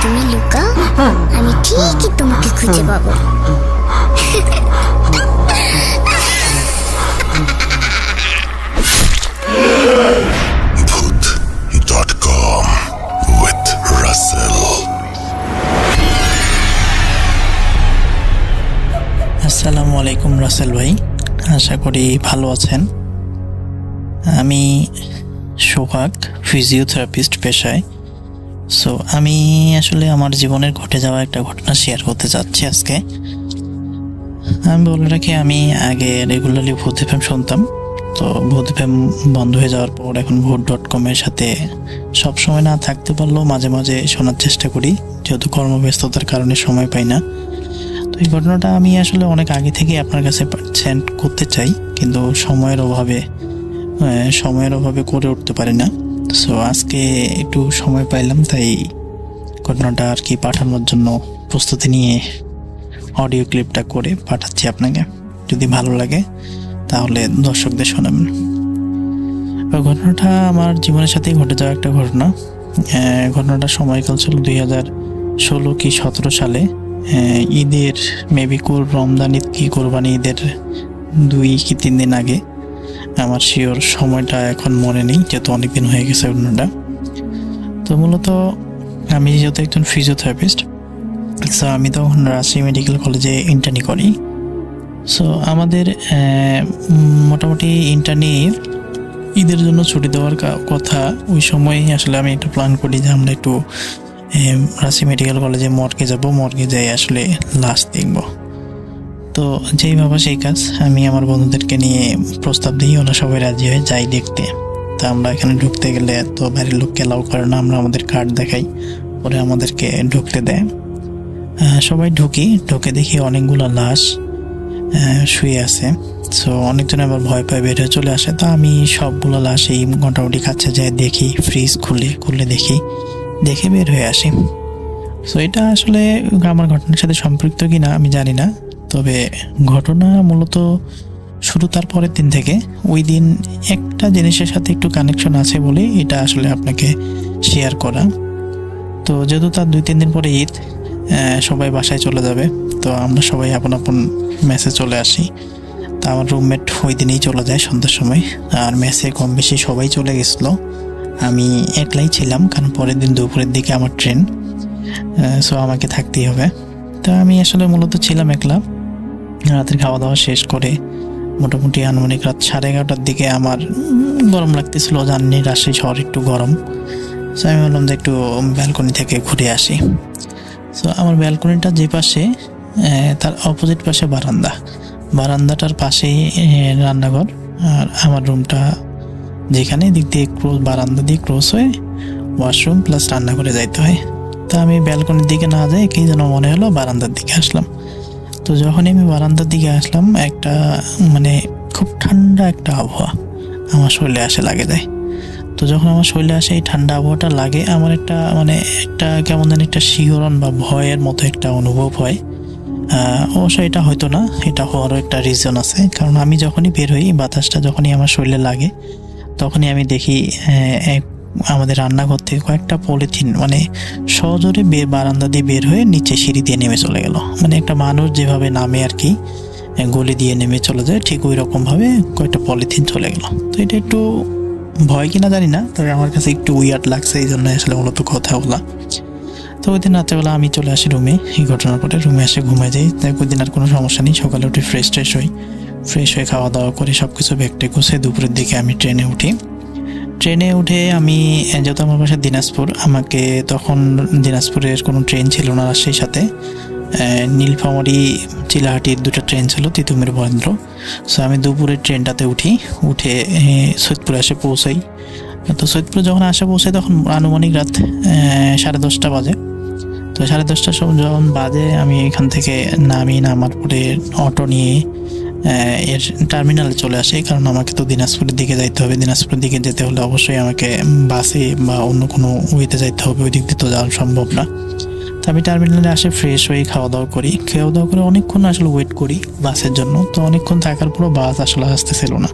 তুমি লুকাও, আমি ঠিকই তোমাকে খুঁজে পাবো। booth.com with Russell. আসসালামু আলাইকুম রাসেল ভাই, আশা করি ভালো আছেন। আমি সোহাগ, ফিজিওথেরাপিস্ট পেশায়। সো আমি আসলে আমার জীবনের ঘটে যাওয়া একটা ঘটনা শেয়ার করতে চাচ্ছি আজকে। আমি বলে রাখি, আমি আগে রেগুলারলি ভূত এফএম শুনতাম। তো ভূত এফএম বন্ধ হয়ে যাওয়ার পর এখন ভূত.com-এর সাথে সবসময় না থাকতে পারলেও মাঝে মাঝে শোনার চেষ্টা করি, যেহেতু কর্মব্যস্ততার কারণে সময় পাই না। তো এই ঘটনাটা আমি আসলে অনেক আগে থেকেই আপনার কাছে সেন্ড করতে চাই, কিন্তু সময়ের অভাবে করে উঠতে পারি না। সো আজকে একটু সময় পাইলাম, তাই ঘটনাটা আর কি পাঠানোর জন্য প্রস্তুতি নিয়ে অডিও ক্লিপটা করে পাঠাচ্ছি আপনাকে। যদি ভালো লাগে তাহলে দর্শকদের শোনাবেন। ঘটনাটা আমার জীবনের সাথেই ঘটে যাওয়া একটা ঘটনা। ঘটনাটা সময়কাল ছিল 2016 কি 17 সালে। ঈদের মেবি রমজান ঈদ কি কোরবানি ঈদের 2 কি 3 দিন আগে। আমার শিওর সময়টা এখন মনে নেই, যেহেতু অনেকদিন হয়ে গেছে ঘটনাটা। তো মূলত আমি যেহেতু একজন ফিজিওথেরাপিস্ট, সো আমি তখন রাজশাহী মেডিকেল কলেজে ইন্টার্নি করি। সো আমাদের মোটামুটি ইন্টার্নি ঈদের জন্য ছুটি দেওয়ার কথা। ওই সময় আসলে আমি একটু প্ল্যান করি যে আমরা একটু রাজশাহী মেডিকেল কলেজে মর্গে যাব, মর্গে যাই আসলে লাশ দেখব। তো যেই ভাবা সেই কাজ, আমি আমার বন্ধুদেরকে নিয়ে প্রস্তাব দিই, ওরা সবাই রাজি হয়ে যাই দেখতে। তা আমরা এখানে ঢুকতে গেলে তো বাড়ির লোককে অ্যালাউ করে না, আমরা আমাদের কার্ড দেখাই, পরে আমাদেরকে ঢুকতে দেয়। সবাই ঢুকে দেখি অনেকগুলো লাশ শুয়ে আছে। সো অনেকজন আবার ভয় পায়, বের হয়ে চলে আসে। তা আমি সবগুলো লাশ এই মোটামুটি কাছে যাই দেখি, ফ্রিজ খুলে দেখে বের হয়ে আসি। সো এটা আসলে আমার ঘটনার সাথে সম্পৃক্ত কিনা আমি জানি না, তবে ঘটনা মূলত শুরু তার পরের দিন থেকে। ওই দিন একটা জিনিসের সাথে একটু কানেকশন আছে বলে এটা আসলে আপনাকে শেয়ার করা। তো যেহেতু তার 2-3 দিন পরে ঈদ, সবাই বাসায় চলে যাবে, তো আমরা সবাই আপন মেসে চলে আসি। তা আমার রুমমেট ওই দিনেই চলে যায় সন্ধ্যার সময়, আর মেসে কম বেশি সবাই চলে গেছিলো, আমি একলাই ছিলাম, কারণ পরের দিন দুপুরের দিকে আমার ট্রেন। সো আমাকে থাকতেই হবে। তো আমি আসলে মূলত ছিলাম একলা। রাতের খাওয়া দাওয়া শেষ করে মোটামুটি আনুমানিক রাত 11:30টার দিকে আমার গরম লাগতেছিল, জানি রাজশাহী শহর একটু গরম। সো আমি বললাম যে একটু ব্যালকনি থেকে ঘুরে আসি। সো আমার ব্যালকনিটা যে পাশে, তার অপোজিট পাশে বারান্দাটার পাশেই রান্নাঘর, আর আমার রুমটা যেখানে দিক দিয়ে বারান্দা দিয়ে ক্রস হয়ে ওয়াশরুম প্লাস রান্নাঘরে যাইতে হয়। তা আমি ব্যালকনির দিকে না যাই কি যেন মনে হলো বারান্দার দিকে আসলাম। তো যখনই আমি বারান্দার দিকে আসলাম, একটা মানে খুব ঠান্ডা একটা আবহাওয়া আমার শরীরে লাগে যায়। তো যখন আমার শরীরে আসে এই ঠান্ডা আবহাওয়াটা লাগে, আমার একটা কেমন যেন একটা শিহরণ বা ভয়ের মতো একটা অনুভব হয়। অবশ্য এটা হয়তো না, এটা হওয়ারও একটা রিজন আছে। কারণ আমি যখনই বের হই, বাতাসটা যখনই আমার শরীরে লাগে, তখনই আমি দেখি আমাদের রান্নাঘর থেকে কয়েকটা পলিথিন সহজরে বারান্দা দিয়ে বের হয়ে নিচে সিঁড়ি দিয়ে নেমে চলে গেল। একটা মানুষ যেভাবে নামে আর কি, গলি দিয়ে নেমে চলে যায়, ঠিক ওই রকমভাবে কয়েকটা পলিথিন চলে গেল। তো এটা একটু ভয় কিনা জানি না, তবে আমার কাছে একটু উইয়ার্ড লাগছে, এই জন্য আসলে মূলত কথা বলা। তো ওই দিন রাত্রেবেলা আমি চলে আসি রুমে, এই ঘটনার পরে রুমে এসে ঘুমাই যাই। তাই ওই দিন আর কোনো সমস্যা নেই। সকালে উঠে ফ্রেশ হয়ে খাওয়া দাওয়া করে সব কিছু ব্যাগটে গুছে দুপুরের দিকে আমি ট্রেনে উঠে আমি, যেহেতু আমার বাসা দিনাজপুর, আমাকে তখন দিনাজপুরের কোনো ট্রেন ছিল না রাজশাহীর সাথে, নীলফামারী চিলাহাটির দুটো ট্রেন ছিল, তিতুমির বরেন্দ্র। সো আমি দুপুরের ট্রেনটাতে উঠে সৈয়দপুরে এসে পৌঁছাই। তো সৈয়দপুরে যখন পৌঁছাই তখন আনুমানিক রাত 10:30 বাজে। তো 10:30 যখন বাজে, আমি এখান থেকে নামার পরে অটো নিয়ে এর টার্মিনালে চলে আসি। কারণ আমাকে তো দিনাজপুরের দিকে যাইতে হবে। দিনাজপুরের দিকে যেতে হলে অবশ্যই আমাকে বাসে বা অন্য কোনো ওয়েতে যাইতে হবে, ওই দিক দিয়ে তো যাওয়া সম্ভব না। তো আমি টার্মিনালে ফ্রেশ হয়ে খাওয়া দাওয়া করে অনেকক্ষণ আসলে ওয়েট করি বাসের জন্য। তো অনেকক্ষণ থাকার পরও বাস আসলে আসতেছিল না।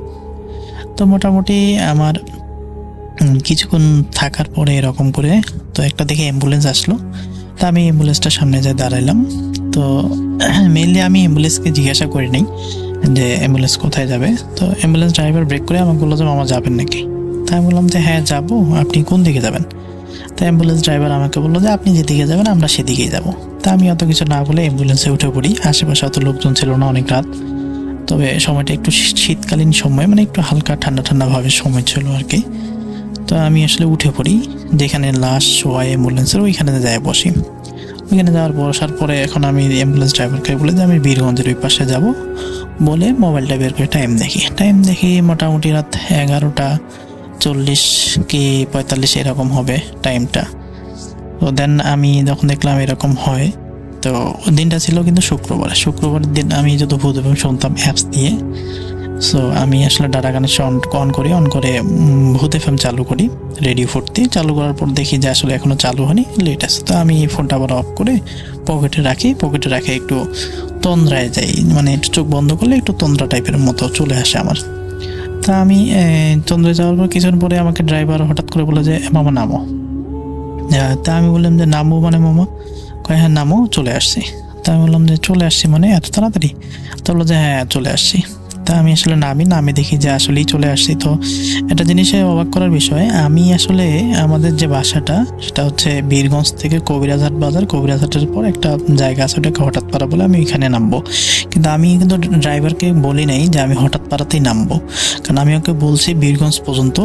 তো মোটামুটি আমার কিছুক্ষণ থাকার পরে এরকম করে তো একটা দেখে অ্যাম্বুলেন্স আসলো। তা আমি অ্যাম্বুলেন্সটার সামনে যাই দাঁড়াইলাম। তো মেইনলি আমি অ্যাম্বুলেন্সকে জিজ্ঞাসা করি নাই যে অ্যাম্বুলেন্স কোথায় যাবে। তো অ্যাম্বুলেন্স ড্রাইভার ব্রেক করে আমাকে বললো যে মামা যাবেন নাকি। তাই আমি বললাম যে হ্যাঁ যাবো, আপনি কোন দিকে যাবেন? তো অ্যাম্বুলেন্স ড্রাইভার আমাকে বললো যে আপনি যেদিকে যাবেন আমরা সেদিকেই যাবো। তা আমি অত কিছু না বলে অ্যাম্বুলেন্সে উঠে পড়ি। আশেপাশে অত লোকজন ছিল না, অনেক রাত। তবে সময়টা একটু শীতকালীন সময়, একটু হালকা ঠান্ডা ভাবের সময় ছিল আর কি। তো আমি আসলে উঠে পড়ি, যেখানে লাশ শোয়া অ্যাম্বুলেন্সের ওইখানে যাই বসি। ওইখানে বসার পরে এখন আমি অ্যাম্বুলেন্স ড্রাইভারকে বলে যে আমি বীরগঞ্জের ওই পাশে যাব বলে মোবাইলটা বের করে টাইম দেখি মোটামুটি রাত 11:40 কি 45 এরকম হবে টাইমটা। তো দেন আমি যখন দেখলাম এরকম হয়, তো দিনটা ছিল কিন্তু শুক্রবারের দিন। আমি যত ভূত এবং শুনতাম অ্যাপস দিয়ে। সো আমি আসলে ডাটা কানেকশন অন করে ভূত এফএম চালু করি, রেডিও 4 দিয়ে। চালু করার পর দেখি যে আসলে এখনো চালু হয়নি, লেট আছে। তো আমি ফোনটা আবার অফ করে পকেটে রাখি একটু তন্দ্রায় যাই, একটু চোখ বন্ধ করলে একটু তন্দ্রা টাইপের মতো চলে আসে আমার। তা আমি তন্দ্রায় যাওয়ার পর কিছুক্ষণ পরে আমাকে ড্রাইভার হঠাৎ করে বলে যে মামা নামো। তা আমি বললাম যে নামবো মামা? কয় হ্যাঁ নামো, চলে আসছি। তা আমি বললাম যে চলে আসছি এত তাড়াতাড়ি? তো বললো যে হ্যাঁ চলে আসছি। তা আমি আসলে নামে দেখি যে আসলেই চলে আসছি। তো একটা জিনিসে অবাক করার বিষয়, আমি আসলে আমাদের যে বাসাটা সেটা হচ্ছে বীরগঞ্জ থেকে কবিরাজহাট বাজার, কবিরাজহাটের পর একটা জায়গা আছে ওটাকে হঠাৎ পাড়া বলে, আমি ওইখানে নামবো। কিন্তু আমি ড্রাইভারকে বলি নাই যে আমি হঠাৎ পাড়াতেই নামবো, কারণ আমি ওকে বলছি বীরগঞ্জ পর্যন্ত,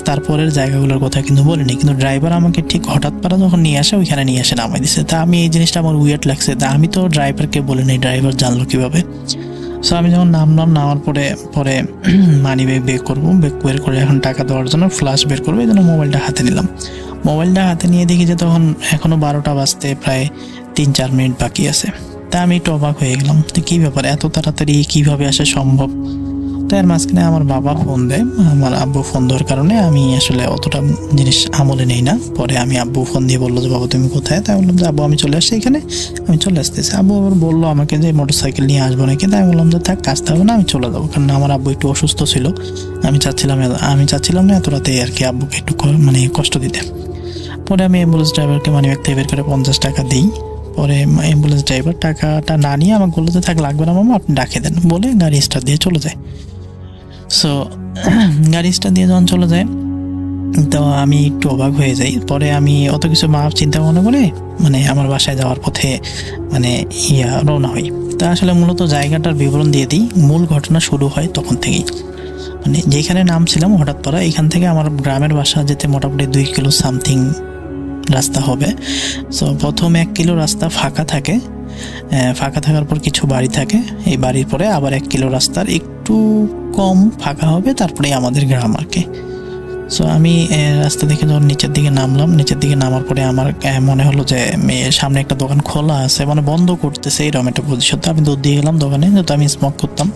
তারপরের জায়গাগুলোর কথা কিন্তু বলিনি। কিন্তু ড্রাইভার আমাকে ঠিক হঠাৎ পাড়া যখন নিয়ে আসে ওইখানে নিয়ে এসে নামাই দিছে। তা আমি এই জিনিসটা আমার উইয়ার্ড লাগছে। তা আমি তো ড্রাইভারকে বলি নাই, ড্রাইভার জানলো কিভাবে? সো আমি যখন নামার পরে মানি ব্যাগ বের করে এখন টাকা দেওয়ার জন্য ফ্ল্যাশ বের করবো, এই জন্য মোবাইলটা হাতে নিলাম। মোবাইলটা হাতে নিয়ে দেখি যে তখন এখনো 12টা বাজতে প্রায় 3-4 মিনিট বাকি আছে। তা আমি একটু অবাক হয়ে গেলাম, তো কী ব্যাপার, এত তাড়াতাড়ি কীভাবে আসা সম্ভব? তো এর মাঝখানে আমার বাবা ফোন দেয়, আমার আব্বু ফোন দেওয়ার কারণে আমি আসলে অতটা জিনিস আমলে নেই না। পরে আমি আব্বু ফোন দিয়ে বললো যে বাবা তুমি কোথায়? তাই বললাম যে আব্বু আমি চলে আসছি এখানে, আমি চলে আসতেছি। আব্বু আবার বললো আমাকে যে মোটরসাইকেল নিয়ে আসবো নাকি। তাই বললাম যে থাক, আসতে হবে না, আমি চলে যাবো। কারণ আমার আব্বু একটু অসুস্থ ছিল, আমি চাচ্ছিলাম না এত রাতে আর কি আব্বুকে একটু কষ্ট দিতে। পরে আমি অ্যাম্বুলেন্স ড্রাইভারকে মানিব্যাগ থেকে বের করে 50 টাকা দিই। পরে অ্যাম্বুলেন্স ড্রাইভার টাকাটা না নিয়ে আমাকে বললো যে থাক, লাগবে না মামা, আপনি ডাকে দেন বলে গাড়ি স্টার্ট দিয়ে চলে যায়। সো গাড়ি স্টার্ট দিয়ে যখন চলে যায়, তো আমি একটু অবাক হয়ে যাই। পরে আমি অত কিছু চিন্তা মনে করে আমার বাসায় যাওয়ার পথে রওনা হই। তা আসলে মূলত জায়গাটার বিবরণ দিয়ে দিই। মূল ঘটনা শুরু হয় তখন থেকেই। মানে যেখানে নামছিলাম হঠাৎ পড়া, এখান থেকে আমার গ্রামের বাসা যেতে মোটামুটি 2 কিলো সামথিং রাস্তা হবে। সো প্রথম 1 কিলো রাস্তা ফাঁকা থাকে, ফাঁকা থাকার পর কিছু বাড়ি থাকে, এই বাড়ির পরে আবার 1 কিলো রাস্তার একটু কম ফাঁকা হবে, তারপরে আমাদের গ্রাম আর কি। সো আমি রাস্তা থেকে যখন নিচের দিকে নামলাম, নিচের দিকে নামার পরে আমার মনে হলো যে সামনে একটা দোকান খোলা আছে, মানে বন্ধ করতেছে এরকম একটা পজিশন। তো আমি দৌড় দিয়ে গেলাম দোকানে, যেহেতু আমি স্মোক করতাম।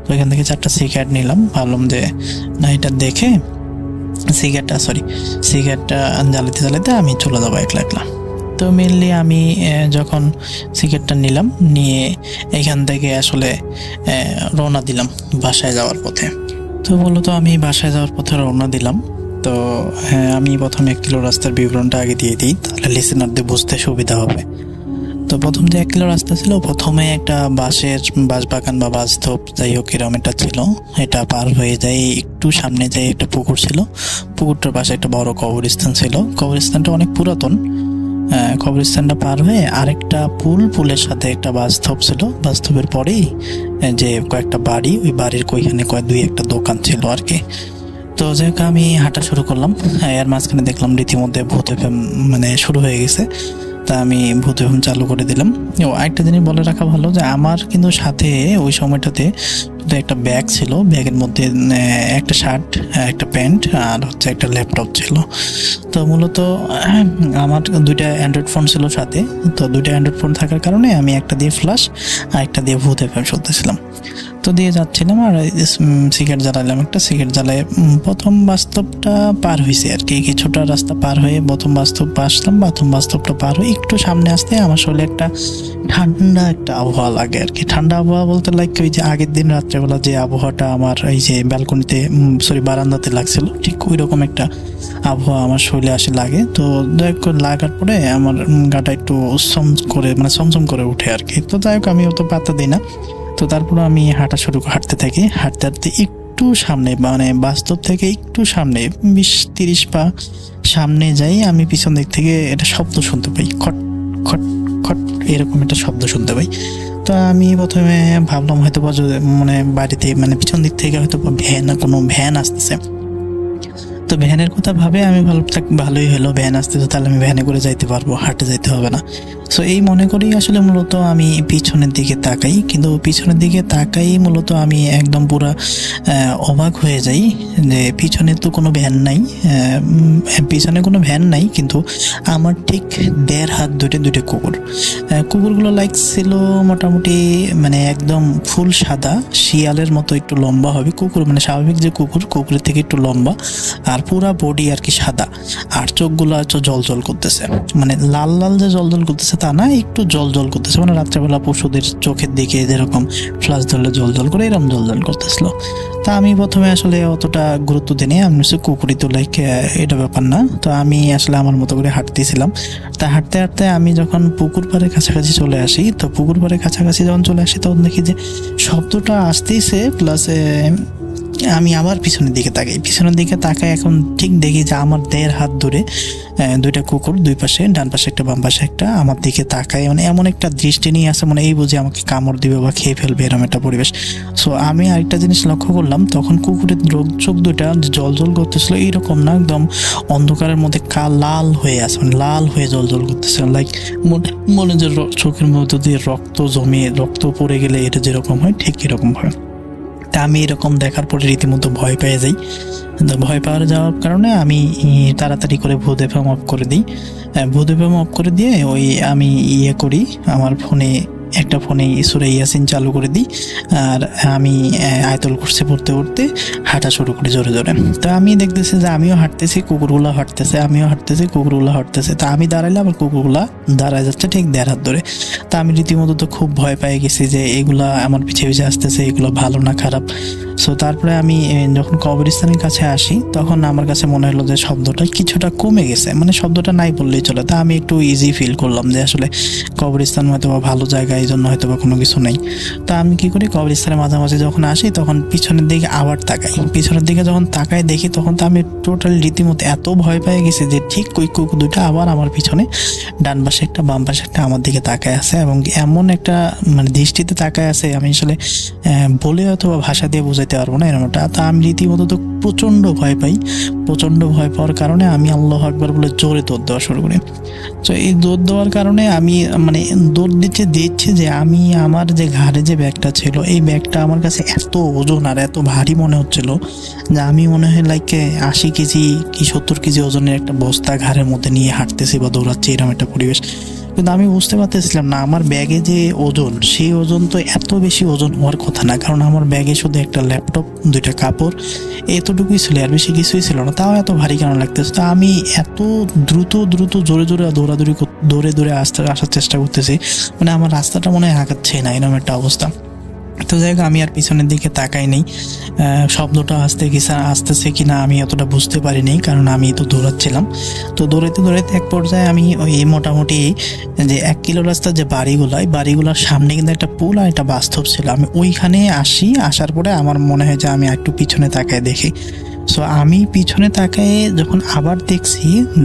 তো এখান থেকে 4টা সিগারেট নিলাম, ভাবলাম যে না এটা দেখে সিগারেটটা জ্বালাতে জ্বালাতে আমি চলে যাবো একলা একলা। তো মেনলি আমি যখন সিগারেটটা নিলাম, নিয়ে এখান থেকে আসলে রওনা দিলাম বাসায় যাওয়ার পথে। তো মূলত আমি বাসায় যাওয়ার পথে রওনা দিলাম। তো আমি প্রথমে 1 কিলো রাস্তার বিবরণটা আগে দিয়ে দিই, তাহলে লিসেনারদের বুঝতে সুবিধা হবে। তো প্রথম যে 1 কিলো রাস্তা ছিল, প্রথমে একটা বাঁশবাগান বা বাঁশধোপ যাই হোক এরকম একটা ছিল, এটা পার হয়ে যায় একটু সামনে যাই একটা পুকুর ছিল, পুকুরটার পাশে একটা বড় কবরস্থান ছিল। কবরস্থানটা অনেক পুরাতন। কবরস্থানটা পার হয়ে আরেকটা পুলের সাথে একটা বাঁশধোপ ছিল, বাঁশধোপের পরেই যে কয়েকটা বাড়ি, ওই বাড়ির কয়েকখানে 2-1টা দোকান ছিল আর কি। তো যাই হোক আমি হাঁটা শুরু করলাম, এর মাঝখানে দেখলাম রীতিমধ্যে ভূত এফএম মানে শুরু হয়ে গেছে। তা আমি ভূত এফএম চালু করে দিলাম। আরেকটা জিনিস বলে রাখা ভালো যে আমার কিন্তু সাথে ওই সময়টাতে একটা ব্যাগ ছিল, ব্যাগের মধ্যে একটা শার্ট, একটা প্যান্ট আর হচ্ছে একটা ল্যাপটপ ছিল। তো মূলত আমার 2টা অ্যান্ড্রয়েড ফোন ছিল সাথে। তো 2টা অ্যান্ড্রয়েড ফোন থাকার কারণে আমি একটা দিয়ে ফ্ল্যাশ আর একটা দিয়ে ভূত এফএম শুনতেছিলাম। তো দিয়ে যাচ্ছিলাম আর সিগারেট জ্বালালাম, একটা সিগারেট জ্বালায় প্রথম বাস্তবটা পার হয়েছে আর কি। কিছুটা রাস্তা পার হয়ে প্রথম বাস্তব আসলাম। প্রথম বাস্তবটা পার হয়ে একটু সামনে আসতে আমার শরীরে একটা ঠান্ডা একটা আবহাওয়া লাগে আর কি। ঠান্ডা আবহাওয়া বলতে লাইক ওই যে আগের দিন রাত্রেবেলা যে আবহাওয়াটা আমার এই যে ব্যালকনিতে বারান্দাতে লাগছিল, ঠিক ওই রকম একটা আবহাওয়া আমার শরীরে আসে লাগে। তো যাই হোক লাগার পরে আমার গাটা একটু সমসম করে উঠে আর কি। তো যাই হোক আমি অত পাত্তা দিই না। তো তারপরে আমি হাঁটতে থাকি, হাঁটতে একটু সামনে, মানে বাস্তব থেকে একটু সামনে 20-30 পা সামনে যাই, আমি পিছন দিক থেকে একটা শব্দ শুনতে পাই, খট খট খট এরকম একটা শব্দ শুনতে পাই। তো আমি প্রথমে ভাবলাম হয়তো মানে বাড়িতে মানে পিছন দিক থেকে হয়তো কোনো ভ্যান আসতেছে। তো ভ্যানের কথা ভাবে আমি ভালোই হলো, ভ্যান আসতেছে, তাহলে আমি ভ্যানে করে যাইতে পারবো, হাঁটে যাইতে হবে না। সো এই মনে করেই আসলে মূলত আমি পিছনের দিকে তাকাই, কিন্তু পিছনের দিকে তাকাই মূলত আমি একদম পুরা অবাক হয়ে যাই যে পিছনে তো কোনো ভ্যান নাই, পিছনে কোনো ভ্যান নাই, কিন্তু আমার ঠিক 1.5 হাত দুইটা কুকুরগুলো ছিল মোটামুটি মানে একদম ফুল সাদা, শিয়ালের মতো একটু লম্বা হবে কুকুর, মানে স্বাভাবিক যে কুকুরের থেকে একটু লম্বা, আর পুরা বডি আর কি সাদা, আর চোখগুলো জল করতেছে, মানে লাল যে জল করতেছে তা না, একটু জল করতেছে, মানে রাত্রেবেলা পশুদের চোখের দিকে যেরকম ফ্লাশ ধরলে জল করে এরকম জল করতেছিল। তা আমি প্রথমে আসলে অতটা গুরুত্ব দিইনি, আমি কুকুরই তো লাইক এটা ব্যাপার না। তো আমি আসলে আমার মতো করে হাঁটতেছিলাম। তা হাঁটতে আমি যখন পুকুর পাড়ের কাছাকাছি চলে আসি, তো পুকুর পাড়ের কাছাকাছি যখন চলে আসি তখন দেখি যে শব্দটা আসতেইছে, প্লাস আমি আবার পিছনের দিকে তাকাই, এখন ঠিক দেখি যে আমার 1.5 হাত দূরে 2টা কুকুর, 2 পাশে, ডান পাশে একটা বাম পাশে একটা, আমার দিকে তাকায়, মানে এমন একটা দৃষ্টি নিয়ে আসে, মানে এই বুঝে আমাকে কামড় দিবে বা খেয়ে ফেলবে এরকম একটা পরিবেশ। সো আমি আরেকটা জিনিস লক্ষ্য করলাম, তখন কুকুরের চোখ 2টা জল করতেছিল, এইরকম না একদম অন্ধকারের মধ্যে লাল হয়ে আছে, মানে লাল হয়ে জল করতেছিল, লাইক মনে যে চোখের মধ্যে দিয়ে রক্ত পড়ে গেলে এটা যেরকম হয় ঠিক এরকম হয়। তা আমি এরকম দেখার পরে রীতিমতো ভয় পেয়ে যাই। ভয় পাওয়ার যাওয়ার কারণে আমি তাড়াতাড়ি করে ভূত এফএম অফ করে দিই। ভূত এফএম অফ করে দিয়ে ওই আমি করি, আমার একটা ফোনে সূরা ইয়াসিন চালু করে দিই, আর আমি আয়াতুল কুরসি পড়তে হাঁটা শুরু করি জোরে। তো আমি দেখতেছি যে আমিও হাঁটতেছি, কুকুরগুলো হাঁটতেছে, তা আমি দাঁড়াইলে আমার কুকুরগুলা দাঁড়ায় যাচ্ছে ঠিক 1.5 হাত ধরে। তা আমি রীতিমতো তো খুব ভয় পেয়ে গেছি যে এগুলা আমার পিছে আসতেছে, এগুলো ভালো না খারাপ। সো তারপরে আমি যখন কবরস্থানের কাছে আসি তখন আমার কাছে মনে হলো যে শব্দটা কিছুটা কমে গেছে, মানে শব্দটা নাই বললেই চলে। তা আমি একটু ইজি ফিল করলাম যে আসলে কবরস্থান হয়তো বা ভালো জায়গায় এই জন্য হয়তো বা কোনো কিছু নেই। তো আমি কি করি, কবরস্থানের মাঝামাঝি যখন আসি তখন পিছনের দিকে আবার তাকাই। পিছনের দিকে যখন তাকাই দেখি তখন তো আমি টোটাল রীতিমতো এত ভয় পেয়ে গেছি যে ঠিক ওই কুকুর দুইটা আবার আমার পিছনে ডান পাশে একটা বাম পাশে একটা আমার দিকে তাকায় আছে, এবং এমন একটা মানে দৃষ্টিতে তাকায় আছে আমি আসলে বলে অথবা ভাষা দিয়ে বোঝাইতে পারবো না এরকমটা। তো আমি রীতিমতো তো প্রচণ্ড ভয় পাই। প্রচণ্ড ভয় পাওয়ার কারণে আমি আল্লাহু আকবার বলে জোরে দৌড় দেওয়া শুরু করি। তো এই দৌড় দেওয়ার কারণে আমি মানে দৌড় দিচ্ছে যে আমি আমার যে ঘাড়ে যে ব্যাগটা ছিল এই ব্যাগটা আমার কাছে এত ওজন আর এত ভারী মনে হচ্ছিল যে আমি মনে হয় লাইক 80 কেজি কি 70 কেজি ওজনের একটা বস্তা ঘাড়ের মধ্যে নিয়ে হাঁটতেছি বা দৌড়াচ্ছি, এরকম একটা পরিবেশ। কিন্তু আমি বুঝতে পারতেছিলাম না আমার ব্যাগে যে ওজন, সেই ওজন তো এত বেশি ওজন হওয়ার কথা না, কারণ আমার ব্যাগে শুধু একটা ল্যাপটপ, 2টা কাপড়, এতটুকুই ছিল, আর বেশি কিছুই ছিল না। তাও এত ভারী কেন লাগতেছে? তো আমি এত দ্রুত জোরে দৌড়ে আসার চেষ্টা করতেছি, মানে আমার রাস্তাটা মনে হয় আগাচ্ছে না, এরকম একটা অবস্থা। তো যাই হোক, আমি আর পিছনের দিকে তাকাই নেই। শব্দটা আসতেছে কিনা আমি অতটা বুঝতে পারিনি, কারণ আমি তো দৌড়াচ্ছিলাম। তো দৌড়াইতে এক পর্যায়ে আমি ওই মোটামুটি যে 1 কিলো রাস্তার যে বাড়িগুলোর সামনে কিন্তু একটা পুল আর একটা বাস্তব ছিল। আমি ওইখানে আসার পরে আমার মনে হয় যে আমি একটু পিছনে তাকায় দেখি। সো আমি পিছনে তাকায় যখন আবার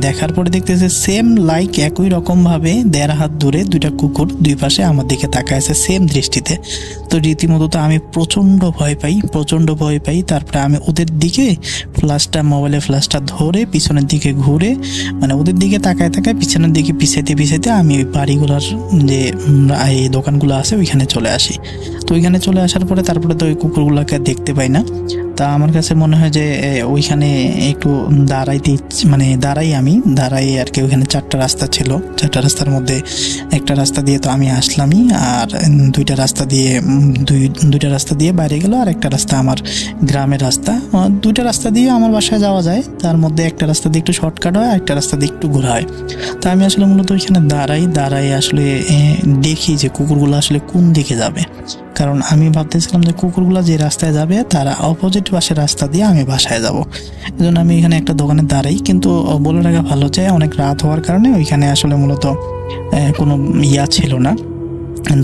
দেখার পরে দেখতেছি সেম লাইক একই রকমভাবে 1.5 হাত দূরে 2টা কুকুর 2 পাশে আমার দিকে তাকায় আছে সেম দৃষ্টিতে। তো রীতিমতো তো আমি প্রচণ্ড ভয় পাই। তারপরে আমি ওদের দিকে মোবাইলের ফ্ল্যাশটা ধরে পিছনের দিকে ঘুরে, মানে ওদের দিকে তাকায় পিছনের দিকে পিছাইতে আমি ওই বাড়িগুলোর যে এই দোকানগুলো আছে ওইখানে চলে আসি। তো ওইখানে চলে আসার পরে তারপরে তো ওই কুকুরগুলোকে দেখতে পাই না। তা আমার কাছে মনে হয় যে ওইখানে একটু দাঁড়াই আর কি। ওইখানে 4টা রাস্তা ছিল, 4টা রাস্তার মধ্যে একটা রাস্তা দিয়ে তো আমি আসলামই, আর 2টা রাস্তা দিয়ে বাইরে গেল, আর একটা রাস্তা আমার গ্রামের রাস্তা। 2টা রাস্তা দিয়ে আমার বাসায় যাওয়া যায়, তার মধ্যে একটা রাস্তা দিয়ে একটু শর্টকাট হয়, একটা রাস্তা দিয়ে একটু ঘোরা হয়। তা আমি আসলে মূলত ওইখানে দাঁড়াই আসলে দেখি যে কুকুরগুলো আসলে কোন দিকে যাবে, কারণ আমি ভাবতেছিলাম যে কুকুরগুলো যে রাস্তায় যাবে তারা অপোজিট পাশের রাস্তা দিয়ে আমি বাসায় যাব। এই জন্য আমি এখানে একটা দোকানে দাঁড়াই। কিন্তু বলে রাখা ভালো যে অনেক রাত হওয়ার কারণে ওইখানে আসলে মূলত কোনো ছিল না,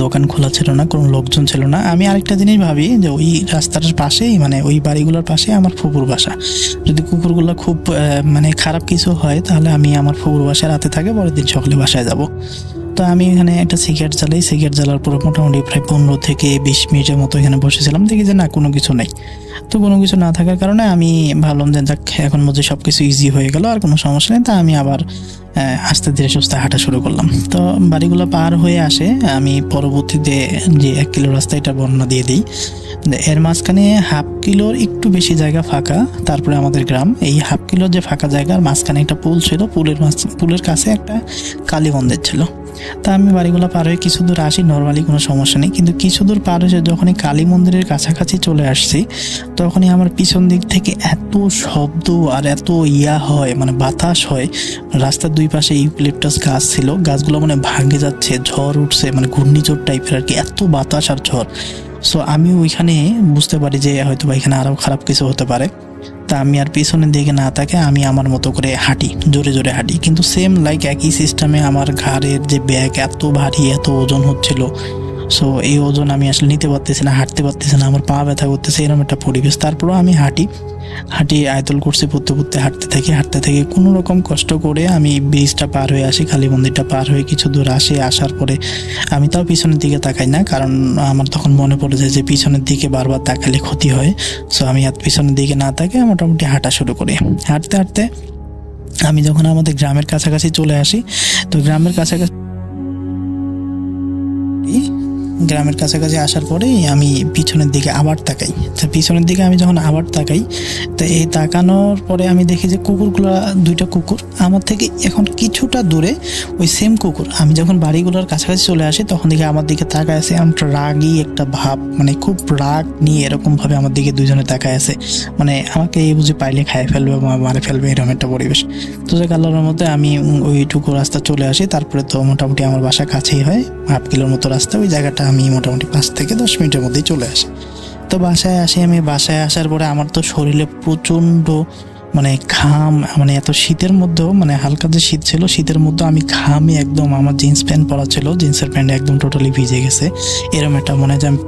দোকান খোলা ছিল না, কোনো লোকজন ছিল না। আমি আরেকটা জিনিস ভাবি যে ওই রাস্তাটার পাশেই, মানে ওই বাড়িগুলোর পাশে আমার ফুপুর বাসা। যদি কুকুরগুলো খুব খারাপ কিছু হয় তাহলে আমি আমার ফুপুর বাসায় রাতে থাকে, পরের দিন সকালে বাসায় যাব। তো আমি এখানে একটা সিগারেট জ্বালার পরে মোটামুটি প্রায় 15 থেকে 20 মিনিটের মতো এখানে বসেছিলাম। দেখি যে না, কোনো কিছু নেই। তো কোনো কিছু না থাকার কারণে আমি ভাবলাম যে যাক, এখন মধ্যে সব কিছু ইজি হয়ে গেল, আর কোনো সমস্যা নেই। তা আমি আবার আস্তে ধীরে সুস্থে হাঁটা শুরু করলাম। তো বাড়িগুলো পার হয়ে আসে, আমি পরবর্তীতে যে 1 কিলো রাস্তা এটা বর্ণনা দিয়ে দিই। এর মাঝখানে 1/2 কিলোর একটু বেশি জায়গা ফাঁকা, তারপরে আমাদের গ্রাম। এই 1/2 কিলোর যে ফাঁকা জায়গার মাঝখানে একটা পুল ছিল, পুলের কাছে একটা কালী মন্দির ছিল। তা আমি বাড়িগুলো পার হয়ে কিছু দূর আসি, নর্মালি কোনো সমস্যা নেই। কিন্তু কিছু দূর পার হয়ে যখনই কালী মন্দিরের কাছাকাছি চলে আসছি, তখনই আমার পিছন দিক থেকে এত শব্দ আর এত হয়, মানে বাতাস হয়। রাস্তার 2 পাশে ইউক্যালিপটাস গাছ ছিল, গাছগুলো মানে ভাঙে যাচ্ছে, ঝড় উঠছে, মানে ঘূর্ণিঝড় টাইপের আর কি, এত বাতাস আর ঝড়। সো আমি ওইখানে বুঝতে পারি যে হয়তো বা এখানে আরও খারাপ কিছু হতে পারে। তা আমি আর পিছনের দিকে না তাকে আমি আমার মতো করে হাঁটি, জোরে হাঁটি। কিন্তু সেম লাইক একই সিস্টেমে আমার ঘাড়ের যে ব্যাগ এত ভারী, এত ওজন হচ্ছিল। সো এই ওজন আমি আসলে নিতে পারতেছি না, হাঁটতে পারতেছি না, আমার পা ব্যথা করতেছে, এরকম একটা পরিবেশ। তারপরেও আমি হাঁটি আয়তল করছি, পড়তে হাঁটতে থাকি কোনো রকম কষ্ট করে আমি ব্রিজটা পার হয়ে আসি, কালী মন্দিরটা পার হয়ে কিছু দূর আসার পরে আমি তাও পিছনের দিকে তাকাই না, কারণ আমার তখন মনে পড়ে যায় যে পিছনের দিকে বারবার তাকালে ক্ষতি হয়। সো আমি আর পিছনের দিকে না তাকিয়ে মোটামুটি হাঁটা শুরু করি। হাঁটতে আমি যখন আমাদের গ্রামের কাছাকাছি চলে আসি, তো গ্রামের কাছাকাছি আসার পরেই আমি পিছনের দিকে আবার তাকাই। তো পিছনের দিকে আমি যখন আবার তাকাই, তো এই তাকানোর পরে আমি দেখি যে কুকুরগুলো, 2টা কুকুর আমার থেকে এখন কিছুটা দূরে, ওই সেম কুকুর। আমি যখন বাড়িগুলোর কাছাকাছি চলে আসি তখন দেখি আমার দিকে তাকায় আছে, আমার রাগী একটা ভাব, মানে খুব রাগ নিয়ে এরকমভাবে আমার দিকে 2জনে তাকায় আছে, মানে আমাকে এই বুঝে পাইলে খায় ফেলবে, মারে ফেলবে, এরকম একটা পরিবেশ। তো যে কালারের মধ্যে আমি ওইটুকু রাস্তা চলে আসি। তারপরে তো মোটামুটি আমার বাসা কাছেই হয়, 1/2 কিলোর মতো রাস্তা। ওই জায়গাটা আমি মোটামুটি 5 থেকে 10 মিনিটের মধ্যেই চলে আসি। তো বাসায় আসি। আমি বাসায় আসার পরে আমার তো শরীরে প্রচণ্ড মানে ঘাম, মানে এত শীতের মধ্যেও, মানে হালকা যে শীত ছিল শীতের মধ্যে আমি ঘামে একদম, আমার জিন্স প্যান্ট পরা ছিল, জিন্সের প্যান্ট একদম টোটালি ভিজে গেছে। এরকম একটা মনে হয় যে আমি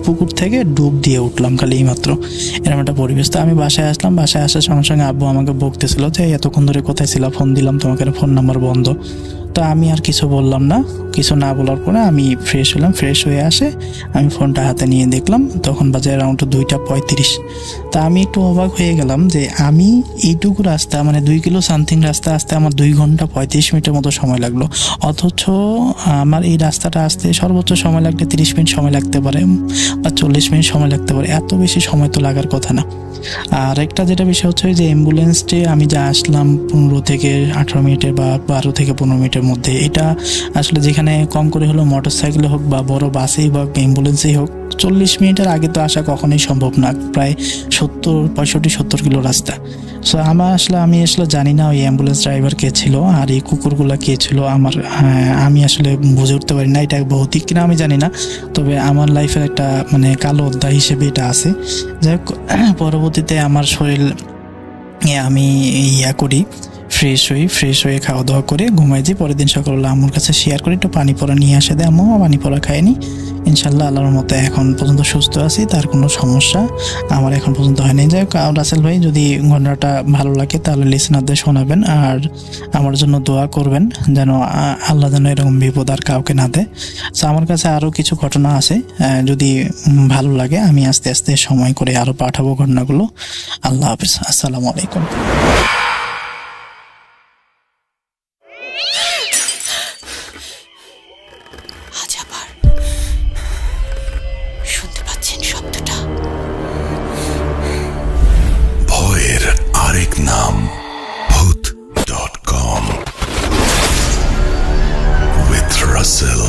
পুকুর থেকে ডুব দিয়ে উঠলাম খালি এইমাত্র, এরকম একটা পরিবেশ। তো আমি বাসায় আসলাম, বাসায় আসার সঙ্গে সঙ্গে আব্বু আমাকে বকতেছিল যে এতক্ষণ ধরে কোথায় ছিল, ফোন দিলাম তোমাকে, ফোন নাম্বার বন্ধ। তো আমি আর কিছু বললাম না, কিছু না বলার পরে আমি ফ্রেশ হলাম। ফ্রেশ হয়ে আসে আমি ফোনটা হাতে নিয়ে দেখলাম তখন বাজে অ্যারাউন্ড 2:35। তা আমি একটু অবাক হয়ে গেলাম যে আমি এইটুকু রাস্তা, মানে 2 কিলো সামথিং রাস্তা আসতে আমার 2 ঘন্টা 35 মিনিটের মতো সময় লাগলো, অথচ আমার এই রাস্তাটা আসতে সর্বোচ্চ সময় লাগলে 30 মিনিট সময় লাগতে পারে বা 40 মিনিট সময় লাগতে পারে, এত বেশি সময় তো লাগার কথা না। আর একটা যেটা বিষয় হচ্ছে যে অ্যাম্বুলেন্সটি আমি যা আসলাম 15 থেকে 18 মিনিটের বা 12 থেকে 15 মিনিটের মধ্যে, এটা আসলে যেখানে কম করে হলো মোটর সাইকেলে হোক বা বড় বাসেই হোক অ্যাম্বুলেন্সেই হোক 40 মিনিটের আগে তো আসা কখনোই সম্ভব না, প্রায় 65-70 কিলো রাস্তা। সো আমি আসলে জানি না ওই অ্যাম্বুলেন্স ড্রাইভার কে ছিল আর এই কুকুরগুলা কে ছিল, আমি আসলে বুঝে উঠতে পারি না এটা ভৌতিক কিনা আমি জানি না, তবে আমার লাইফের একটা মানে কালো অধ্যায় হিসেবে এটা আছে। যাই হোক, পরবর্তীতে আমার শরীর আমি করি, ফ্রেশ হয়ে খাওয়া দাওয়া করে ঘুমাই যাই। পরের দিন সকালবেলা আম্মুর কাছে শেয়ার করি, একটু পানি পড়া নিয়ে আসে দেয়, আম্মু পানি পড়া খায়নি। ইনশাল্লাহ আল্লাহর মতো এখন পর্যন্ত সুস্থ আছি, তার কোনো সমস্যা আমার এখন পর্যন্ত হয়নি। যাই হোক, রাসেল ভাই যদি ঘটনাটা ভালো লাগে তাহলে লিসেনারদের শোনাবেন আর আমার জন্য দোয়া করবেন যেন আল্লাহ যেন এরকম বিপদ আর কাউকে না দেয়। তো আমার কাছে আরও কিছু ঘটনা আছে, যদি ভালো লাগে আমি আস্তে আস্তে সময় করে আরও পাঠাবো ঘটনাগুলো। আল্লাহ হাফিজ, আসসালামু আলাইকুম। আজ আবার শুনতে পাচ্ছেন শব্দটা? ভয়ের আরেক নাম ভূত.com with Russell.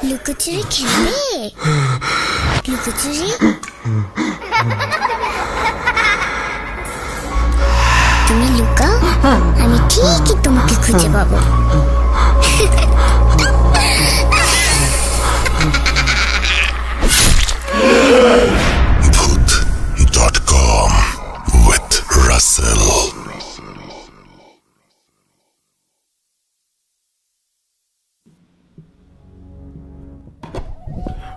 লুকোচুরি খেলবে? লুকোচুরি তুমি লুকাও, আমি ঠিকই তোমাকে খুঁজে পাবো। Voot.com with Russell.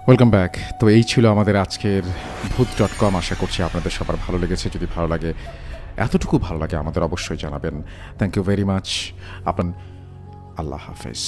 Welcome back. তো এই ছিল আমাদের আজকের ভূত.com। আশা করছি আপনাদের সবার ভালো লেগেছে। যদি ভালো লাগে, এতটুকু ভালো লাগে আমাদের অবশ্যই জানাবেন। Thank you very much. আল্লাহ হাফেজ।